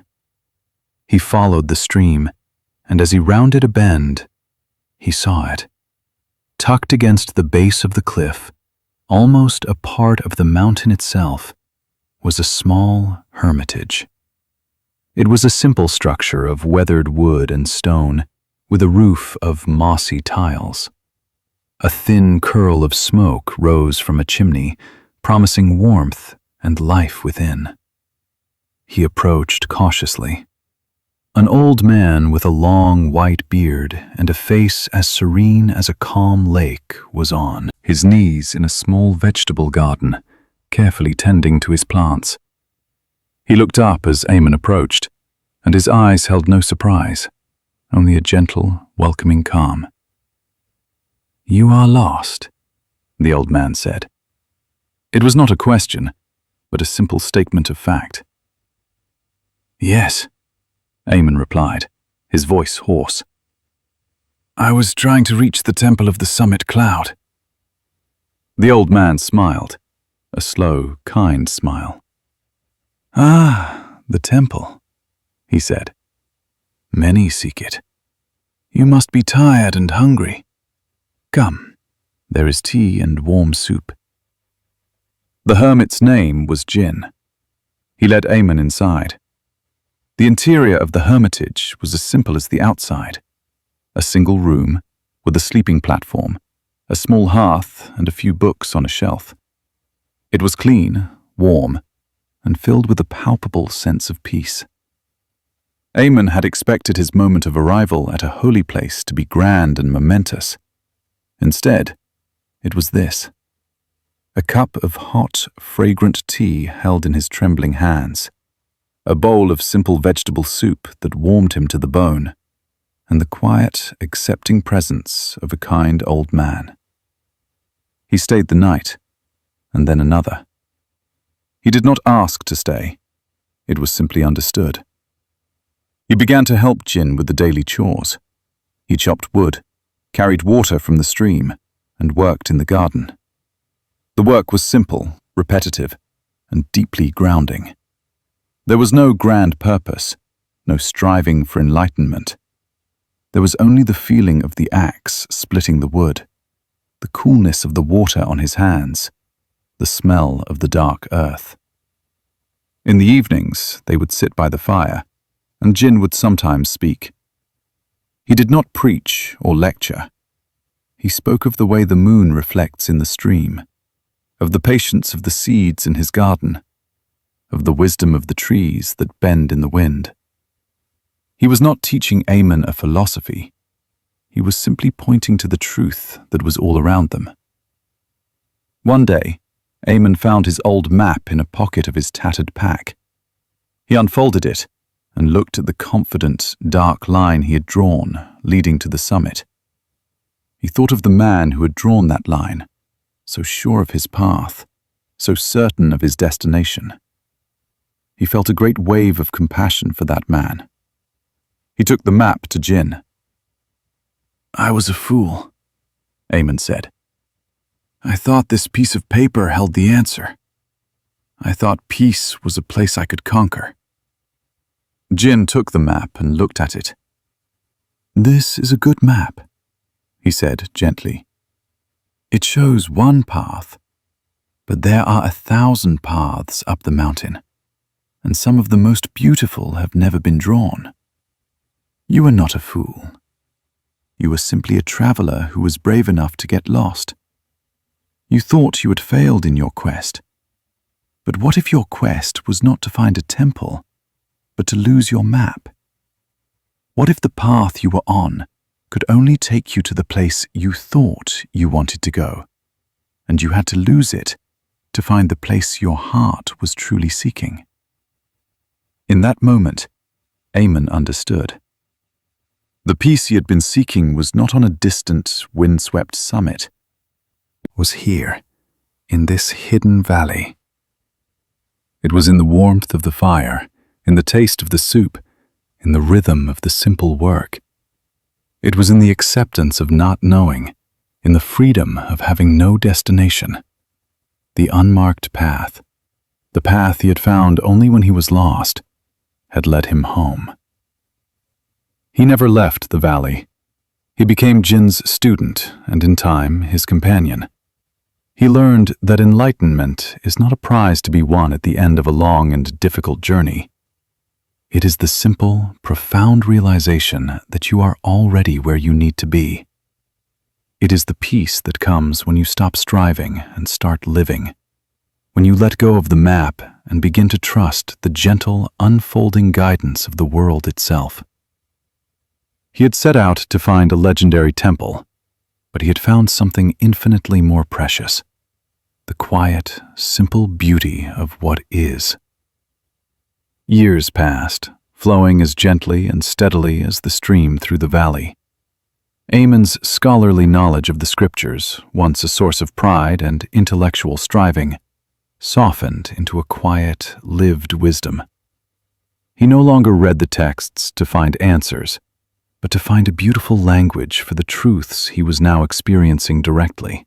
He followed the stream, and as he rounded a bend, he saw it. Tucked against the base of the cliff, almost a part of the mountain itself, was a small hermitage. It was a simple structure of weathered wood and stone, with a roof of mossy tiles. A thin curl of smoke rose from a chimney, promising warmth and life within. He approached cautiously. An old man with a long white beard and a face as serene as a calm lake was on his knees in a small vegetable garden, carefully tending to his plants. He looked up as Eamon approached, and his eyes held no surprise, only a gentle, welcoming calm. "You are lost," the old man said. It was not a question, but a simple statement of fact. "Yes," Eamon replied, his voice hoarse. "I was trying to reach the temple of the summit cloud." The old man smiled, a slow, kind smile. "Ah, the temple," he said. "Many seek it. You must be tired and hungry. Come, there is tea and warm soup." The hermit's name was Jin. He led Eamon inside. The interior of the hermitage was as simple as the outside. A single room, with a sleeping platform, a small hearth, and a few books on a shelf. It was clean, warm, and filled with a palpable sense of peace. Eamon had expected his moment of arrival at a holy place to be grand and momentous. Instead, it was this: a cup of hot, fragrant tea held in his trembling hands, a bowl of simple vegetable soup that warmed him to the bone, and the quiet, accepting presence of a kind old man. He stayed the night, and then another. He did not ask to stay. It was simply understood. He began to help Jin with the daily chores. He chopped wood, carried water from the stream, and worked in the garden. The work was simple, repetitive, and deeply grounding. There was no grand purpose, no striving for enlightenment. There was only the feeling of the axe splitting the wood, the coolness of the water on his hands, the smell of the dark earth. In the evenings, they would sit by the fire, and Jin would sometimes speak. He did not preach or lecture. He spoke of the way the moon reflects in the stream, of the patience of the seeds in his garden, of the wisdom of the trees that bend in the wind. He was not teaching Eamon a philosophy. He was simply pointing to the truth that was all around them. One day, Eamon found his old map in a pocket of his tattered pack. He unfolded it and looked at the confident, dark line he had drawn, leading to the summit. He thought of the man who had drawn that line, so sure of his path, so certain of his destination. He felt a great wave of compassion for that man. He took the map to Jin. "I was a fool," Eamon said. "I thought this piece of paper held the answer. I thought peace was a place I could conquer." Jin took the map and looked at it. "This is a good map," he said gently. "It shows one path, but there are 1,000 paths up the mountain, and some of the most beautiful have never been drawn. You are not a fool. You were simply a traveler who was brave enough to get lost. You thought you had failed in your quest. But what if your quest was not to find a temple, but to lose your map? What if the path you were on could only take you to the place you thought you wanted to go, and you had to lose it to find the place your heart was truly seeking?" In that moment, Eamon understood. The peace he had been seeking was not on a distant, windswept summit. It was here, in this hidden valley. It was in the warmth of the fire, in the taste of the soup, in the rhythm of the simple work. It was in the acceptance of not knowing, in the freedom of having no destination. The unmarked path, the path he had found only when he was lost, had led him home. He never left the valley. He became Jin's student and, in time, his companion. He learned that enlightenment is not a prize to be won at the end of a long and difficult journey. It is the simple, profound realization that you are already where you need to be. It is the peace that comes when you stop striving and start living, when you let go of the map and begin to trust the gentle, unfolding guidance of the world itself. He had set out to find a legendary temple, but he had found something infinitely more precious: the quiet, simple beauty of what is. Years passed, flowing as gently and steadily as the stream through the valley. Eamon's scholarly knowledge of the scriptures, once a source of pride and intellectual striving, softened into a quiet, lived wisdom. He no longer read the texts to find answers, but to find a beautiful language for the truths he was now experiencing directly.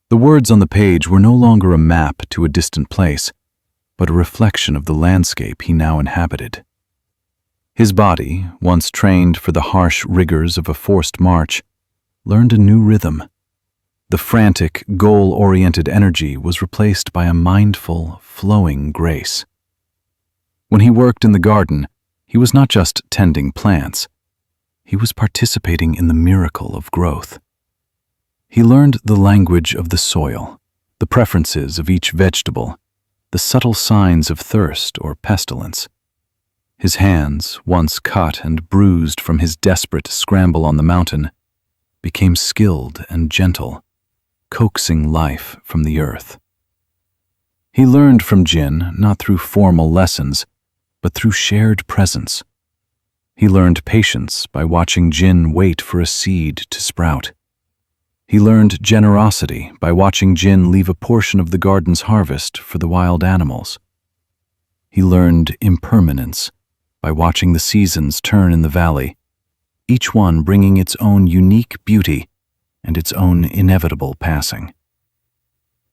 The words on the page were no longer a map to a distant place, but a reflection of the landscape he now inhabited. His body, once trained for the harsh rigors of a forced march, learned a new rhythm. The frantic, goal-oriented energy was replaced by a mindful, flowing grace. When he worked in the garden, he was not just tending plants. He was participating in the miracle of growth. He learned the language of the soil, the preferences of each vegetable, the subtle signs of thirst or pestilence. His hands, once cut and bruised from his desperate scramble on the mountain, became skilled and gentle, coaxing life from the earth. He learned from Jin not through formal lessons, but through shared presence. He learned patience by watching Jin wait for a seed to sprout. He learned generosity by watching Jin leave a portion of the garden's harvest for the wild animals. He learned impermanence by watching the seasons turn in the valley, each one bringing its own unique beauty and its own inevitable passing.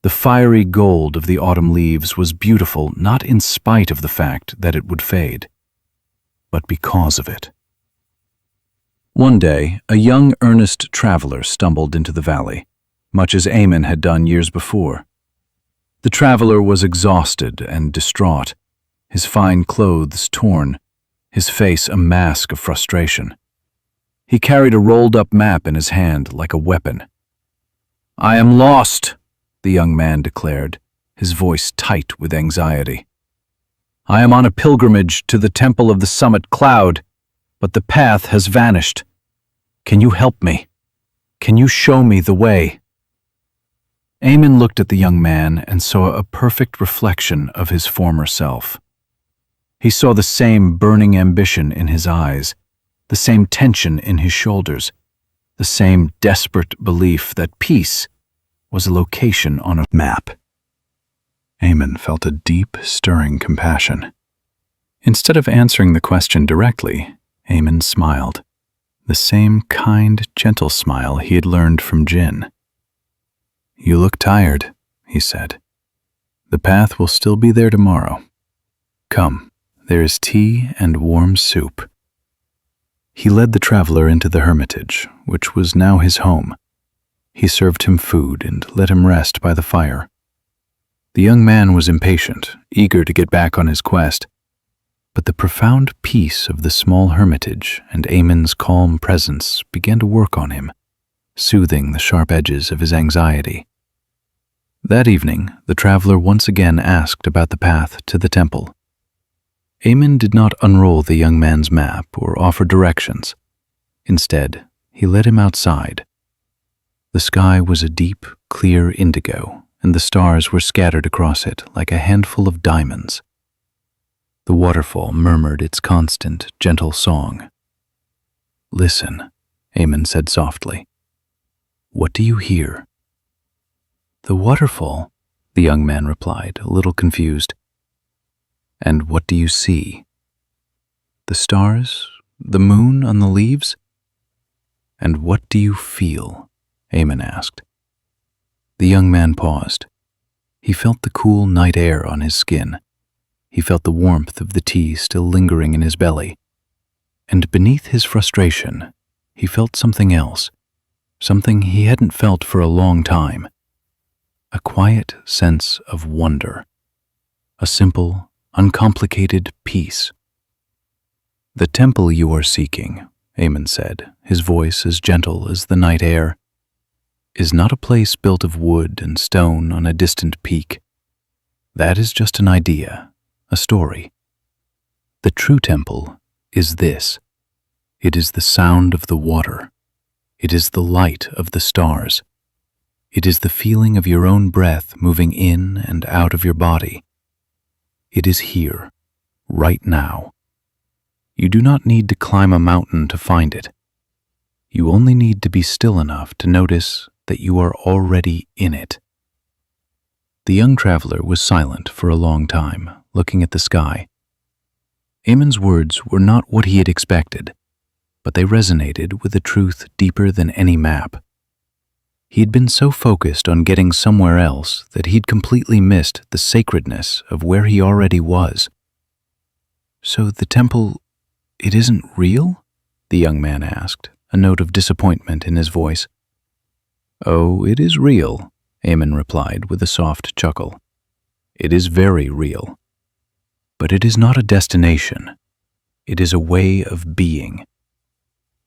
The fiery gold of the autumn leaves was beautiful not in spite of the fact that it would fade, but because of it. One day, a young, earnest traveler stumbled into the valley, much as Eamon had done years before. The traveler was exhausted and distraught, his fine clothes torn, his face a mask of frustration. He carried a rolled-up map in his hand like a weapon. "I am lost," the young man declared, his voice tight with anxiety. "I am on a pilgrimage to the temple of the summit cloud, but the path has vanished. Can you help me? Can you show me the way?" Eamon looked at the young man and saw a perfect reflection of his former self. He saw the same burning ambition in his eyes, the same tension in his shoulders, the same desperate belief that peace was a location on a map. Eamon felt a deep, stirring compassion. Instead of answering the question directly, Eamon smiled, the same kind, gentle smile he had learned from Jin. "You look tired," he said. "The path will still be there tomorrow. Come, there is tea and warm soup." He led the traveler into the hermitage, which was now his home. He served him food and let him rest by the fire. The young man was impatient, eager to get back on his quest, but the profound peace of the small hermitage and Eamon's calm presence began to work on him, soothing the sharp edges of his anxiety. That evening, the traveler once again asked about the path to the temple. Eamon did not unroll the young man's map or offer directions. Instead, he led him outside. The sky was a deep, clear indigo, and the stars were scattered across it like a handful of diamonds. The waterfall murmured its constant, gentle song. "Listen," Eamon said softly. "What do you hear?" "The waterfall," the young man replied, a little confused. "And what do you see?" "The stars, the moon on the leaves." "And what do you feel?" Eamon asked. The young man paused. He felt the cool night air on his skin. He felt the warmth of the tea still lingering in his belly. And beneath his frustration, he felt something else, something he hadn't felt for a long time. A quiet sense of wonder. A simple, uncomplicated peace. "The temple you are seeking," Eamon said, his voice as gentle as the night air, "is not a place built of wood and stone on a distant peak. That is just an idea, a story. The true temple is this. It is the sound of the water. It is the light of the stars. It is the feeling of your own breath moving in and out of your body. It is here, right now. You do not need to climb a mountain to find it. You only need to be still enough to notice that you are already in it." The young traveler was silent for a long time, looking at the sky. Eamon's words were not what he had expected, but they resonated with a truth deeper than any map. He had been so focused on getting somewhere else that he'd completely missed the sacredness of where he already was. "So the temple, it isn't real?" the young man asked, a note of disappointment in his voice. "Oh, it is real," Eamon replied with a soft chuckle. "It is very real. But it is not a destination. It is a way of being.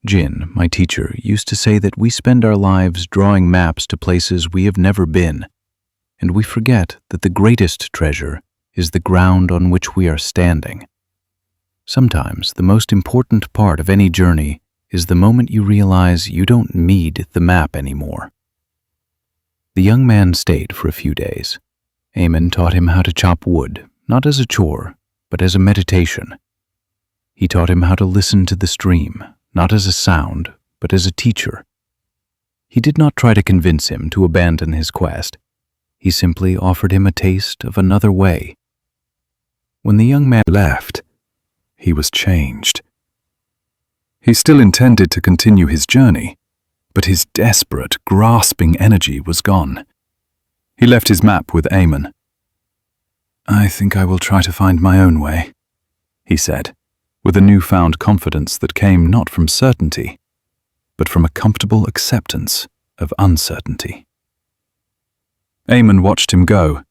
Jin, my teacher, used to say that we spend our lives drawing maps to places we have never been, and we forget that the greatest treasure is the ground on which we are standing. Sometimes the most important part of any journey is the moment you realize you don't need the map anymore. The young man stayed for a few days. Eamon taught him how to chop wood, not as a chore, but as a meditation. He taught him how to listen to the stream, not as a sound, but as a teacher. He did not try to convince him to abandon his quest. He simply offered him a taste of another way. When the young man left, he was changed. He still intended to continue his journey, but his desperate, grasping energy was gone. He left his map with Eamon. "I think I will try to find my own way," he said, with a newfound confidence that came not from certainty, but from a comfortable acceptance of uncertainty. Eamon watched him go,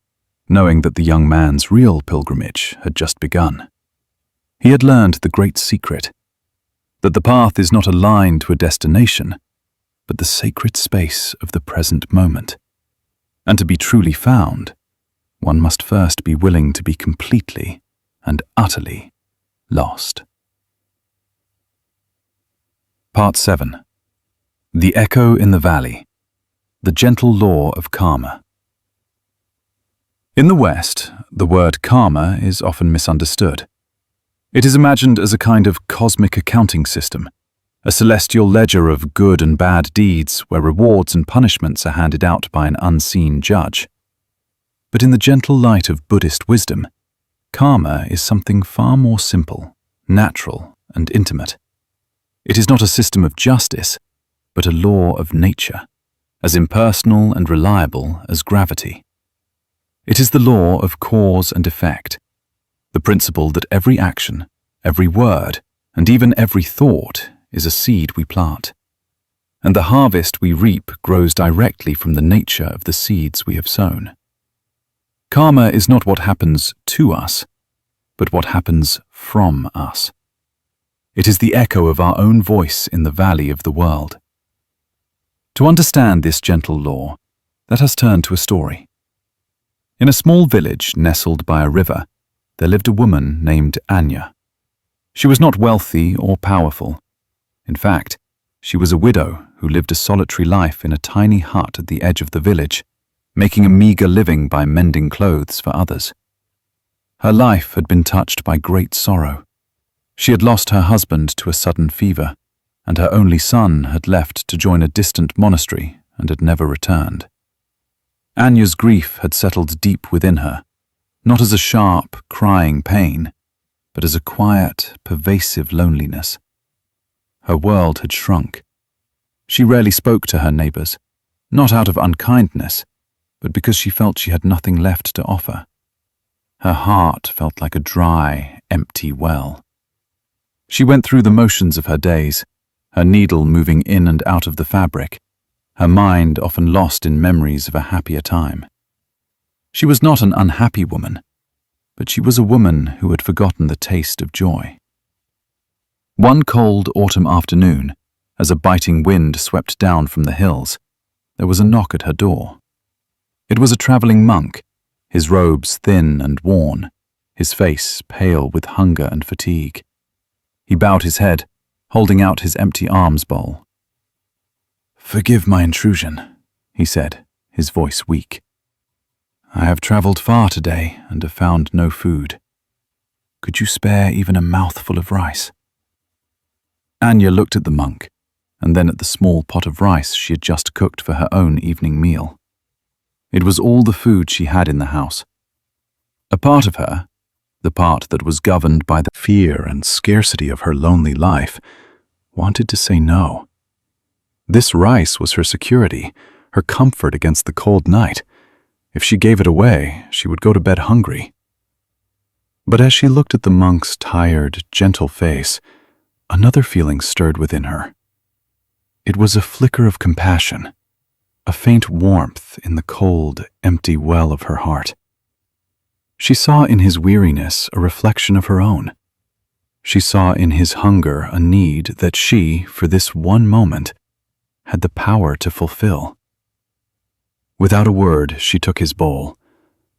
knowing that the young man's real pilgrimage had just begun. He had learned the great secret, that the path is not a line to a destination, but the sacred space of the present moment. And to be truly found, one must first be willing to be completely and utterly lost. Part 7. The Echo in the Valley. The Gentle Law of Karma. In the West, the word karma is often misunderstood. It is imagined as a kind of cosmic accounting system, a celestial ledger of good and bad deeds where rewards and punishments are handed out by an unseen judge. But in the gentle light of Buddhist wisdom, karma is something far more simple, natural, and intimate. It is not a system of justice, but a law of nature, as impersonal and reliable as gravity. It is the law of cause and effect, the principle that every action, every word, and even every thought is a seed we plant, and the harvest we reap grows directly from the nature of the seeds we have sown. Karma is not what happens to us, but what happens from us. It is the echo of our own voice in the valley of the world. To understand this gentle law, let us turn to a story. In a small village nestled by a river, there lived a woman named Anya. She was not wealthy or powerful. In fact, she was a widow who lived a solitary life in a tiny hut at the edge of the village, making a meager living by mending clothes for others. Her life had been touched by great sorrow. She had lost her husband to a sudden fever, and her only son had left to join a distant monastery and had never returned. Anya's grief had settled deep within her, not as a sharp, crying pain, but as a quiet, pervasive loneliness. Her world had shrunk. She rarely spoke to her neighbors, not out of unkindness, but because she felt she had nothing left to offer. Her heart felt like a dry, empty well. She went through the motions of her days, her needle moving in and out of the fabric, her mind often lost in memories of a happier time. She was not an unhappy woman, but she was a woman who had forgotten the taste of joy. One cold autumn afternoon, as a biting wind swept down from the hills, there was a knock at her door. It was a traveling monk, his robes thin and worn, his face pale with hunger and fatigue. He bowed his head, holding out his empty alms bowl. "Forgive my intrusion," he said, his voice weak. "I have traveled far today and have found no food. Could you spare even a mouthful of rice?" Anya looked at the monk, and then at the small pot of rice she had just cooked for her own evening meal. It was all the food she had in the house. A part of her, the part that was governed by the fear and scarcity of her lonely life, wanted to say no. This rice was her security, her comfort against the cold night. If she gave it away, she would go to bed hungry. But as she looked at the monk's tired, gentle face, another feeling stirred within her. It was a flicker of compassion, a faint warmth in the cold, empty well of her heart. She saw in his weariness a reflection of her own. She saw in his hunger a need that she, for this one moment, had the power to fulfill. Without a word, she took his bowl.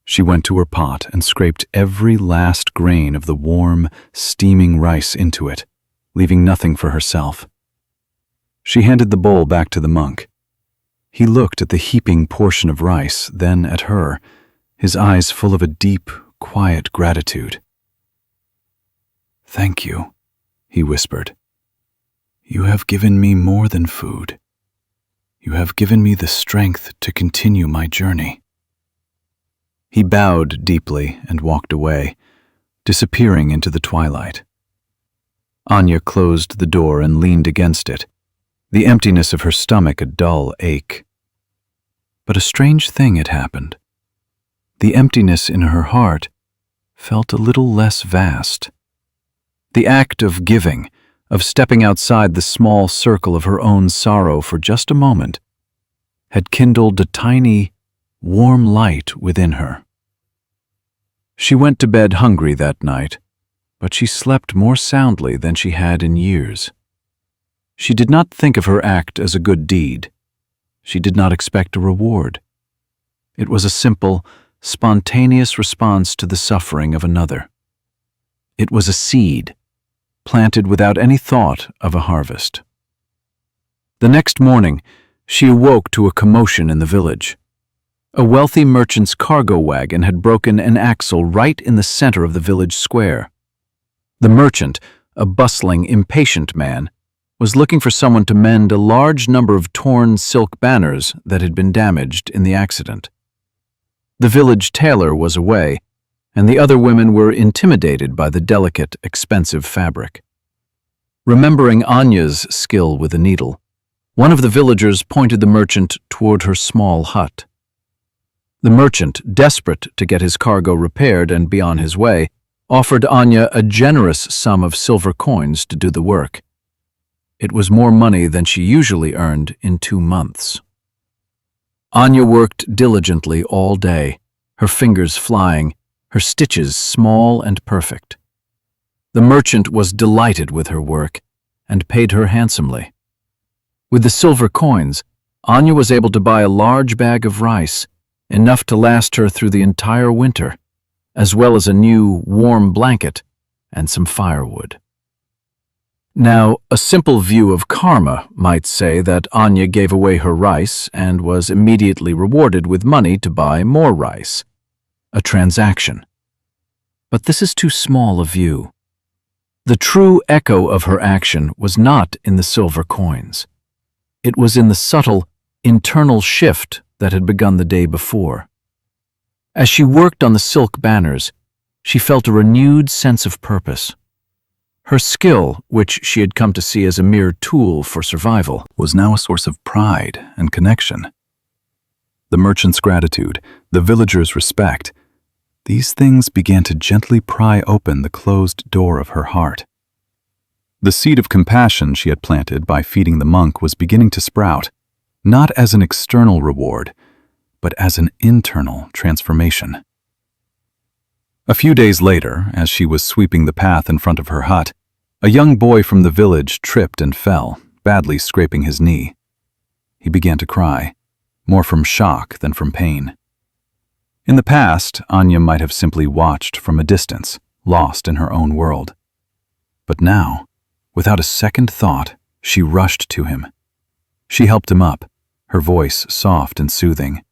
She went to her pot and scraped every last grain of the warm, steaming rice into it, leaving nothing for herself. She handed the bowl back to the monk. He looked at the heaping portion of rice, then at her, his eyes full of a deep, quiet gratitude. "Thank you," he whispered. "You have given me more than food. You have given me the strength to continue my journey." He bowed deeply and walked away, disappearing into the twilight. Anya closed the door and leaned against it, the emptiness of her stomach a dull ache. But a strange thing had happened. The emptiness in her heart felt a little less vast. The act of giving, of stepping outside the small circle of her own sorrow for just a moment, had kindled a tiny, warm light within her. She went to bed hungry that night, but she slept more soundly than she had in years. She did not think of her act as a good deed. She did not expect a reward. It was a simple, spontaneous response to the suffering of another. It was a seed, planted without any thought of a harvest. The next morning, she awoke to a commotion in the village. A wealthy merchant's cargo wagon had broken an axle right in the center of the village square. The merchant, a bustling, impatient man, was looking for someone to mend a large number of torn silk banners that had been damaged in the accident. The village tailor was away, and the other women were intimidated by the delicate, expensive fabric. Remembering Anya's skill with a needle, one of the villagers pointed the merchant toward her small hut. The merchant, desperate to get his cargo repaired and be on his way, offered Anya a generous sum of silver coins to do the work. It was more money than she usually earned in 2 months. Anya worked diligently all day, her fingers flying, her stitches small and perfect. The merchant was delighted with her work and paid her handsomely. With the silver coins, Anya was able to buy a large bag of rice, enough to last her through the entire winter, as well as a new, warm blanket and some firewood. Now, a simple view of karma might say that Anya gave away her rice and was immediately rewarded with money to buy more rice. A transaction. But this is too small a view. The true echo of her action was not in the silver coins. It was in the subtle, internal shift that had begun the day before. As she worked on the silk banners, she felt a renewed sense of purpose. Her skill, which she had come to see as a mere tool for survival, was now a source of pride and connection. The merchant's gratitude, the villager's respect, these things began to gently pry open the closed door of her heart. The seed of compassion she had planted by feeding the monk was beginning to sprout, not as an external reward, but as an internal transformation. A few days later, as she was sweeping the path in front of her hut, a young boy from the village tripped and fell, badly scraping his knee. He began to cry, more from shock than from pain. In the past, Anya might have simply watched from a distance, lost in her own world. But now, without a second thought, she rushed to him. She helped him up, her voice soft and soothing.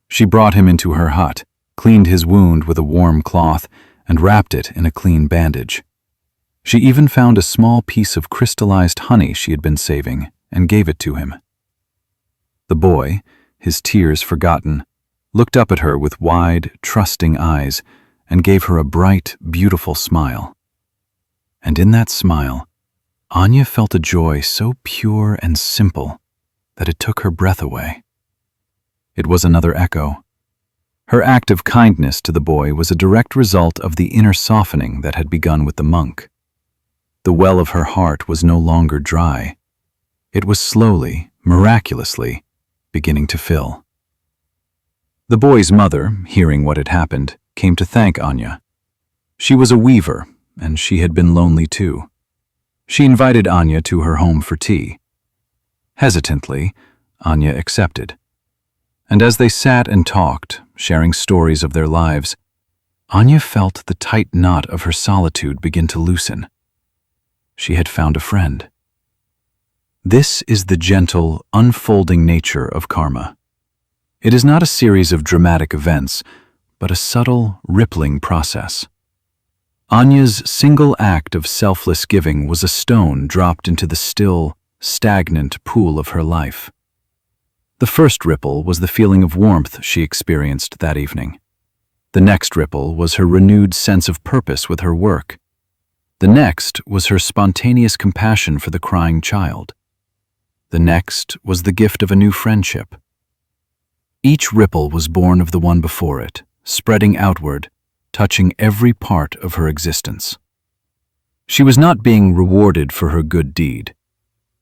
She brought him into her hut, cleaned his wound with a warm cloth, and wrapped it in a clean bandage. She even found a small piece of crystallized honey she had been saving and gave it to him. The boy, his tears forgotten, looked up at her with wide, trusting eyes and gave her a bright, beautiful smile. And in that smile, Anya felt a joy so pure and simple that it took her breath away. It was another echo. Her act of kindness to the boy was a direct result of the inner softening that had begun with the monk. The well of her heart was no longer dry. It was slowly, miraculously, beginning to fill. The boy's mother, hearing what had happened, came to thank Anya. She was a weaver, and she had been lonely too. She invited Anya to her home for tea. Hesitantly, Anya accepted. And as they sat and talked, sharing stories of their lives, Anya felt the tight knot of her solitude begin to loosen. She had found a friend. This is the gentle, unfolding nature of karma. It is not a series of dramatic events, but a subtle, rippling process. Anya's single act of selfless giving was a stone dropped into the still, stagnant pool of her life. The first ripple was the feeling of warmth she experienced that evening. The next ripple was her renewed sense of purpose with her work. The next was her spontaneous compassion for the crying child. The next was the gift of a new friendship. Each ripple was born of the one before it, spreading outward, touching every part of her existence. She was not being rewarded for her good deed.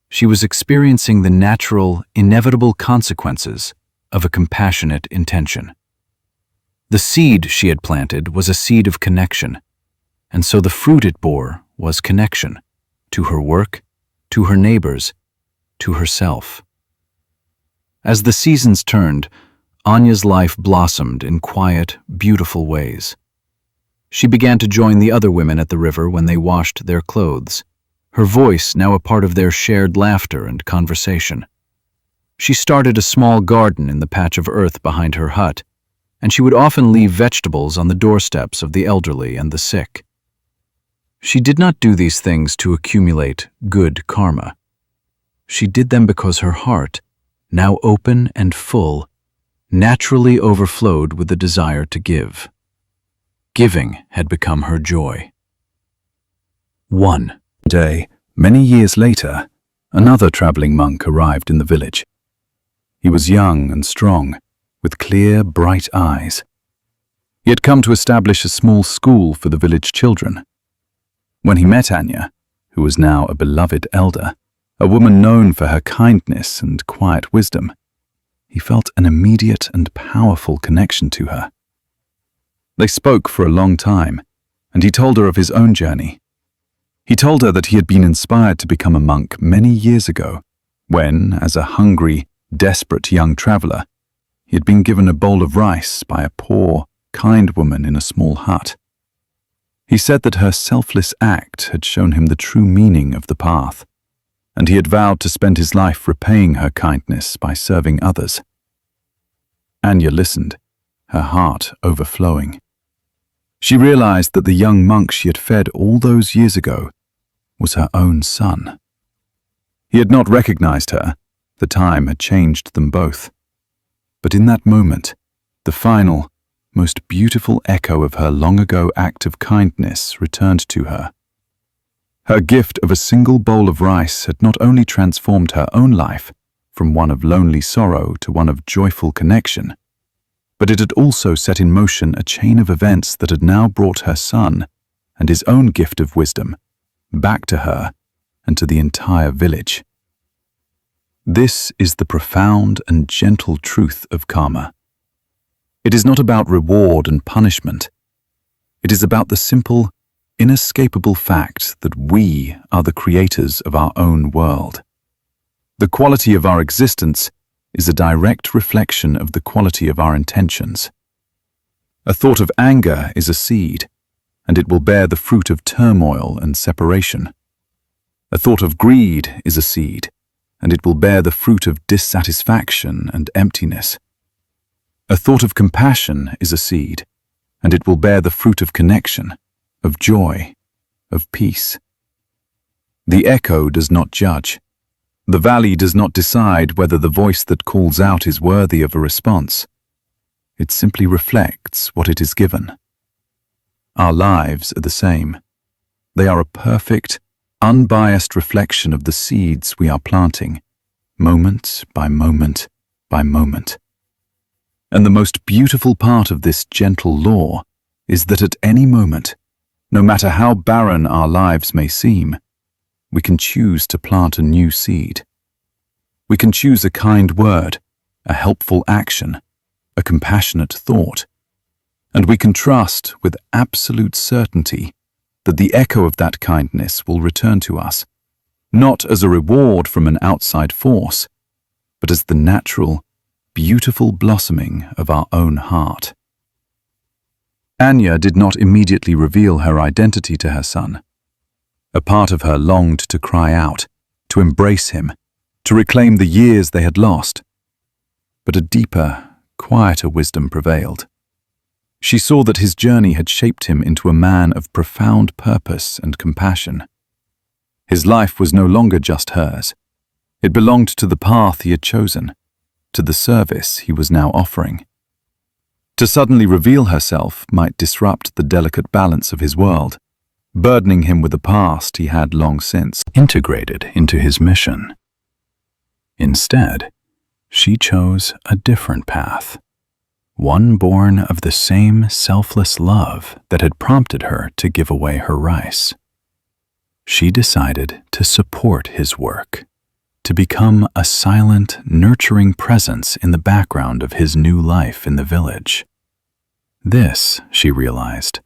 She was experiencing the natural, inevitable consequences of a compassionate intention. The seed she had planted was a seed of connection, and so the fruit it bore was connection to her work, to her neighbors, to herself. As the seasons turned, Anya's life blossomed in quiet, beautiful ways. She began to join the other women at the river when they washed their clothes, her voice now a part of their shared laughter and conversation. She started a small garden in the patch of earth behind her hut, and she would often leave vegetables on the doorsteps of the elderly and the sick. She did not do these things to accumulate good karma. She did them because her heart, now open and full, naturally overflowed with the desire to give. Giving had become her joy. 1 day, many years later, another traveling monk arrived in the village. He was young and strong, with clear, bright eyes. He had come to establish a small school for the village children. When he met Anya, who was now a beloved elder, a woman known for her kindness and quiet wisdom, he felt an immediate and powerful connection to her. They spoke for a long time, and he told her of his own journey. He told her that he had been inspired to become a monk many years ago, when, as a hungry, desperate young traveler, he had been given a bowl of rice by a poor, kind woman in a small hut. He said that her selfless act had shown him the true meaning of the path, and he had vowed to spend his life repaying her kindness by serving others. Anya listened, her heart overflowing. She realized that the young monk she had fed all those years ago was her own son. He had not recognized her. The time had changed them both. But in that moment, the final, most beautiful echo of her long-ago act of kindness returned to her. Her gift of a single bowl of rice had not only transformed her own life from one of lonely sorrow to one of joyful connection, but it had also set in motion a chain of events that had now brought her son and his own gift of wisdom back to her and to the entire village. This is the profound and gentle truth of karma. It is not about reward and punishment. It is about the simple, inescapable fact that we are the creators of our own world. The quality of our existence is a direct reflection of the quality of our intentions. A thought of anger is a seed, and it will bear the fruit of turmoil and separation. A thought of greed is a seed, and it will bear the fruit of dissatisfaction and emptiness. A thought of compassion is a seed, and it will bear the fruit of connection, of joy, of peace. The echo does not judge. The valley does not decide whether the voice that calls out is worthy of a response. It simply reflects what it is given. Our lives are the same. They are a perfect, unbiased reflection of the seeds we are planting, moment by moment by moment. And the most beautiful part of this gentle law is that at any moment, no matter how barren our lives may seem, we can choose to plant a new seed. We can choose a kind word, a helpful action, a compassionate thought, and we can trust with absolute certainty that the echo of that kindness will return to us, not as a reward from an outside force, but as the natural, beautiful blossoming of our own heart. Anya did not immediately reveal her identity to her son. A part of her longed to cry out, to embrace him, to reclaim the years they had lost. But a deeper, quieter wisdom prevailed. She saw that his journey had shaped him into a man of profound purpose and compassion. His life was no longer just hers. It belonged to the path he had chosen, to the service he was now offering. To suddenly reveal herself might disrupt the delicate balance of his world, burdening him with a past he had long since integrated into his mission. Instead, she chose a different path, one born of the same selfless love that had prompted her to give away her rice. She decided to support his work, to become a silent, nurturing presence in the background of his new life in the village. This, she realized,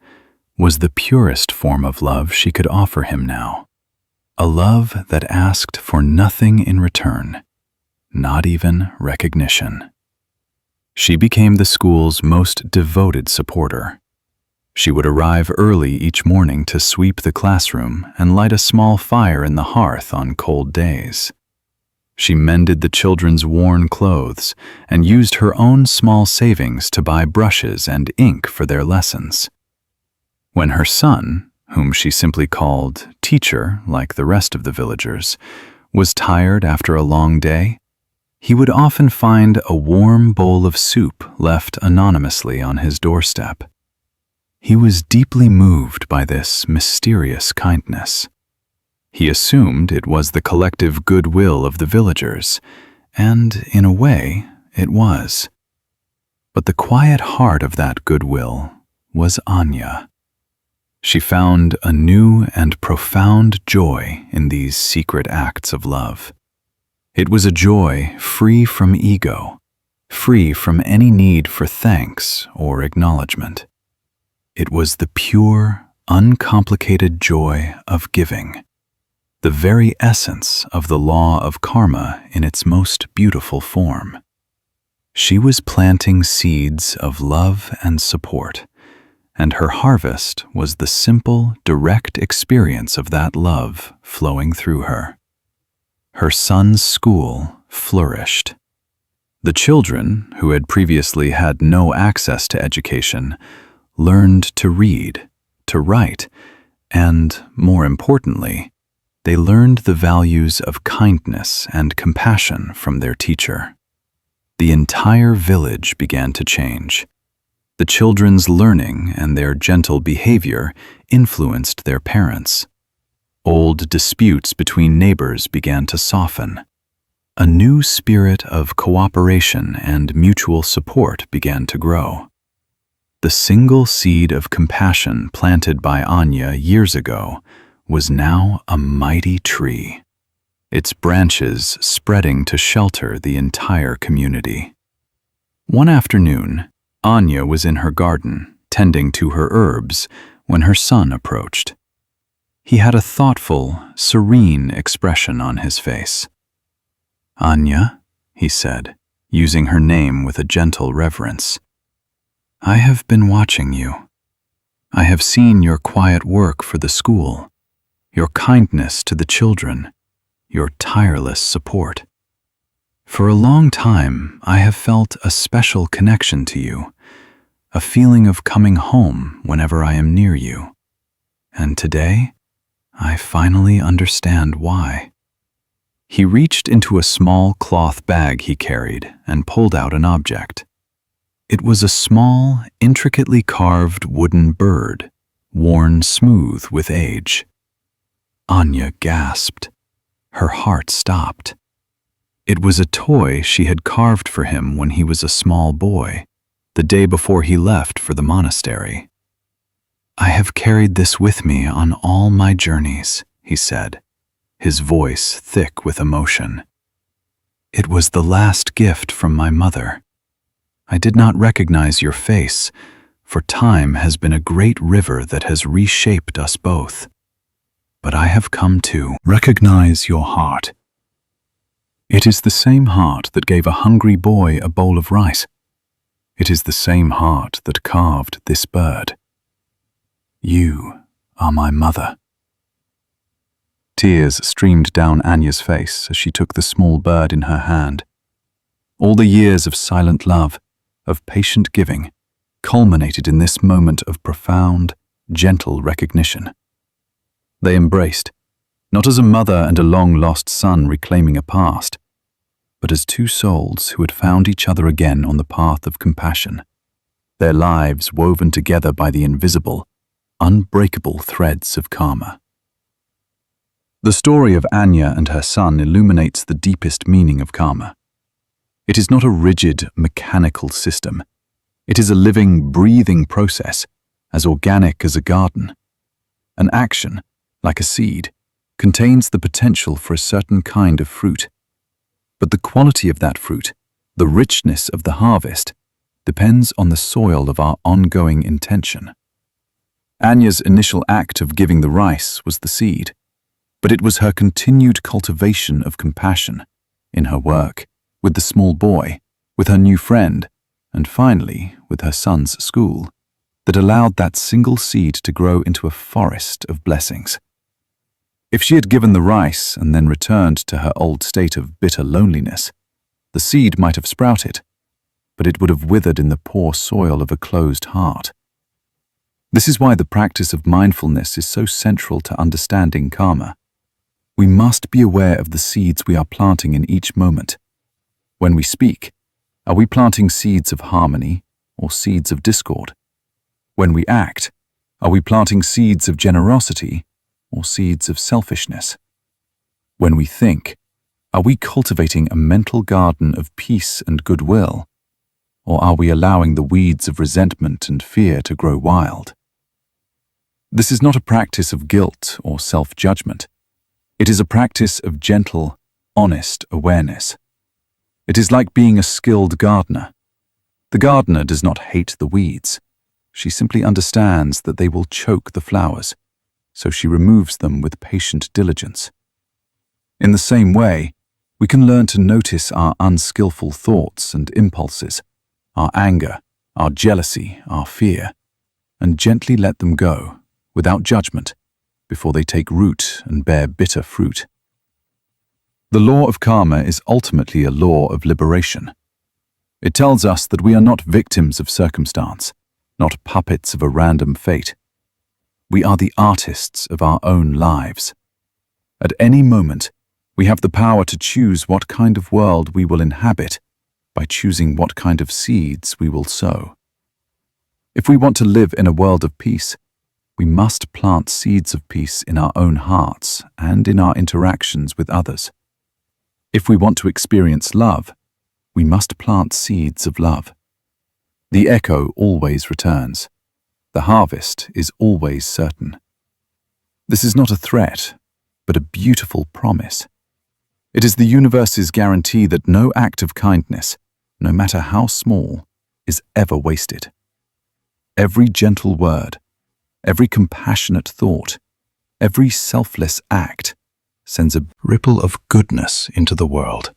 was the purest form of love she could offer him now, a love that asked for nothing in return, not even recognition. She became the school's most devoted supporter. She would arrive early each morning to sweep the classroom and light a small fire in the hearth on cold days. She mended the children's worn clothes and used her own small savings to buy brushes and ink for their lessons. When her son, whom she simply called Teacher like the rest of the villagers, was tired after a long day, he would often find a warm bowl of soup left anonymously on his doorstep. He was deeply moved by this mysterious kindness. He assumed it was the collective goodwill of the villagers, and in a way, it was. But the quiet heart of that goodwill was Anya. She found a new and profound joy in these secret acts of love. It was a joy free from ego, free from any need for thanks or acknowledgement. It was the pure, uncomplicated joy of giving, the very essence of the law of karma in its most beautiful form. She was planting seeds of love and support, and her harvest was the simple, direct experience of that love flowing through her. Her son's school flourished. The children, who had previously had no access to education, learned to read, to write, and, more importantly, they learned the values of kindness and compassion from their teacher. The entire village began to change. The children's learning and their gentle behavior influenced their parents. Old disputes between neighbors began to soften. A new spirit of cooperation and mutual support began to grow. The single seed of compassion planted by Anya years ago was now a mighty tree, its branches spreading to shelter the entire community. One afternoon, Anya was in her garden, tending to her herbs, when her son approached. He had a thoughtful, serene expression on his face. "Anya," he said, using her name with a gentle reverence, "I have been watching you. I have seen your quiet work for the school, your kindness to the children, your tireless support. For a long time, I have felt a special connection to you, a feeling of coming home whenever I am near you. And today, I finally understand why." He reached into a small cloth bag he carried and pulled out an object. It was a small, intricately carved wooden bird, worn smooth with age. Anya gasped. Her heart stopped. It was a toy she had carved for him when he was a small boy, the day before he left for the monastery. "I have carried this with me on all my journeys," he said, his voice thick with emotion. "It was the last gift from my mother. I did not recognize your face, for time has been a great river that has reshaped us both. But I have come to recognize your heart. It is the same heart that gave a hungry boy a bowl of rice. It is the same heart that carved this bird. You are my mother. Tears streamed down Anya's face as she took the small bird in her hand. All the years of silent love, of patient giving, culminated in this moment of profound, gentle recognition. They embraced, not as a mother and a long-lost son reclaiming a past, but as two souls who had found each other again on the path of compassion, their lives woven together by the invisible, unbreakable threads of karma. The story of Anya and her son illuminates the deepest meaning of karma. It is not a rigid, mechanical system. It is a living, breathing process, as organic as a garden. An action, like a seed, contains the potential for a certain kind of fruit. But the quality of that fruit, the richness of the harvest, depends on the soil of our ongoing intention. Anya's initial act of giving the rice was the seed, but it was her continued cultivation of compassion, in her work, with the small boy, with her new friend, and finally with her son's school, that allowed that single seed to grow into a forest of blessings. If she had given the rice and then returned to her old state of bitter loneliness, the seed might have sprouted, but it would have withered in the poor soil of a closed heart. This is why the practice of mindfulness is so central to understanding karma. We must be aware of the seeds we are planting in each moment. When we speak, are we planting seeds of harmony or seeds of discord? When we act, are we planting seeds of generosity or seeds of selfishness? When we think, are we cultivating a mental garden of peace and goodwill, or are we allowing the weeds of resentment and fear to grow wild? This is not a practice of guilt or self-judgment. It is a practice of gentle, honest awareness. It is like being a skilled gardener. The gardener does not hate the weeds. She simply understands that they will choke the flowers, so she removes them with patient diligence. In the same way, we can learn to notice our unskillful thoughts and impulses, our anger, our jealousy, our fear, and gently let them go, without judgment, before they take root and bear bitter fruit. The law of karma is ultimately a law of liberation. It tells us that we are not victims of circumstance, not puppets of a random fate. We are the artists of our own lives. At any moment, we have the power to choose what kind of world we will inhabit by choosing what kind of seeds we will sow. If we want to live in a world of peace, we must plant seeds of peace in our own hearts and in our interactions with others. If we want to experience love, we must plant seeds of love. The echo always returns. The harvest is always certain. This is not a threat, but a beautiful promise. It is the universe's guarantee that no act of kindness, no matter how small, is ever wasted. Every gentle word, every compassionate thought, every selfless act sends a ripple of goodness into the world.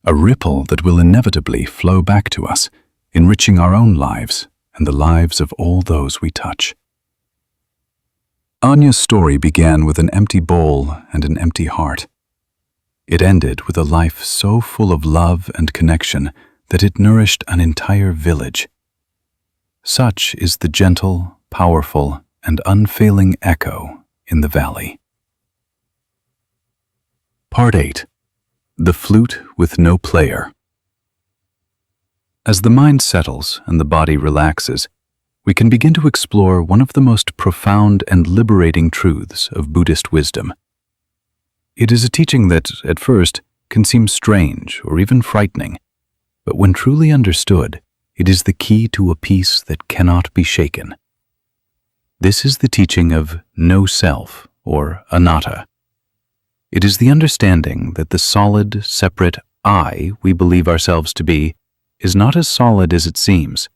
A ripple that will inevitably flow back to us, enriching our own lives and the lives of all those we touch. Anya's story began with an empty bowl and an empty heart. It ended with a life so full of love and connection that it nourished an entire village. Such is the gentle, powerful, and unfailing echo in the valley. Part 8. The Flute with No Player. As the mind settles and the body relaxes, we can begin to explore one of the most profound and liberating truths of Buddhist wisdom. It is a teaching that, at first, can seem strange or even frightening, but when truly understood, it is the key to a peace that cannot be shaken. This is the teaching of no self, or anatta. It is the understanding that the solid, separate I we believe ourselves to be is not as solid as it seems.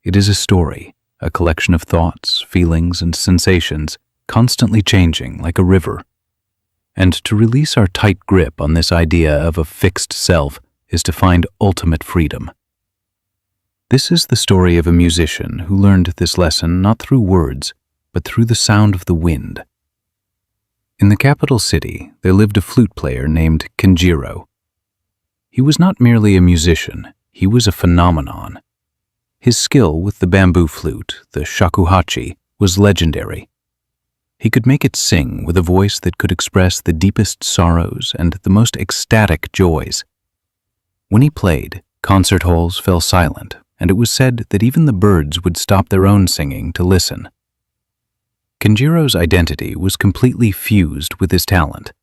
It is a story, a collection of thoughts, feelings, and sensations constantly changing like a river. And to release our tight grip on this idea of a fixed self is to find ultimate freedom. This is the story of a musician who learned this lesson not through words, but through the sound of the wind. In the capital city, there lived a flute player named Kenjiro. He was not merely a musician, he was a phenomenon. His skill with the bamboo flute, the shakuhachi, was legendary. He could make it sing with a voice that could express the deepest sorrows and the most ecstatic joys. When he played, concert halls fell silent, and it was said that even the birds would stop their own singing to listen. Kenjiro's identity was completely fused with his talent.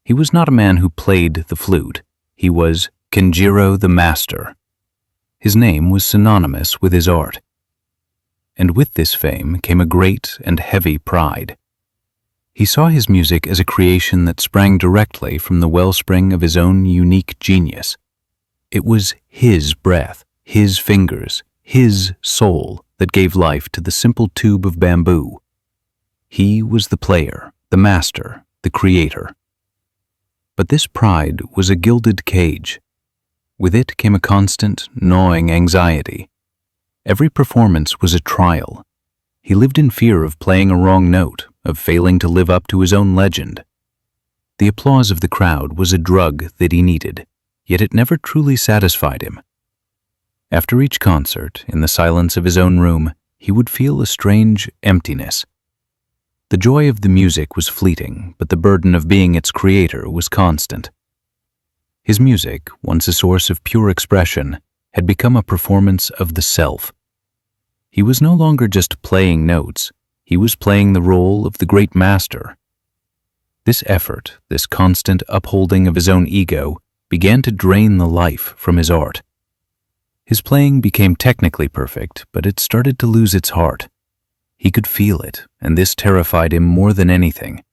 He was not a man who played the flute. He was Kenjiro the Master. His name was synonymous with his art. And with this fame came a great and heavy pride. He saw his music as a creation that sprang directly from the wellspring of his own unique genius. It was his breath, his fingers, his soul that gave life to the simple tube of bamboo. He was the player, the master, the creator. But this pride was a gilded cage. With it came a constant, gnawing anxiety. Every performance was a trial. He lived in fear of playing a wrong note, of failing to live up to his own legend. The applause of the crowd was a drug that he needed, yet it never truly satisfied him. After each concert, in the silence of his own room, he would feel a strange emptiness. The joy of the music was fleeting, but the burden of being its creator was constant. His music, once a source of pure expression, had become a performance of the self. He was no longer just playing notes, he was playing the role of the great master. This effort, this constant upholding of his own ego, began to drain the life from his art. His playing became technically perfect, but it started to lose its heart. He could feel it, and this terrified him more than anything.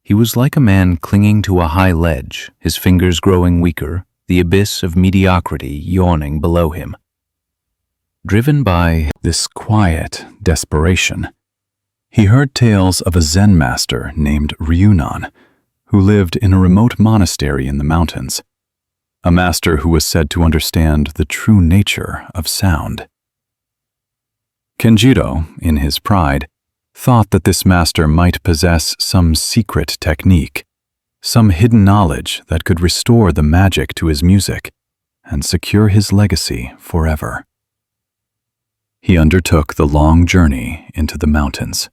He was like a man clinging to a high ledge, his fingers growing weaker, the abyss of mediocrity yawning below him. Driven by this quiet desperation, he heard tales of a Zen master named Ryunan, who lived in a remote monastery in the mountains, a master who was said to understand the true nature of sound. Kenjiro, in his pride, thought that this master might possess some secret technique, some hidden knowledge that could restore the magic to his music and secure his legacy forever. He undertook the long journey into the mountains.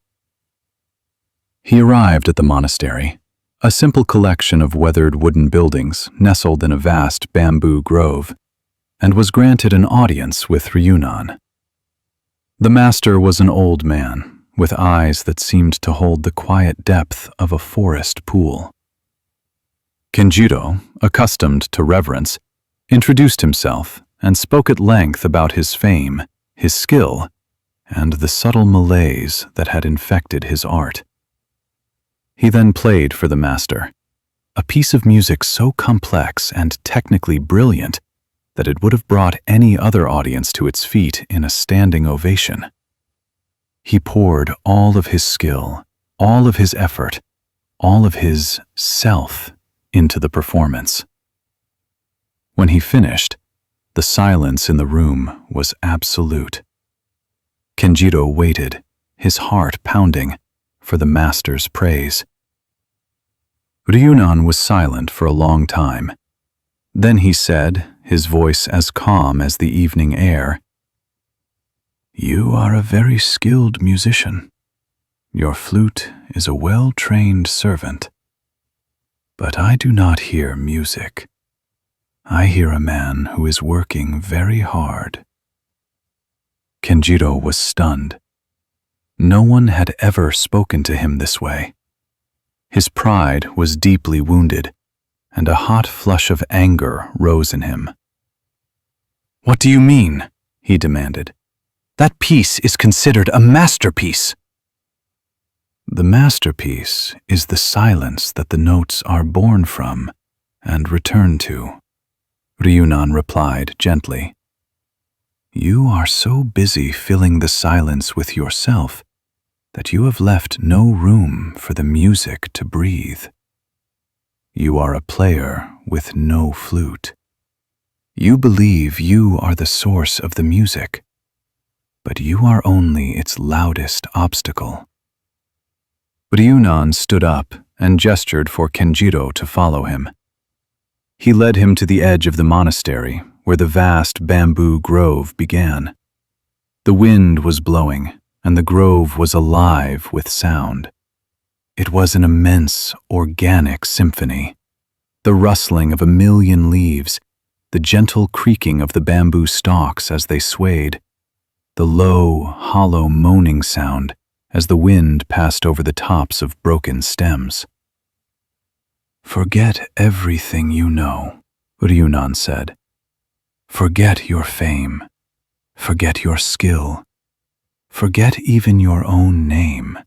He arrived at the monastery, a simple collection of weathered wooden buildings nestled in a vast bamboo grove, and was granted an audience with Ryunan. The master was an old man, with eyes that seemed to hold the quiet depth of a forest pool. Kenjiro, accustomed to reverence, introduced himself and spoke at length about his fame, his skill, and the subtle malaise that had infected his art. He then played for the master, a piece of music so complex and technically brilliant that it would have brought any other audience to its feet in a standing ovation. He poured all of his skill, all of his effort, all of his self into the performance. When he finished, the silence in the room was absolute. Kenjiro waited, his heart pounding, for the master's praise. Ryunan was silent for a long time. Then he said, his voice as calm as the evening air, "You are a very skilled musician. Your flute is a well-trained servant. But I do not hear music. I hear a man who is working very hard." Kenjiro was stunned. No one had ever spoken to him this way. His pride was deeply wounded, and a hot flush of anger rose in him. "What do you mean?" he demanded. "That piece is considered a masterpiece." "The masterpiece is the silence that the notes are born from and return to," Ryunan replied gently. "You are so busy filling the silence with yourself that you have left no room for the music to breathe." You are a player with no flute. You believe you are the source of the music, but you are only its loudest obstacle. Ryunan stood up and gestured for Kenjiro to follow him. He led him to the edge of the monastery, where the vast bamboo grove began. The wind was blowing, and the grove was alive with sound. It was an immense, organic symphony. The rustling of 1,000,000 leaves, the gentle creaking of the bamboo stalks as they swayed, the low, hollow moaning sound as the wind passed over the tops of broken stems. "Forget everything you know," Ryunan said. "Forget your fame. Forget your skill. Forget even your own name.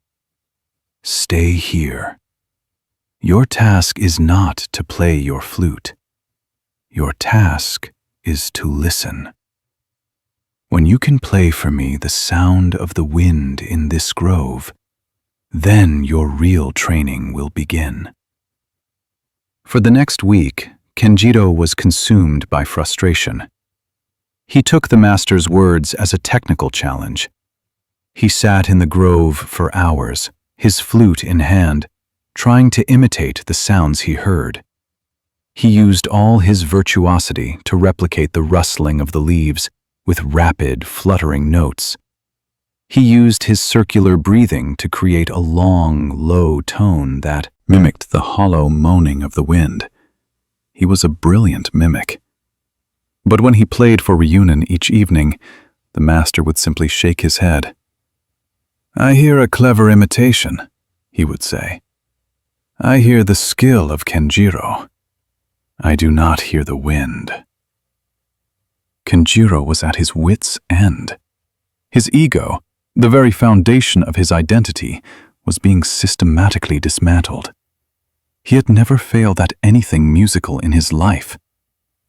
Stay here. Your task is not to play your flute. Your task is to listen. When you can play for me the sound of the wind in this grove, then your real training will begin." For the next week, Kenjiro was consumed by frustration. He took the master's words as a technical challenge. He sat in the grove for hours, his flute in hand, trying to imitate the sounds he heard. He used all his virtuosity to replicate the rustling of the leaves with rapid, fluttering notes. He used his circular breathing to create a long, low tone that mimicked the hollow moaning of the wind. He was a brilliant mimic. But when he played for reunion each evening, the master would simply shake his head. "I hear a clever imitation," he would say. "I hear the skill of Kenjiro. I do not hear the wind." Kenjiro was at his wits' end. His ego, the very foundation of his identity, was being systematically dismantled. He had never failed at anything musical in his life.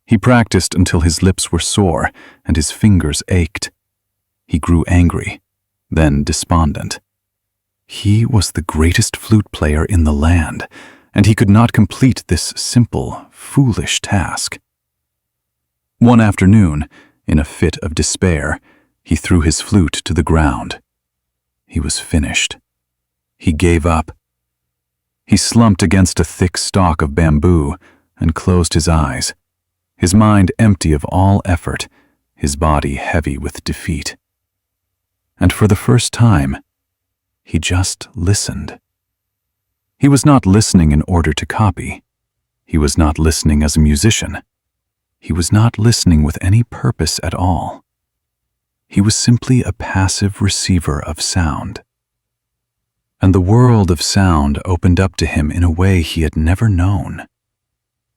He practiced until his lips were sore and his fingers ached. He grew angry, then despondent. He was the greatest flute player in the land, and he could not complete this simple, foolish task. One afternoon, in a fit of despair, he threw his flute to the ground. He was finished. He gave up. He slumped against a thick stalk of bamboo and closed his eyes, his mind empty of all effort, his body heavy with defeat. And for the first time, he just listened. He was not listening in order to copy. He was not listening as a musician. He was not listening with any purpose at all. He was simply a passive receiver of sound. And the world of sound opened up to him in a way he had never known.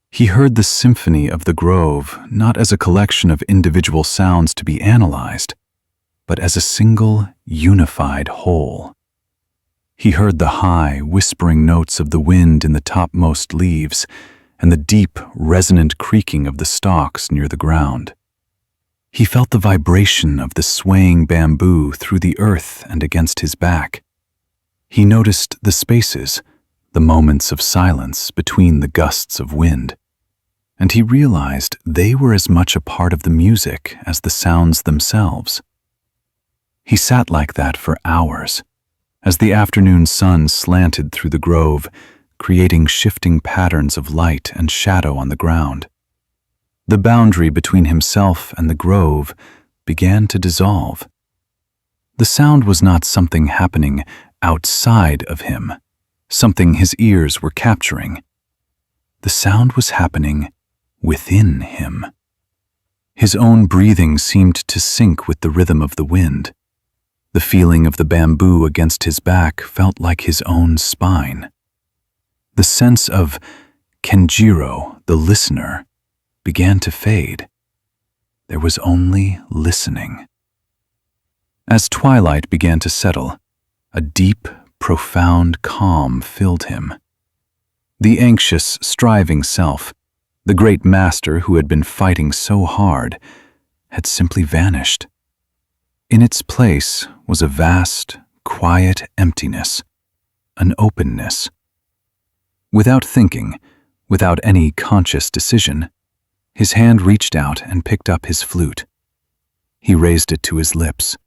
He heard the symphony of the grove not as a collection of individual sounds to be analyzed, but as a single, unified whole. He heard the high, whispering notes of the wind in the topmost leaves and the deep, resonant creaking of the stalks near the ground. He felt the vibration of the swaying bamboo through the earth and against his back. He noticed the spaces, the moments of silence between the gusts of wind, and he realized they were as much a part of the music as the sounds themselves. He sat like that for hours, as the afternoon sun slanted through the grove, creating shifting patterns of light and shadow on the ground. The boundary between himself and the grove began to dissolve. The sound was not something happening outside of him, something his ears were capturing. The sound was happening within him. His own breathing seemed to sync with the rhythm of the wind. The feeling of the bamboo against his back felt like his own spine. The sense of Kenjiro, the listener, began to fade. There was only listening. As twilight began to settle, a deep, profound calm filled him. The anxious, striving self, the great master who had been fighting so hard, had simply vanished. In its place was a vast, quiet emptiness, an openness. Without thinking, Without any conscious decision, his hand reached out and picked up his flute. He raised it to his lips.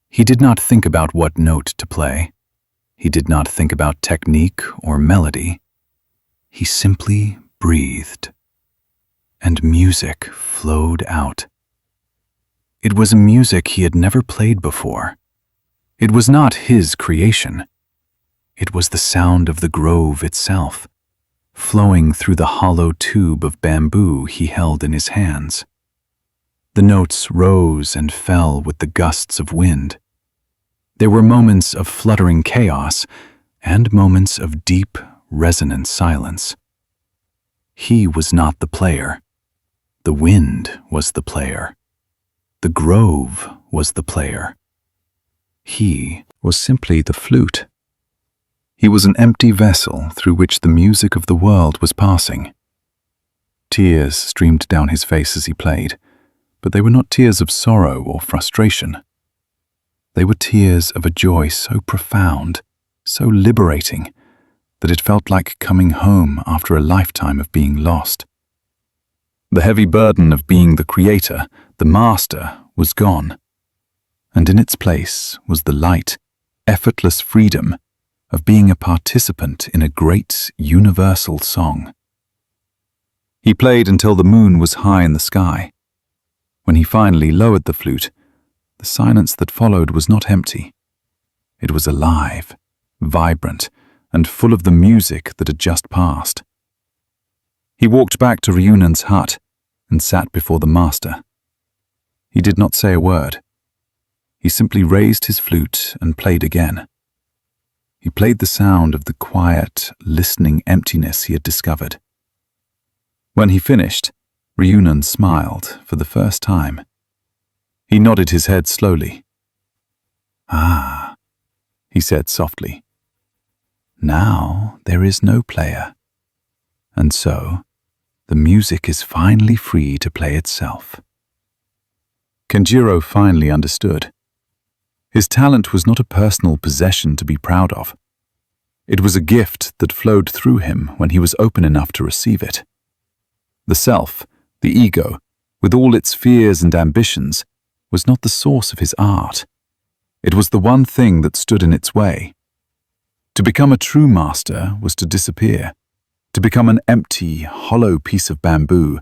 He did not think about what note to play. He did not think about technique or melody. He simply breathed, and music flowed out. It was a music he had never played before. It was not his creation. It was the sound of the grove itself, flowing through the hollow tube of bamboo he held in his hands. The notes rose and fell with the gusts of wind. There were moments of fluttering chaos and moments of deep, resonant silence. He was not the player. The wind was the player. The grove was the player. He was simply the flute. He was an empty vessel through which the music of the world was passing. Tears streamed down his face as he played, but they were not tears of sorrow or frustration. They were tears of a joy so profound, so liberating, that it felt like coming home after a lifetime of being lost. The heavy burden of being the creator, the master, was gone, and in its place was the light, effortless freedom of being a participant in a great, universal song. He played until the moon was high in the sky. When he finally lowered the flute, the silence that followed was not empty. It was alive, vibrant, and full of the music that had just passed. He walked back to Ryunan's hut and sat before the master. He did not say a word. He simply raised his flute and played again. He played the sound of the quiet, listening emptiness he had discovered. When he finished, Ryunan smiled for the first time. He nodded his head slowly. "Ah," he said softly. "Now there is no player. And so, the music is finally free to play itself." Kenjiro finally understood. His talent was not a personal possession to be proud of. It was a gift that flowed through him when he was open enough to receive it. The self, the ego, with all its fears and ambitions, was not the source of his art. It was the one thing that stood in its way. To become a true master was to disappear, to become an empty, hollow piece of bamboo,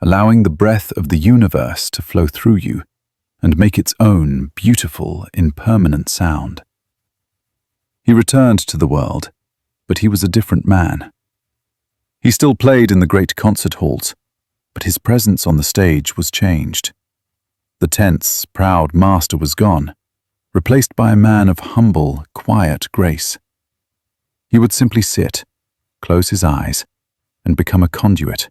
allowing the breath of the universe to flow through you and make its own beautiful, impermanent sound. He returned to the world, but he was a different man. He still played in the great concert halls, but his presence on the stage was changed. The tense, proud master was gone, replaced by a man of humble, quiet grace. He would simply sit, close his eyes, and become a conduit.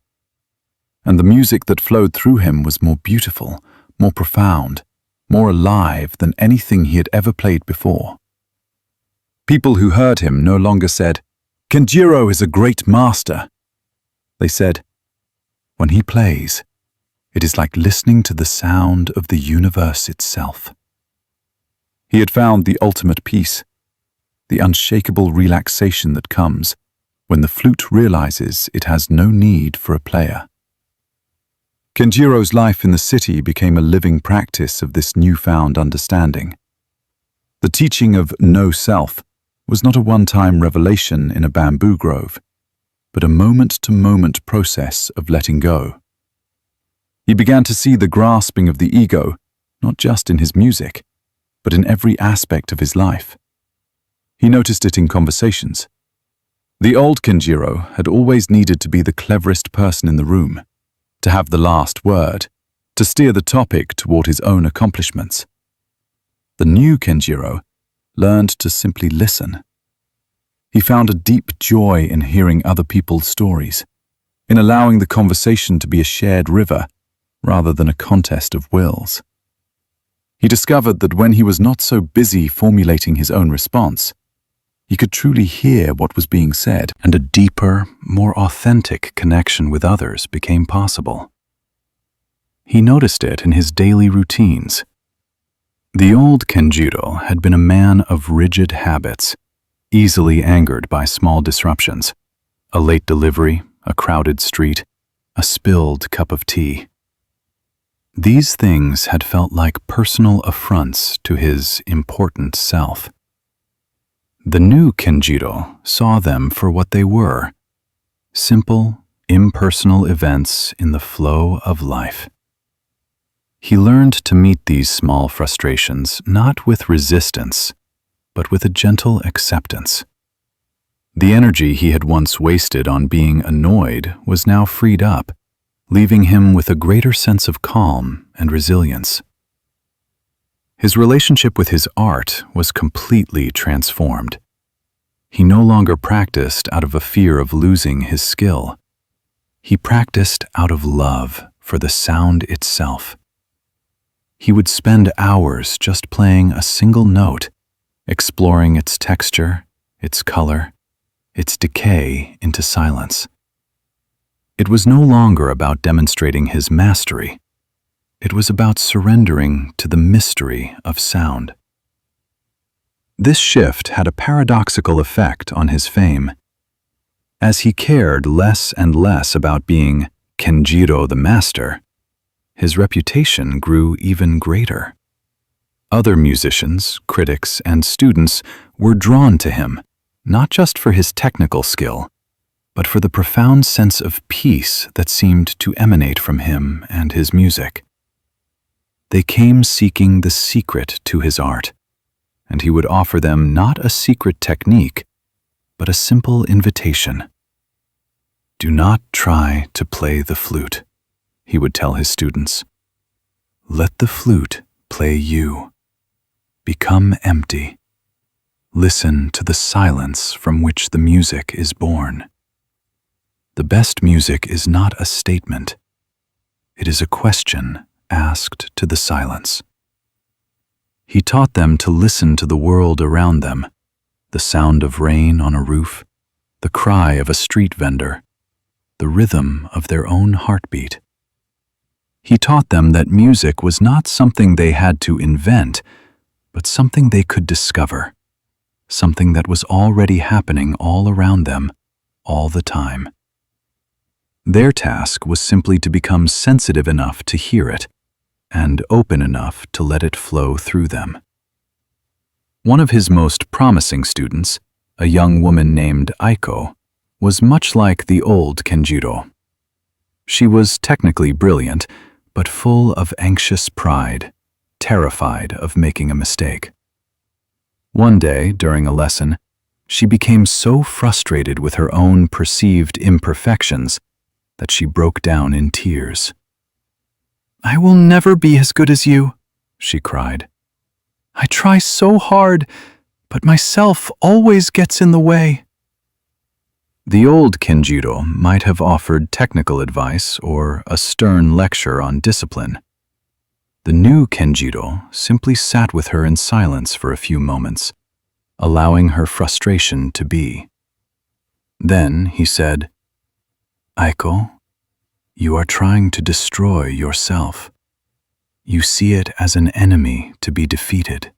And the music that flowed through him was more beautiful, more profound, more alive than anything he had ever played before. People who heard him no longer said, "Kenjiro is a great master." They said, "When he plays, it is like listening to the sound of the universe itself." He had found the ultimate peace, the unshakable relaxation that comes when the flute realizes it has no need for a player. Kenjiro's life in the city became a living practice of this newfound understanding. The teaching of no self was not a one-time revelation in a bamboo grove, but a moment-to-moment process of letting go. He began to see the grasping of the ego, not just in his music, but in every aspect of his life. He noticed it in conversations. The old Kenjiro had always needed to be the cleverest person in the room, to have the last word, to steer the topic toward his own accomplishments. The new Kenjiro learned to simply listen. He found a deep joy in hearing other people's stories, in allowing the conversation to be a shared river rather than a contest of wills. He discovered that when he was not so busy formulating his own response, he could truly hear what was being said, and a deeper, more authentic connection with others became possible. He noticed it in his daily routines. The old Kenjiro had been a man of rigid habits, easily angered by small disruptions. A late delivery, a crowded street, a spilled cup of tea. These things had felt like personal affronts to his important self. The new Kenjiro saw them for what they were: simple, impersonal events in the flow of life. He learned to meet these small frustrations not with resistance, but with a gentle acceptance. The energy he had once wasted on being annoyed was now freed up, leaving him with a greater sense of calm and resilience. His relationship with his art was completely transformed. He no longer practiced out of a fear of losing his skill. He practiced out of love for the sound itself. He would spend hours just playing a single note, exploring its texture, its color, its decay into silence. It was no longer about demonstrating his mastery. It was about surrendering to the mystery of sound. This shift had a paradoxical effect on his fame. As he cared less and less about being Kenjiro the master, his reputation grew even greater. Other musicians, critics, and students were drawn to him, not just for his technical skill, but for the profound sense of peace that seemed to emanate from him and his music. They came seeking the secret to his art, and he would offer them not a secret technique, but a simple invitation. "Do not try to play the flute," he would tell his students. "Let the flute play you. Become empty. Listen to the silence from which the music is born. The best music is not a statement. It is a question asked to the silence." He taught them to listen to the world around them, the sound of rain on a roof, the cry of a street vendor, the rhythm of their own heartbeat. He taught them that music was not something they had to invent, but something they could discover, something that was already happening all around them, all the time. Their task was simply to become sensitive enough to hear it, and open enough to let it flow through them. One of his most promising students, a young woman named Aiko, was much like the old Kenjiro. She was technically brilliant, but full of anxious pride, terrified of making a mistake. One day, during a lesson, she became so frustrated with her own perceived imperfections that she broke down in tears. "I will never be as good as you," she cried. "I try so hard, but myself always gets in the way." The old Kenjiro might have offered technical advice or a stern lecture on discipline. The new Kenjiro simply sat with her in silence for a few moments, allowing her frustration to be. Then he said, "Aiko, you are trying to destroy yourself. You see it as an enemy to be defeated.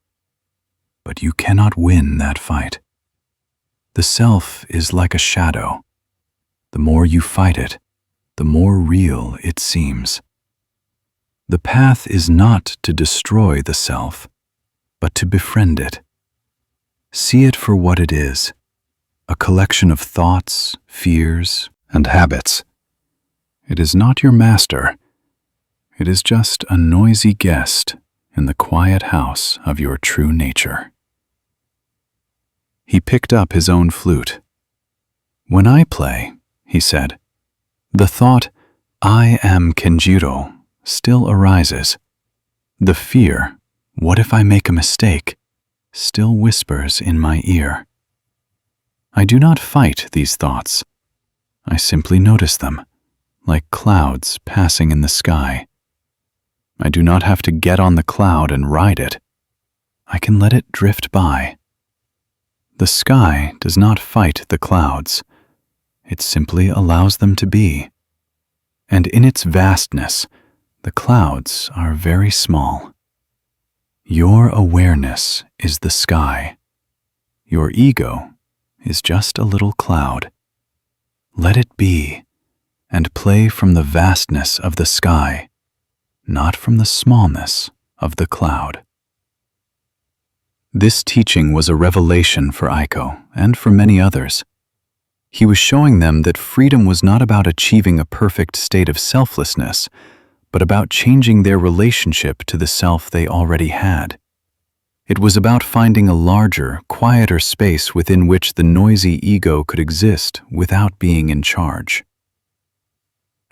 But you cannot win that fight. The self is like a shadow. The more you fight it, the more real it seems. The path is not to destroy the self, but to befriend it. See it for what it is, a collection of thoughts, fears, and habits. It is not your master. It is just a noisy guest in the quiet house of your true nature." He picked up his own flute. "When I play," he said, "the thought, 'I am Kenjiro,' still arises. The fear, 'What if I make a mistake?' still whispers in my ear. I do not fight these thoughts. I simply notice them, like clouds passing in the sky. I do not have to get on the cloud and ride it. I can let it drift by. The sky does not fight the clouds. It simply allows them to be. And in its vastness, the clouds are very small. Your awareness is the sky. Your ego is just a little cloud. Let it be and play from the vastness of the sky, not from the smallness of the cloud. This teaching was a revelation for Aiko and for many others. He was showing them that freedom was not about achieving a perfect state of selflessness, but about changing their relationship to the self they already had. It was about finding a larger, quieter space within which the noisy ego could exist without being in charge.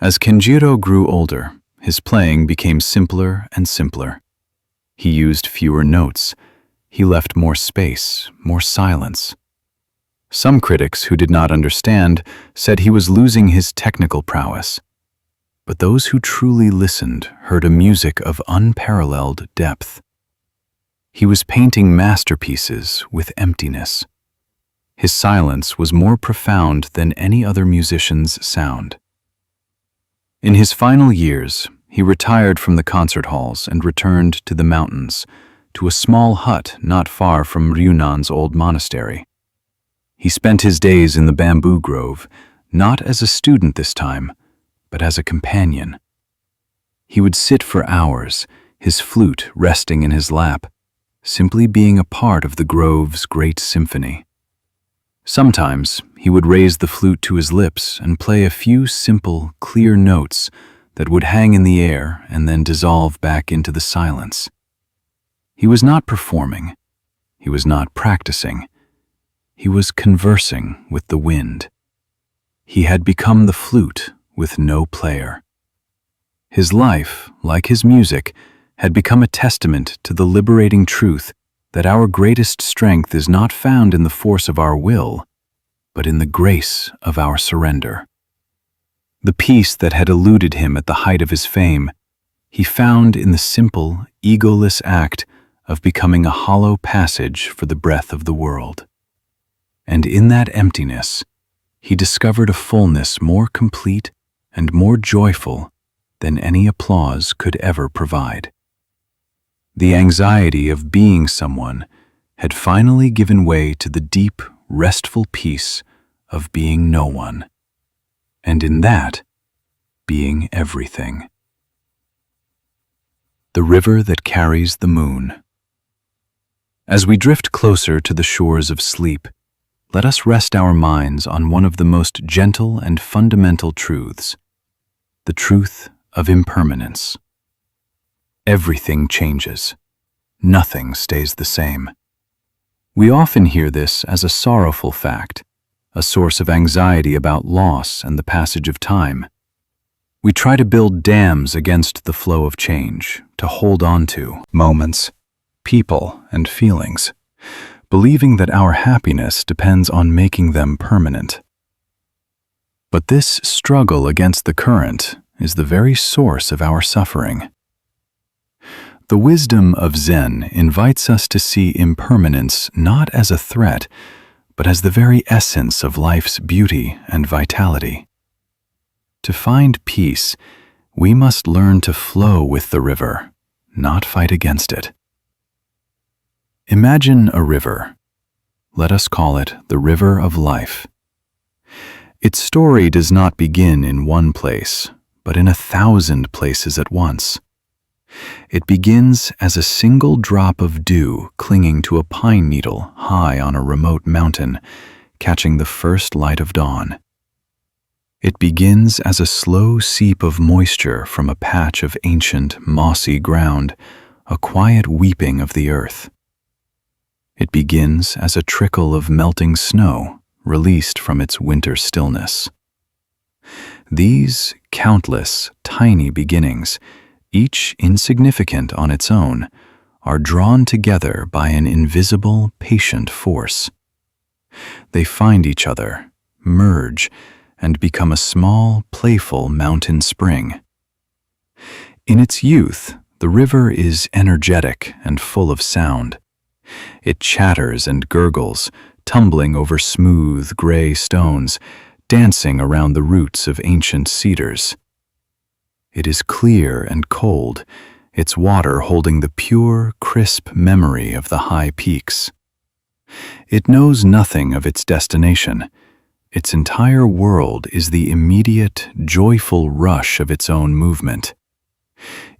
As Kenjiro grew older, his playing became simpler and simpler. He used fewer notes. He left more space, more silence. Some critics who did not understand said he was losing his technical prowess. But those who truly listened heard a music of unparalleled depth. He was painting masterpieces with emptiness. His silence was more profound than any other musician's sound. In his final years, he retired from the concert halls and returned to the mountains, to a small hut not far from Ryunan's old monastery. He spent his days in the bamboo grove, not as a student this time, but as a companion. He would sit for hours, his flute resting in his lap, simply being a part of the grove's great symphony. Sometimes he would raise the flute to his lips and play a few simple, clear notes that would hang in the air and then dissolve back into the silence. He was not performing. He was not practicing. He was conversing with the wind. He had become the flute with no player. His life, like his music, had become a testament to the liberating truth that our greatest strength is not found in the force of our will, but in the grace of our surrender. The peace that had eluded him at the height of his fame, he found in the simple, egoless act of becoming a hollow passage for the breath of the world. And in that emptiness, he discovered a fullness more complete and more joyful than any applause could ever provide. The anxiety of being someone had finally given way to the deep, restful peace of being no one, and in that, being everything. The river that carries the moon. As we drift closer to the shores of sleep, let us rest our minds on one of the most gentle and fundamental truths, the truth of impermanence. Everything changes. Nothing stays the same. We often hear this as a sorrowful fact, a source of anxiety about loss and the passage of time. We try to build dams against the flow of change, to hold on to moments, people, and feelings, believing that our happiness depends on making them permanent. But this struggle against the current is the very source of our suffering. The wisdom of Zen invites us to see impermanence not as a threat, but as the very essence of life's beauty and vitality. To find peace, we must learn to flow with the river, not fight against it. Imagine a river. Let us call it the river of life. Its story does not begin in one place, but in 1,000 places at once. It begins as a single drop of dew clinging to a pine needle high on a remote mountain, catching the first light of dawn. It begins as a slow seep of moisture from a patch of ancient, mossy ground, a quiet weeping of the earth. It begins as a trickle of melting snow released from its winter stillness. These countless, tiny beginnings, each insignificant on its own, are drawn together by an invisible, patient force. They find each other, merge, and become a small, playful mountain spring. In its youth, the river is energetic and full of sound. It chatters and gurgles, tumbling over smooth, gray stones, dancing around the roots of ancient cedars. It is clear and cold, its water holding the pure, crisp memory of the high peaks. It knows nothing of its destination, Its entire world is the immediate, joyful rush of its own movement.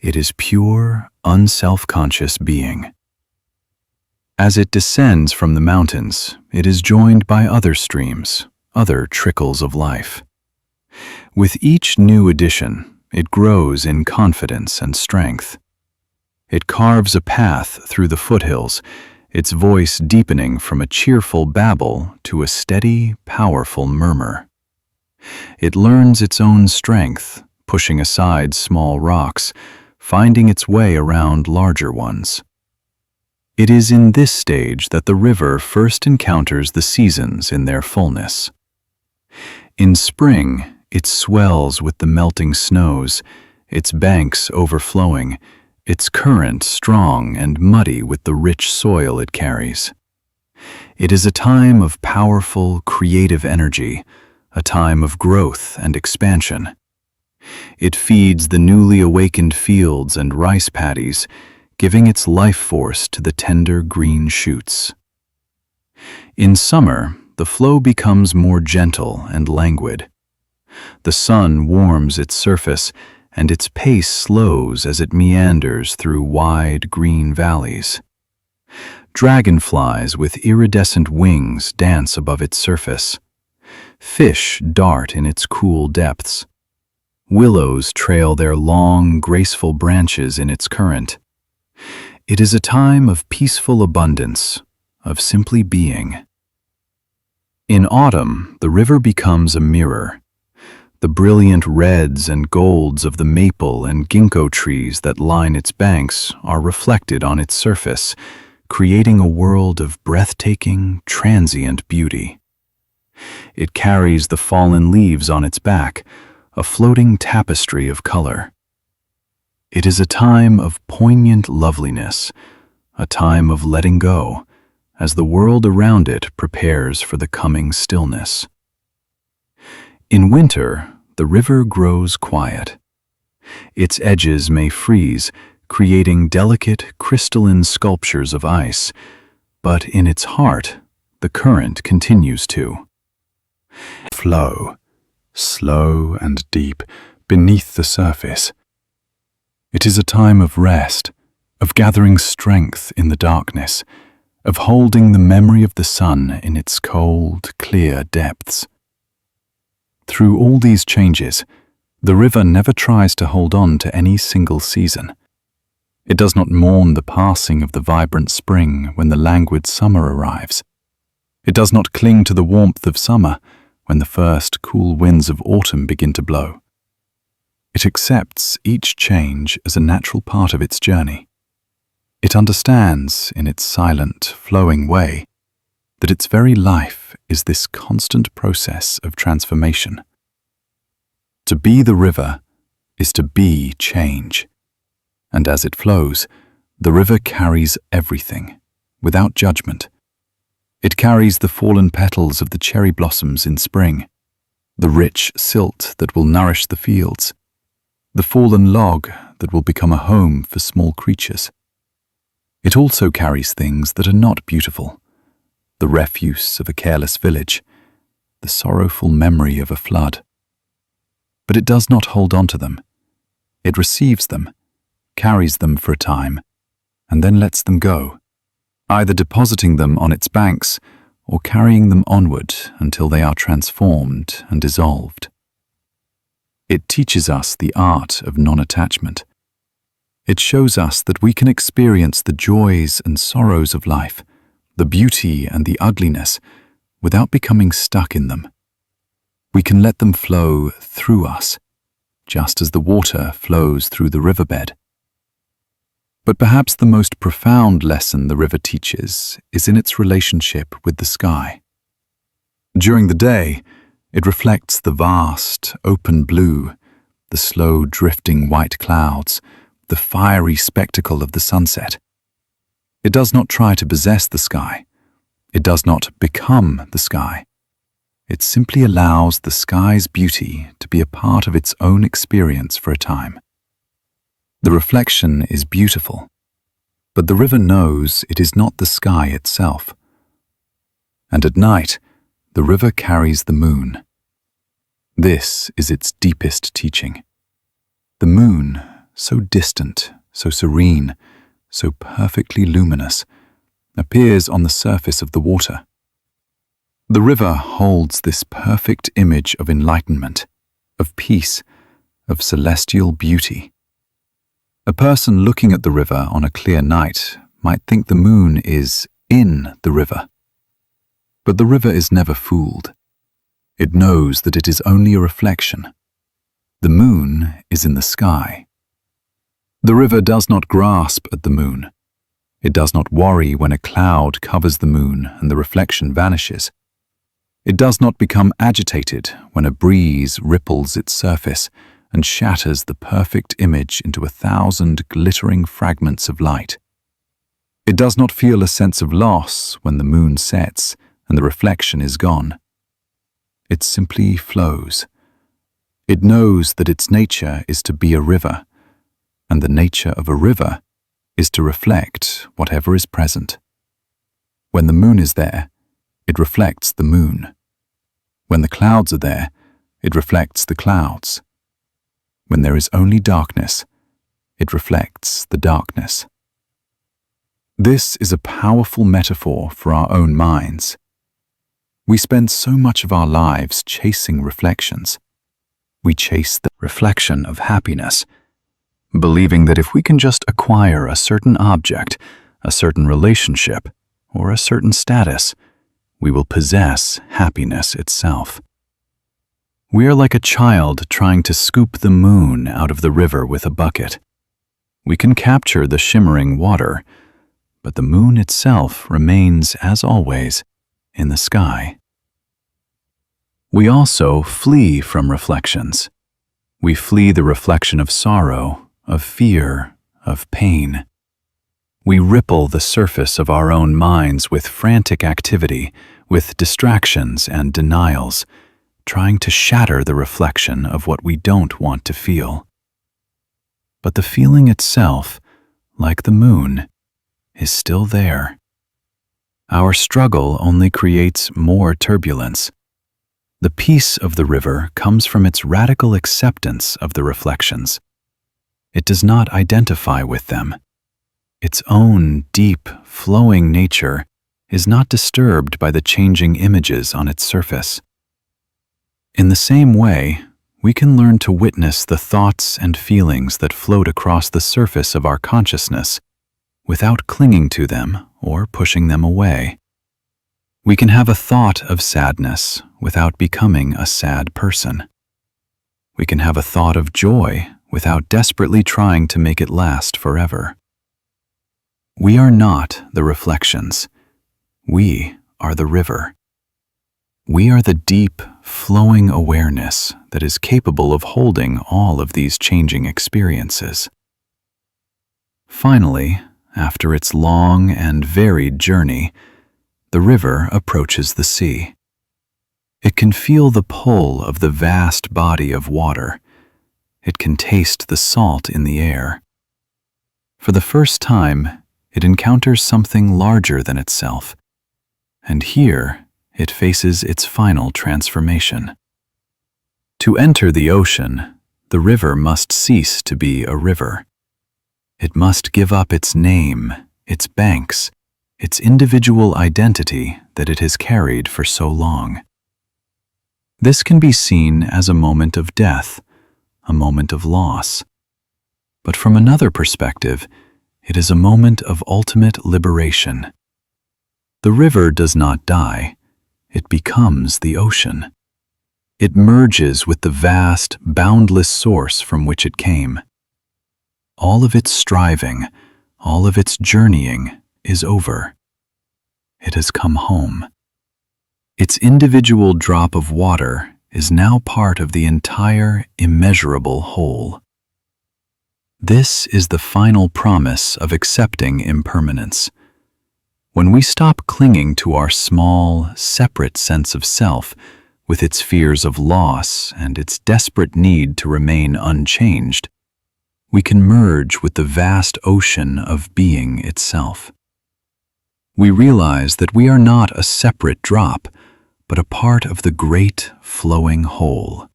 It is pure, unself-conscious being. As it descends from the mountains, it is joined by other streams, other trickles of life. With each new addition, it grows in confidence and strength. It carves a path through the foothills, its voice deepening from a cheerful babble to a steady, powerful murmur. It learns its own strength, pushing aside small rocks, finding its way around larger ones. It is in this stage that the river first encounters the seasons in their fullness. In spring, it swells with the melting snows, its banks overflowing, its current strong and muddy with the rich soil it carries. It is a time of powerful, creative energy, a time of growth and expansion. It feeds the newly awakened fields and rice paddies, giving its life force to the tender green shoots. In summer, the flow becomes more gentle and languid. The sun warms its surface, and its pace slows as it meanders through wide green valleys. Dragonflies with iridescent wings dance above its surface. Fish dart in its cool depths. Willows trail their long, graceful branches in its current. It is a time of peaceful abundance, of simply being. In autumn, the river becomes a mirror. The brilliant reds and golds of the maple and ginkgo trees that line its banks are reflected on its surface, creating a world of breathtaking, transient beauty. It carries the fallen leaves on its back, a floating tapestry of color. It is a time of poignant loveliness, a time of letting go, as the world around it prepares for the coming stillness. In winter, the river grows quiet. Its edges may freeze, creating delicate, crystalline sculptures of ice, but in its heart, the current continues to flow, slow and deep, beneath the surface. It is a time of rest, of gathering strength in the darkness, of holding the memory of the sun in its cold, clear depths. Through all these changes, the river never tries to hold on to any single season. It does not mourn the passing of the vibrant spring when the languid summer arrives. It does not cling to the warmth of summer when the first cool winds of autumn begin to blow. It accepts each change as a natural part of its journey. It understands, in its silent, flowing way, that its very life is this constant process of transformation. To be the river is to be change, and as it flows, the river carries everything, without judgment. It carries the fallen petals of the cherry blossoms in spring, the rich silt that will nourish the fields, the fallen log that will become a home for small creatures. It also carries things that are not beautiful, the refuse of a careless village, the sorrowful memory of a flood. But it does not hold on to them. It receives them, carries them for a time, and then lets them go, either depositing them on its banks or carrying them onward until they are transformed and dissolved. It teaches us the art of non-attachment. It shows us that we can experience the joys and sorrows of life, the beauty and the ugliness, without becoming stuck in them. We can let them flow through us, just as the water flows through the riverbed. But perhaps the most profound lesson the river teaches is in its relationship with the sky. During the day, it reflects the vast, open blue, the slow drifting white clouds, the fiery spectacle of the sunset. It does not try to possess the sky. It does not become the sky. It simply allows the sky's beauty to be a part of its own experience for a time. The reflection is beautiful, but the river knows it is not the sky itself. And at night, The river carries the moon. This is its deepest teaching. The moon, so distant, so serene, so perfectly luminous, appears on the surface of the water. The river holds this perfect image of enlightenment, of peace, of celestial beauty. A person looking at the river on a clear night might think the moon is in the river. But the river is never fooled. It knows that it is only a reflection. The moon is in the sky. The river does not grasp at the moon. It does not worry when a cloud covers the moon and the reflection vanishes. It does not become agitated when a breeze ripples its surface and shatters the perfect image into 1,000 glittering fragments of light. It does not feel a sense of loss when the moon sets and the reflection is gone. It simply flows. It knows that its nature is to be a river, and the nature of a river is to reflect whatever is present. When the moon is there, it reflects the moon. When the clouds are there, it reflects the clouds. When there is only darkness, it reflects the darkness. This is a powerful metaphor for our own minds. We spend so much of our lives chasing reflections. We chase the reflection of happiness, believing that if we can just acquire a certain object, a certain relationship, or a certain status, we will possess happiness itself. We are like a child trying to scoop the moon out of the river with a bucket. We can capture the shimmering water, but the moon itself remains, as always, in the sky. We also flee from reflections. We flee the reflection of sorrow, of fear, of pain. We ripple the surface of our own minds with frantic activity, with distractions and denials, trying to shatter the reflection of what we don't want to feel. But the feeling itself, like the moon, is still there. Our struggle only creates more turbulence. The peace of the river comes from its radical acceptance of the reflections. It does not identify with them. Its own deep, flowing nature is not disturbed by the changing images on its surface. In the same way, we can learn to witness the thoughts and feelings that float across the surface of our consciousness without clinging to them or pushing them away. We can have a thought of sadness without becoming a sad person. We can have a thought of joy without desperately trying to make it last forever. We are not the reflections. We are the river. We are the deep, flowing awareness that is capable of holding all of these changing experiences. Finally, after its long and varied journey, the river approaches the sea. It can feel the pull of the vast body of water. It can taste the salt in the air. For the first time, it encounters something larger than itself, and here it faces its final transformation. To enter the ocean, the river must cease to be a river. It must give up its name, its banks, its individual identity that it has carried for so long. This can be seen as a moment of death, a moment of loss. But from another perspective, it is a moment of ultimate liberation. The river does not die. It becomes the ocean. It merges with the vast, boundless source from which it came. All of its striving, all of its journeying is over. It has come home. Its individual drop of water is now part of the entire immeasurable whole. This is the final promise of accepting impermanence. When we stop clinging to our small, separate sense of self, with its fears of loss and its desperate need to remain unchanged, we can merge with the vast ocean of being itself. We realize that we are not a separate drop, but a part of the great, flowing whole.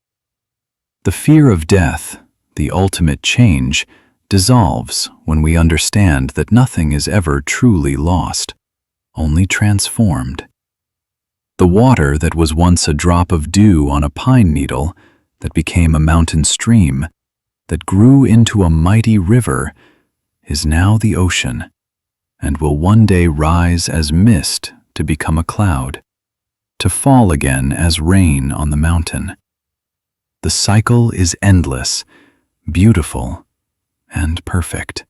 The fear of death, the ultimate change, dissolves when we understand that nothing is ever truly lost, only transformed. The water that was once a drop of dew on a pine needle, that became a mountain stream, that grew into a mighty river, is now the ocean, and will one day rise as mist to become a cloud, to fall again as rain on the mountain. The cycle is endless, beautiful, and perfect.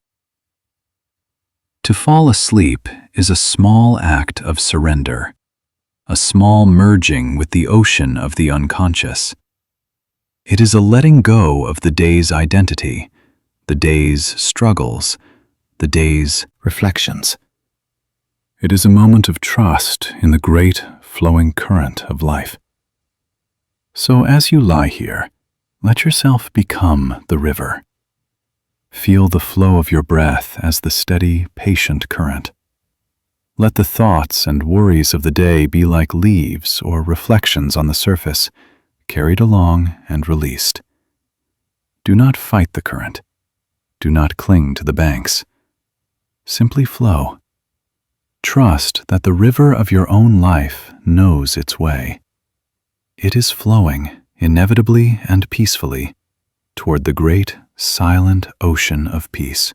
To fall asleep is a small act of surrender, a small merging with the ocean of the unconscious. It is a letting go of the day's identity, the day's struggles, the day's reflections. It is a moment of trust in the great, flowing current of life. So as you lie here, let yourself become the river. Feel the flow of your breath as the steady, patient current. Let the thoughts and worries of the day be like leaves or reflections on the surface, carried along and released. Do not fight the current. Do not cling to the banks. Simply flow. Trust that the river of your own life knows its way. It is flowing, inevitably and peacefully, toward the great, silent ocean of peace.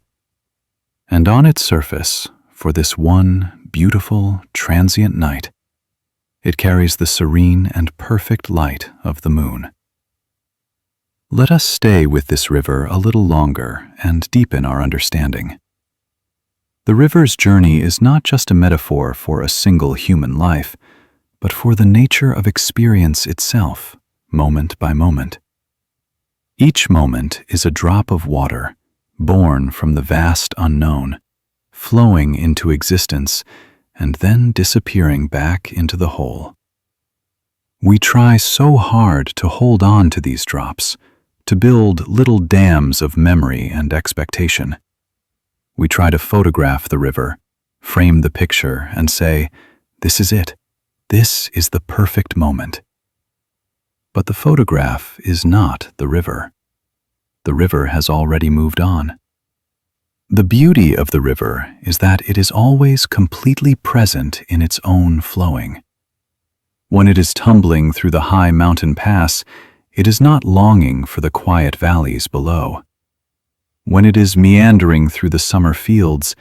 And on its surface, for this one beautiful, transient night, it carries the serene and perfect light of the moon. Let us stay with this river a little longer and deepen our understanding. The river's journey is not just a metaphor for a single human life, but for the nature of experience itself, moment by moment. Each moment is a drop of water, born from the vast unknown, flowing into existence and then disappearing back into the whole. We try so hard to hold on to these drops, to build little dams of memory and expectation. We try to photograph the river, frame the picture, and say, "This is it. This is the perfect moment." But the photograph is not the river. The river has already moved on. The beauty of the river is that it is always completely present in its own flowing. When it is tumbling through the high mountain pass, it is not longing for the quiet valleys below. When it is meandering through the summer fields,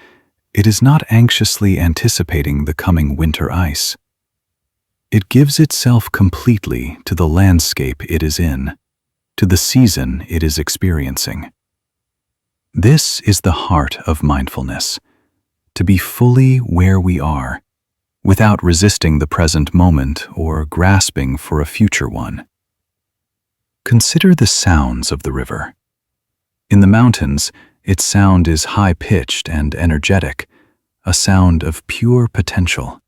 it is not anxiously anticipating the coming winter ice. It gives itself completely to the landscape it is in, to the season it is experiencing. This is the heart of mindfulness, to be fully where we are, without resisting the present moment or grasping for a future one. Consider the sounds of the river. In the mountains, its sound is high-pitched and energetic, a sound of pure potential.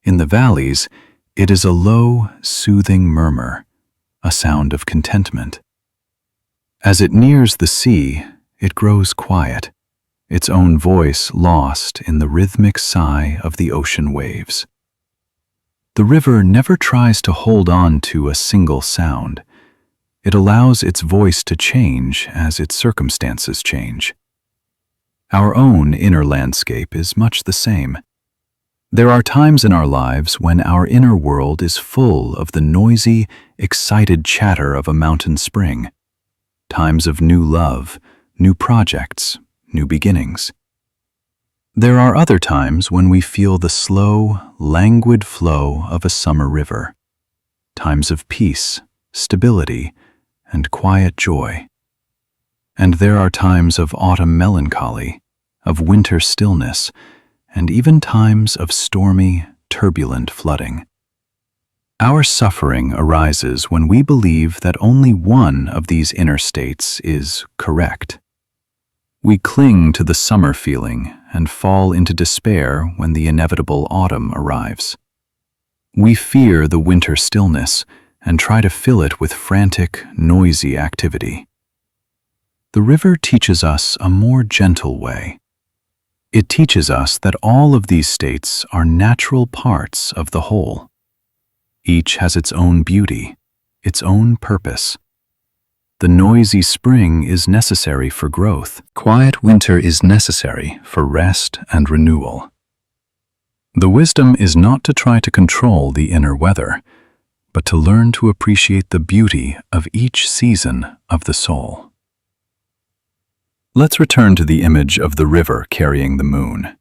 In the valleys, it is a low, soothing murmur, a sound of contentment. As it nears the sea, it grows quiet, its own voice lost in the rhythmic sigh of the ocean waves. The river never tries to hold on to a single sound. It allows its voice to change as its circumstances change. Our own inner landscape is much the same. There are times in our lives when our inner world is full of the noisy, excited chatter of a mountain spring. Times of new love, new projects, new beginnings. There are other times when we feel the slow, languid flow of a summer river. Times of peace, stability, and quiet joy. And there are times of autumn melancholy, of winter stillness, and even times of stormy, turbulent flooding. Our suffering arises when we believe that only one of these inner states is correct. We cling to the summer feeling and fall into despair when the inevitable autumn arrives. We fear the winter stillness and try to fill it with frantic, noisy activity. The river teaches us a more gentle way. It teaches us that all of these states are natural parts of the whole. Each has its own beauty, its own purpose. The noisy spring is necessary for growth. Quiet winter is necessary for rest and renewal. The wisdom is not to try to control the inner weather, but to learn to appreciate the beauty of each season of the soul. Let's return to the image of the river carrying the moon.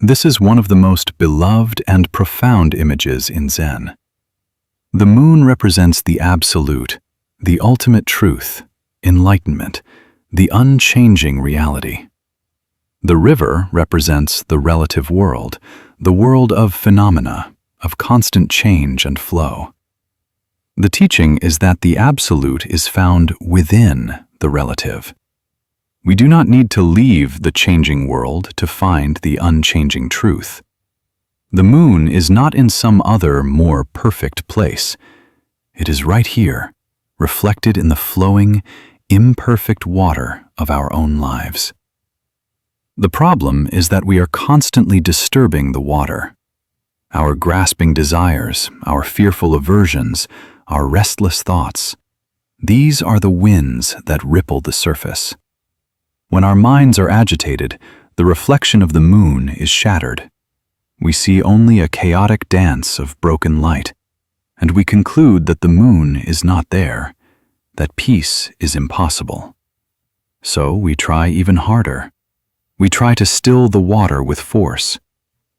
This is one of the most beloved and profound images in Zen. The moon represents the absolute, the ultimate truth, enlightenment, the unchanging reality. The river represents the relative world, the world of phenomena, of constant change and flow. The teaching is that the absolute is found within the relative. We do not need to leave the changing world to find the unchanging truth. The moon is not in some other, more perfect place. It is right here, reflected in the flowing, imperfect water of our own lives. The problem is that we are constantly disturbing the water. Our grasping desires, our fearful aversions, our restless thoughts, these are the winds that ripple the surface. When our minds are agitated, the reflection of the moon is shattered. We see only a chaotic dance of broken light, and we conclude that the moon is not there, that peace is impossible. So we try even harder. We try to still the water with force.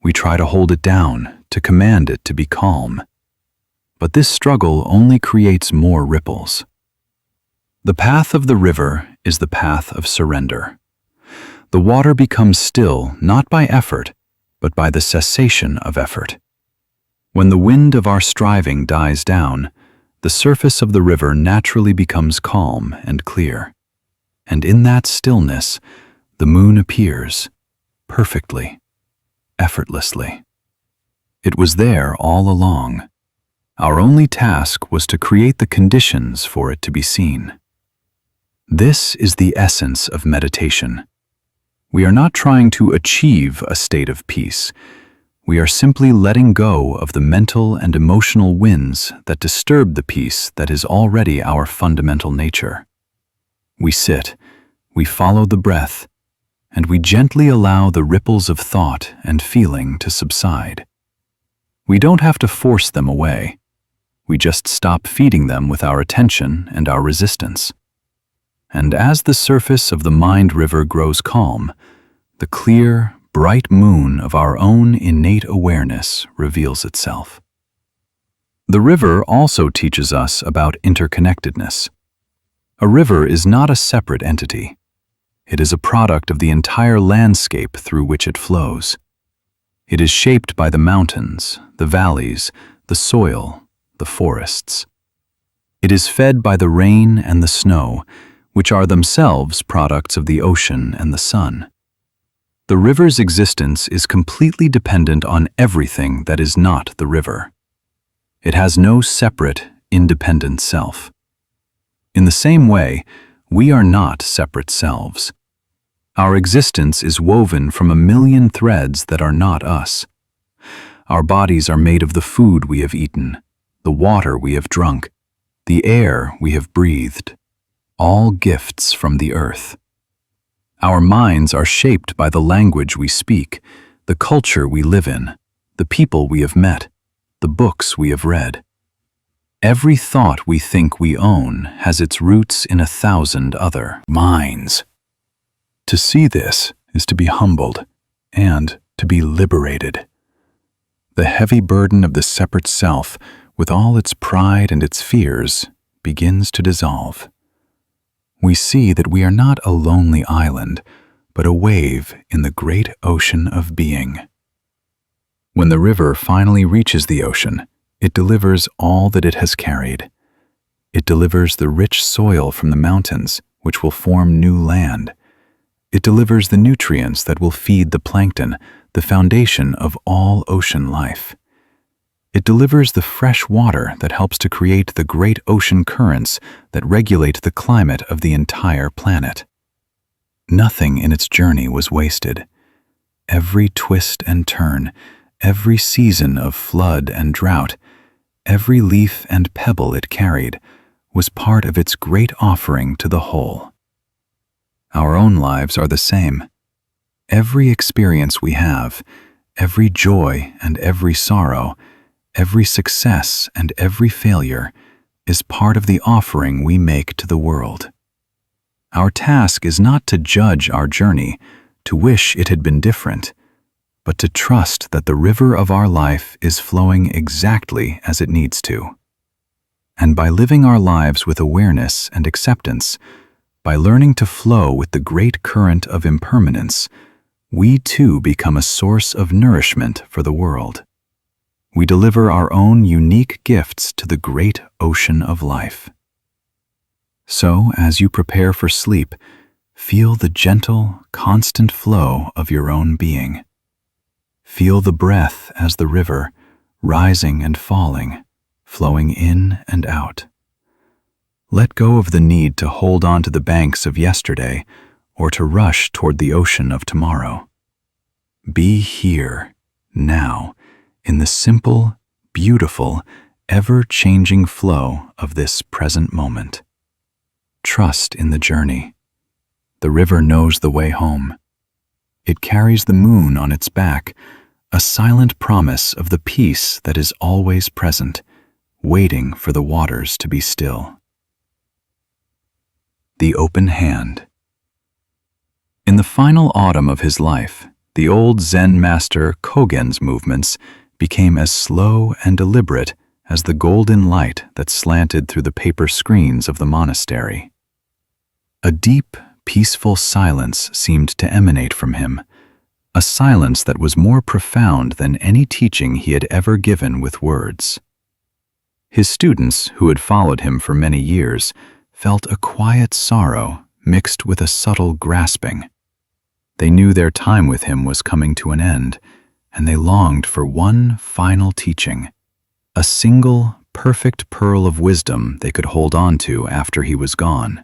We try to hold it down, to command it to be calm. But this struggle only creates more ripples. The path of the river is the path of surrender. The water becomes still not by effort, but by the cessation of effort. When the wind of our striving dies down, the surface of the river naturally becomes calm and clear. And in that stillness, the moon appears, perfectly, effortlessly. It was there all along. Our only task was to create the conditions for it to be seen. This is the essence of meditation. We are not trying to achieve a state of peace. We are simply letting go of the mental and emotional winds that disturb the peace that is already our fundamental nature. We sit, we follow the breath, and we gently allow the ripples of thought and feeling to subside. We don't have to force them away. We just stop feeding them with our attention and our resistance. And as the surface of the mind river grows calm, the clear, bright moon of our own innate awareness reveals itself. The river also teaches us about interconnectedness. A river is not a separate entity. It is a product of the entire landscape through which it flows. It is shaped by the mountains, the valleys, the soil, the forests. It is fed by the rain and the snow, which are themselves products of the ocean and the sun. The river's existence is completely dependent on everything that is not the river. It has no separate, independent self. In the same way, we are not separate selves. Our existence is woven from a million threads that are not us. Our bodies are made of the food we have eaten, the water we have drunk, the air we have breathed, all gifts from the earth. Our minds are shaped by the language we speak, the culture we live in, the people we have met, the books we have read. Every thought we think we own has its roots in 1,000 other minds. To see this is to be humbled and to be liberated. The heavy burden of the separate self, with all its pride and its fears, begins to dissolve. We see that we are not a lonely island, but a wave in the great ocean of being. When the river finally reaches the ocean, it delivers all that it has carried. It delivers the rich soil from the mountains, which will form new land. It delivers the nutrients that will feed the plankton, the foundation of all ocean life. It delivers the fresh water that helps to create the great ocean currents that regulate the climate of the entire planet. Nothing in its journey was wasted. Every twist and turn, every season of flood and drought, every leaf and pebble it carried, was part of its great offering to the whole. Our own lives are the same. Every experience we have, every joy and every sorrow, every success and every failure, is part of the offering we make to the world. Our task is not to judge our journey, to wish it had been different, but to trust that the river of our life is flowing exactly as it needs to. And by living our lives with awareness and acceptance, by learning to flow with the great current of impermanence, we too become a source of nourishment for the world. We deliver our own unique gifts to the great ocean of life. So, as you prepare for sleep, feel the gentle, constant flow of your own being. Feel the breath as the river, rising and falling, flowing in and out. Let go of the need to hold on to the banks of yesterday or to rush toward the ocean of tomorrow. Be here, now, in the simple, beautiful, ever-changing flow of this present moment. Trust in the journey. The river knows the way home. It carries the moon on its back, a silent promise of the peace that is always present, waiting for the waters to be still. The open hand. In the final autumn of his life, the old Zen master Kogen's movements became as slow and deliberate as the golden light that slanted through the paper screens of the monastery. A deep, peaceful silence seemed to emanate from him, a silence that was more profound than any teaching he had ever given with words. His students, who had followed him for many years, felt a quiet sorrow mixed with a subtle grasping. They knew their time with him was coming to an end, and they longed for one final teaching, a single, perfect pearl of wisdom they could hold on to after he was gone,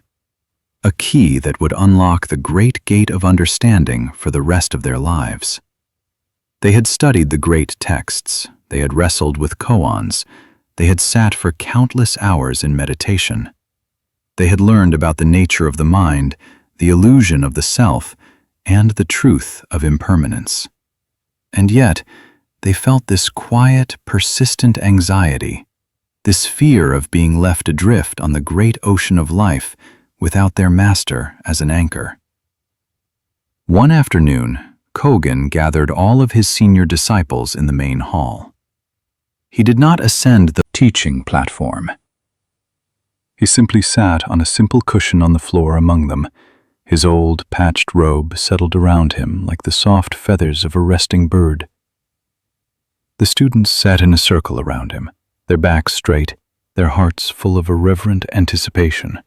a key that would unlock the great gate of understanding for the rest of their lives. They had studied the great texts, they had wrestled with koans, they had sat for countless hours in meditation. They had learned about the nature of the mind, the illusion of the self, and the truth of impermanence. And yet, they felt this quiet, persistent anxiety, this fear of being left adrift on the great ocean of life without their master as an anchor. One afternoon, Kogen gathered all of his senior disciples in the main hall. He did not ascend the teaching platform. He simply sat on a simple cushion on the floor among them, his old, patched robe settled around him like the soft feathers of a resting bird. The students sat in a circle around him, their backs straight, their hearts full of a reverent anticipation.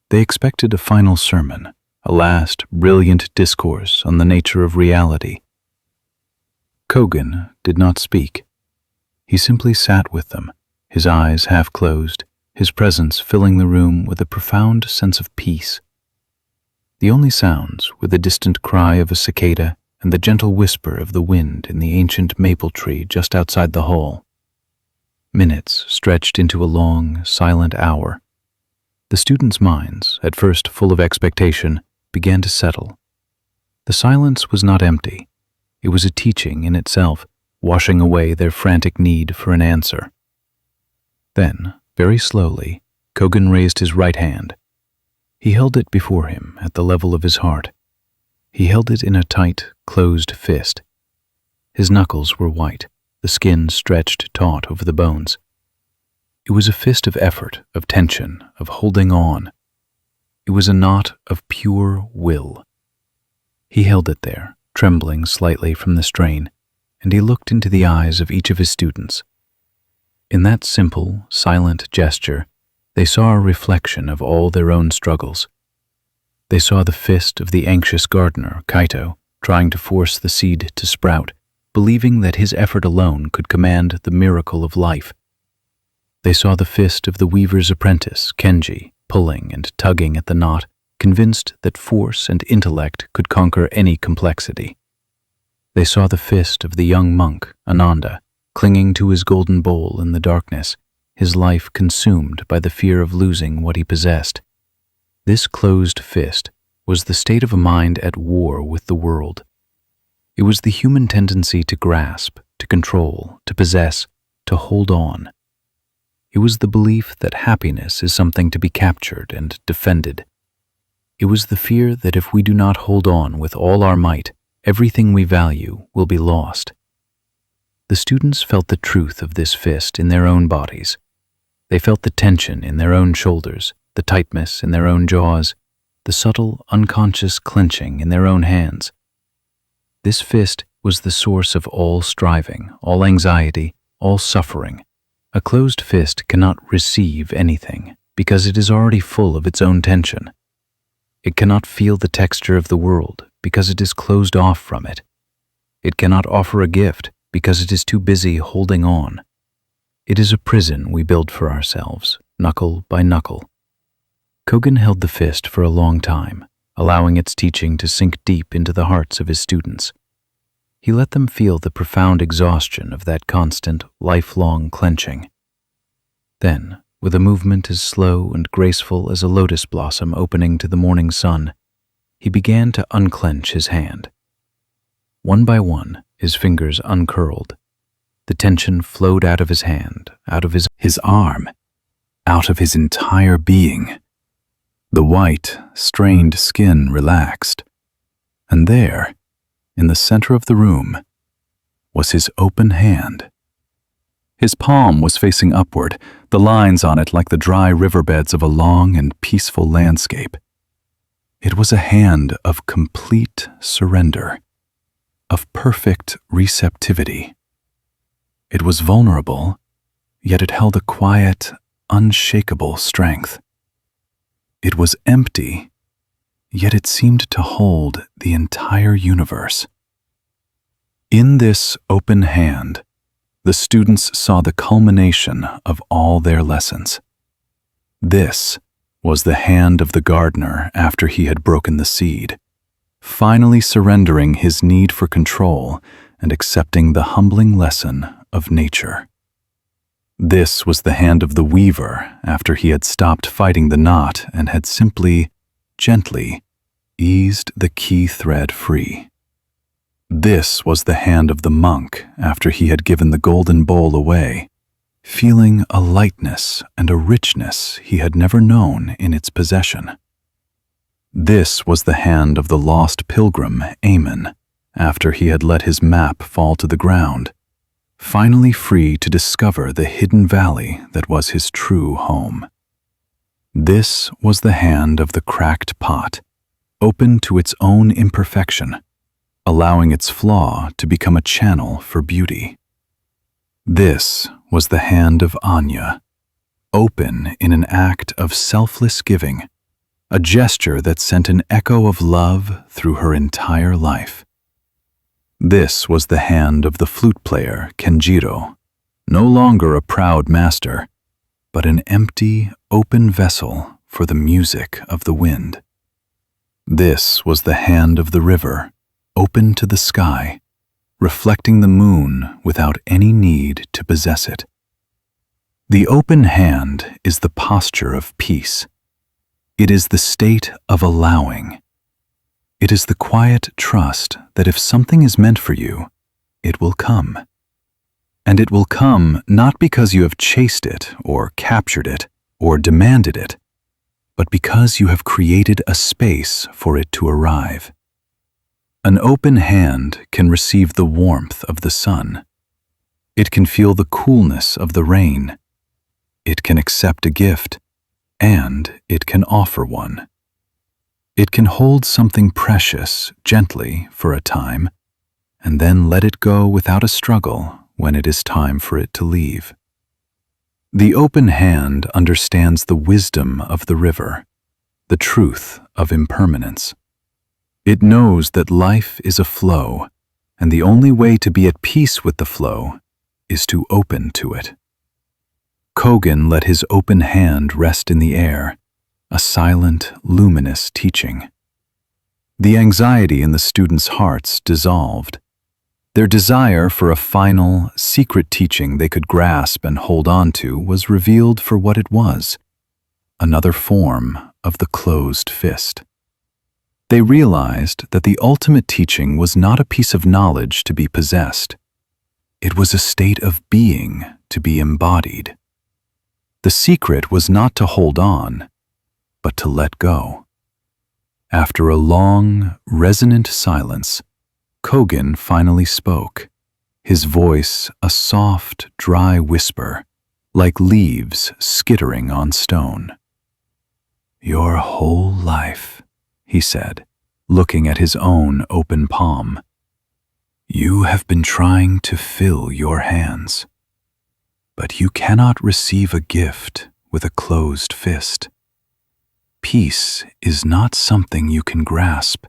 They expected a final sermon, a last, brilliant discourse on the nature of reality. Kogen did not speak. He simply sat with them, his eyes half closed, his presence filling the room with a profound sense of peace. The only sounds were the distant cry of a cicada and the gentle whisper of the wind in the ancient maple tree just outside the hall. Minutes stretched into a long, silent hour. The students' minds, at first full of expectation, began to settle. The silence was not empty. It was a teaching in itself, washing away their frantic need for an answer. Then, very slowly, Kogen raised his right hand. He held it before him at the level of his heart. He held it in a tight, closed fist. His knuckles were white, the skin stretched taut over the bones. It was a fist of effort, of tension, of holding on. It was a knot of pure will. He held it there, trembling slightly from the strain, and he looked into the eyes of each of his students. In that simple, silent gesture, they saw a reflection of all their own struggles. They saw the fist of the anxious gardener, Kaito, trying to force the seed to sprout, believing that his effort alone could command the miracle of life. They saw the fist of the weaver's apprentice, Kenji, pulling and tugging at the knot, convinced that force and intellect could conquer any complexity. They saw the fist of the young monk, Ananda, clinging to his golden bowl in the darkness, his life consumed by the fear of losing what he possessed. This closed fist was the state of a mind at war with the world. It was the human tendency to grasp, to control, to possess, to hold on. It was the belief that happiness is something to be captured and defended. It was the fear that if we do not hold on with all our might, everything we value will be lost. The students felt the truth of this fist in their own bodies. They felt the tension in their own shoulders, the tightness in their own jaws, the subtle, unconscious clenching in their own hands. This fist was the source of all striving, all anxiety, all suffering. A closed fist cannot receive anything because it is already full of its own tension. It cannot feel the texture of the world because it is closed off from it. It cannot offer a gift because it is too busy holding on. It is a prison we build for ourselves, knuckle by knuckle. Kogen held the fist for a long time, allowing its teaching to sink deep into the hearts of his students. He let them feel the profound exhaustion of that constant, lifelong clenching. Then, with a movement as slow and graceful as a lotus blossom opening to the morning sun, he began to unclench his hand. One by one, his fingers uncurled. The tension flowed out of his hand, out of his arm, out of his entire being. The white, strained skin relaxed, and there, in the center of the room, was his open hand. His palm was facing upward, the lines on it like the dry riverbeds of a long and peaceful landscape. It was a hand of complete surrender, of perfect receptivity. It was vulnerable, yet it held a quiet, unshakable strength. It was empty, yet it seemed to hold the entire universe. In this open hand, the students saw the culmination of all their lessons. This was the hand of the gardener after he had broken the seed, finally surrendering his need for control and accepting the humbling lesson of nature. This was the hand of the weaver after he had stopped fighting the knot and had simply, gently, eased the key thread free. This was the hand of the monk after he had given the golden bowl away, feeling a lightness and a richness he had never known in its possession. This was the hand of the lost pilgrim, Amen, after he had let his map fall to the ground, finally free to discover the hidden valley that was his true home. This was the hand of the cracked pot, open to its own imperfection, allowing its flaw to become a channel for beauty. This was the hand of Anya, open in an act of selfless giving, a gesture that sent an echo of love through her entire life. This was the hand of the flute player, Kenjiro, no longer a proud master, but an empty, open vessel for the music of the wind. This was the hand of the river, open to the sky, reflecting the moon without any need to possess it. The open hand is the posture of peace. It is the state of allowing. It is the quiet trust that if something is meant for you, it will come. And it will come not because you have chased it or captured it or demanded it, but because you have created a space for it to arrive. An open hand can receive the warmth of the sun. It can feel the coolness of the rain. It can accept a gift, and it can offer one. It can hold something precious gently for a time, and then let it go without a struggle when it is time for it to leave. The open hand understands the wisdom of the river, the truth of impermanence. It knows that life is a flow, and the only way to be at peace with the flow is to open to it. Kogen let his open hand rest in the air, a silent, luminous teaching. The anxiety in the students' hearts dissolved. Their desire for a final, secret teaching they could grasp and hold on to was revealed for what it was, another form of the closed fist. They realized that the ultimate teaching was not a piece of knowledge to be possessed. It was a state of being to be embodied. The secret was not to hold on, but to let go. After a long, resonant silence, Kogen finally spoke, his voice a soft, dry whisper, like leaves skittering on stone. "Your whole life," he said, looking at his own open palm, "you have been trying to fill your hands. But you cannot receive a gift with a closed fist. Peace is not something you can grasp.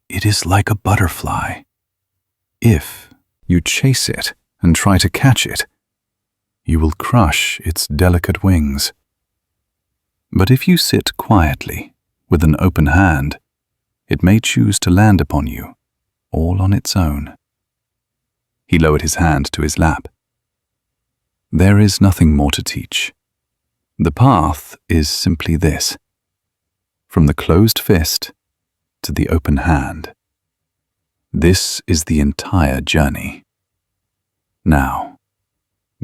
It is like a butterfly. If you chase it and try to catch it, you will crush its delicate wings. But if you sit quietly, with an open hand, it may choose to land upon you, all on its own." He lowered his hand to his lap. "There is nothing more to teach. The path is simply this: from the closed fist to the open hand. This is the entire journey. Now,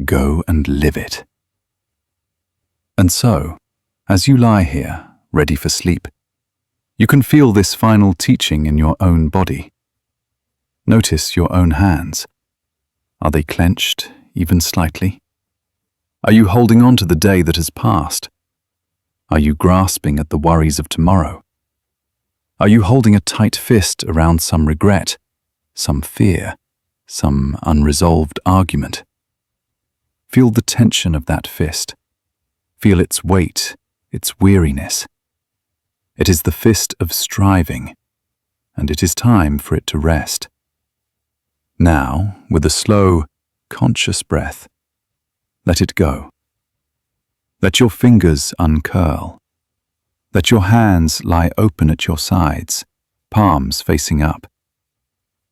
go and live it." And so, as you lie here, ready for sleep, you can feel this final teaching in your own body. Notice your own hands. Are they clenched, even slightly? Are you holding on to the day that has passed? Are you grasping at the worries of tomorrow? Are you holding a tight fist around some regret, some fear, some unresolved argument? Feel the tension of that fist. Feel its weight, its weariness. It is the fist of striving, and it is time for it to rest. Now, with a slow, conscious breath, let it go. Let your fingers uncurl. Let your hands lie open at your sides, palms facing up.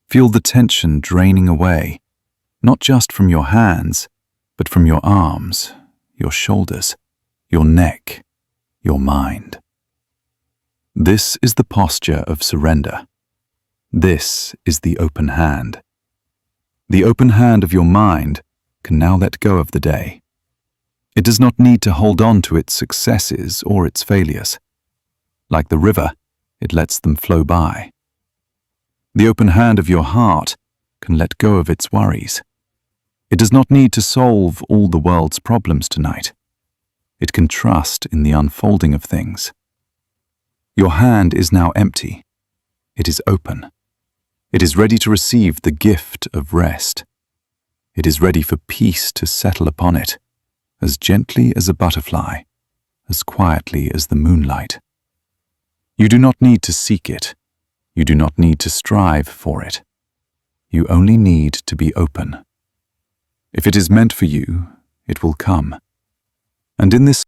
Feel the tension draining away, not just from your hands, but from your arms, your shoulders, your neck, your mind. This is the posture of surrender. This is the open hand. The open hand of your mind can now let go of the day. It does not need to hold on to its successes or its failures. Like the river, it lets them flow by. The open hand of your heart can let go of its worries. It does not need to solve all the world's problems tonight. It can trust in the unfolding of things. Your hand is now empty. It is open. It is ready to receive the gift of rest. It is ready for peace to settle upon it, as gently as a butterfly, as quietly as the moonlight. You do not need to seek it. You do not need to strive for it. You only need to be open. If it is meant for you, it will come. And in this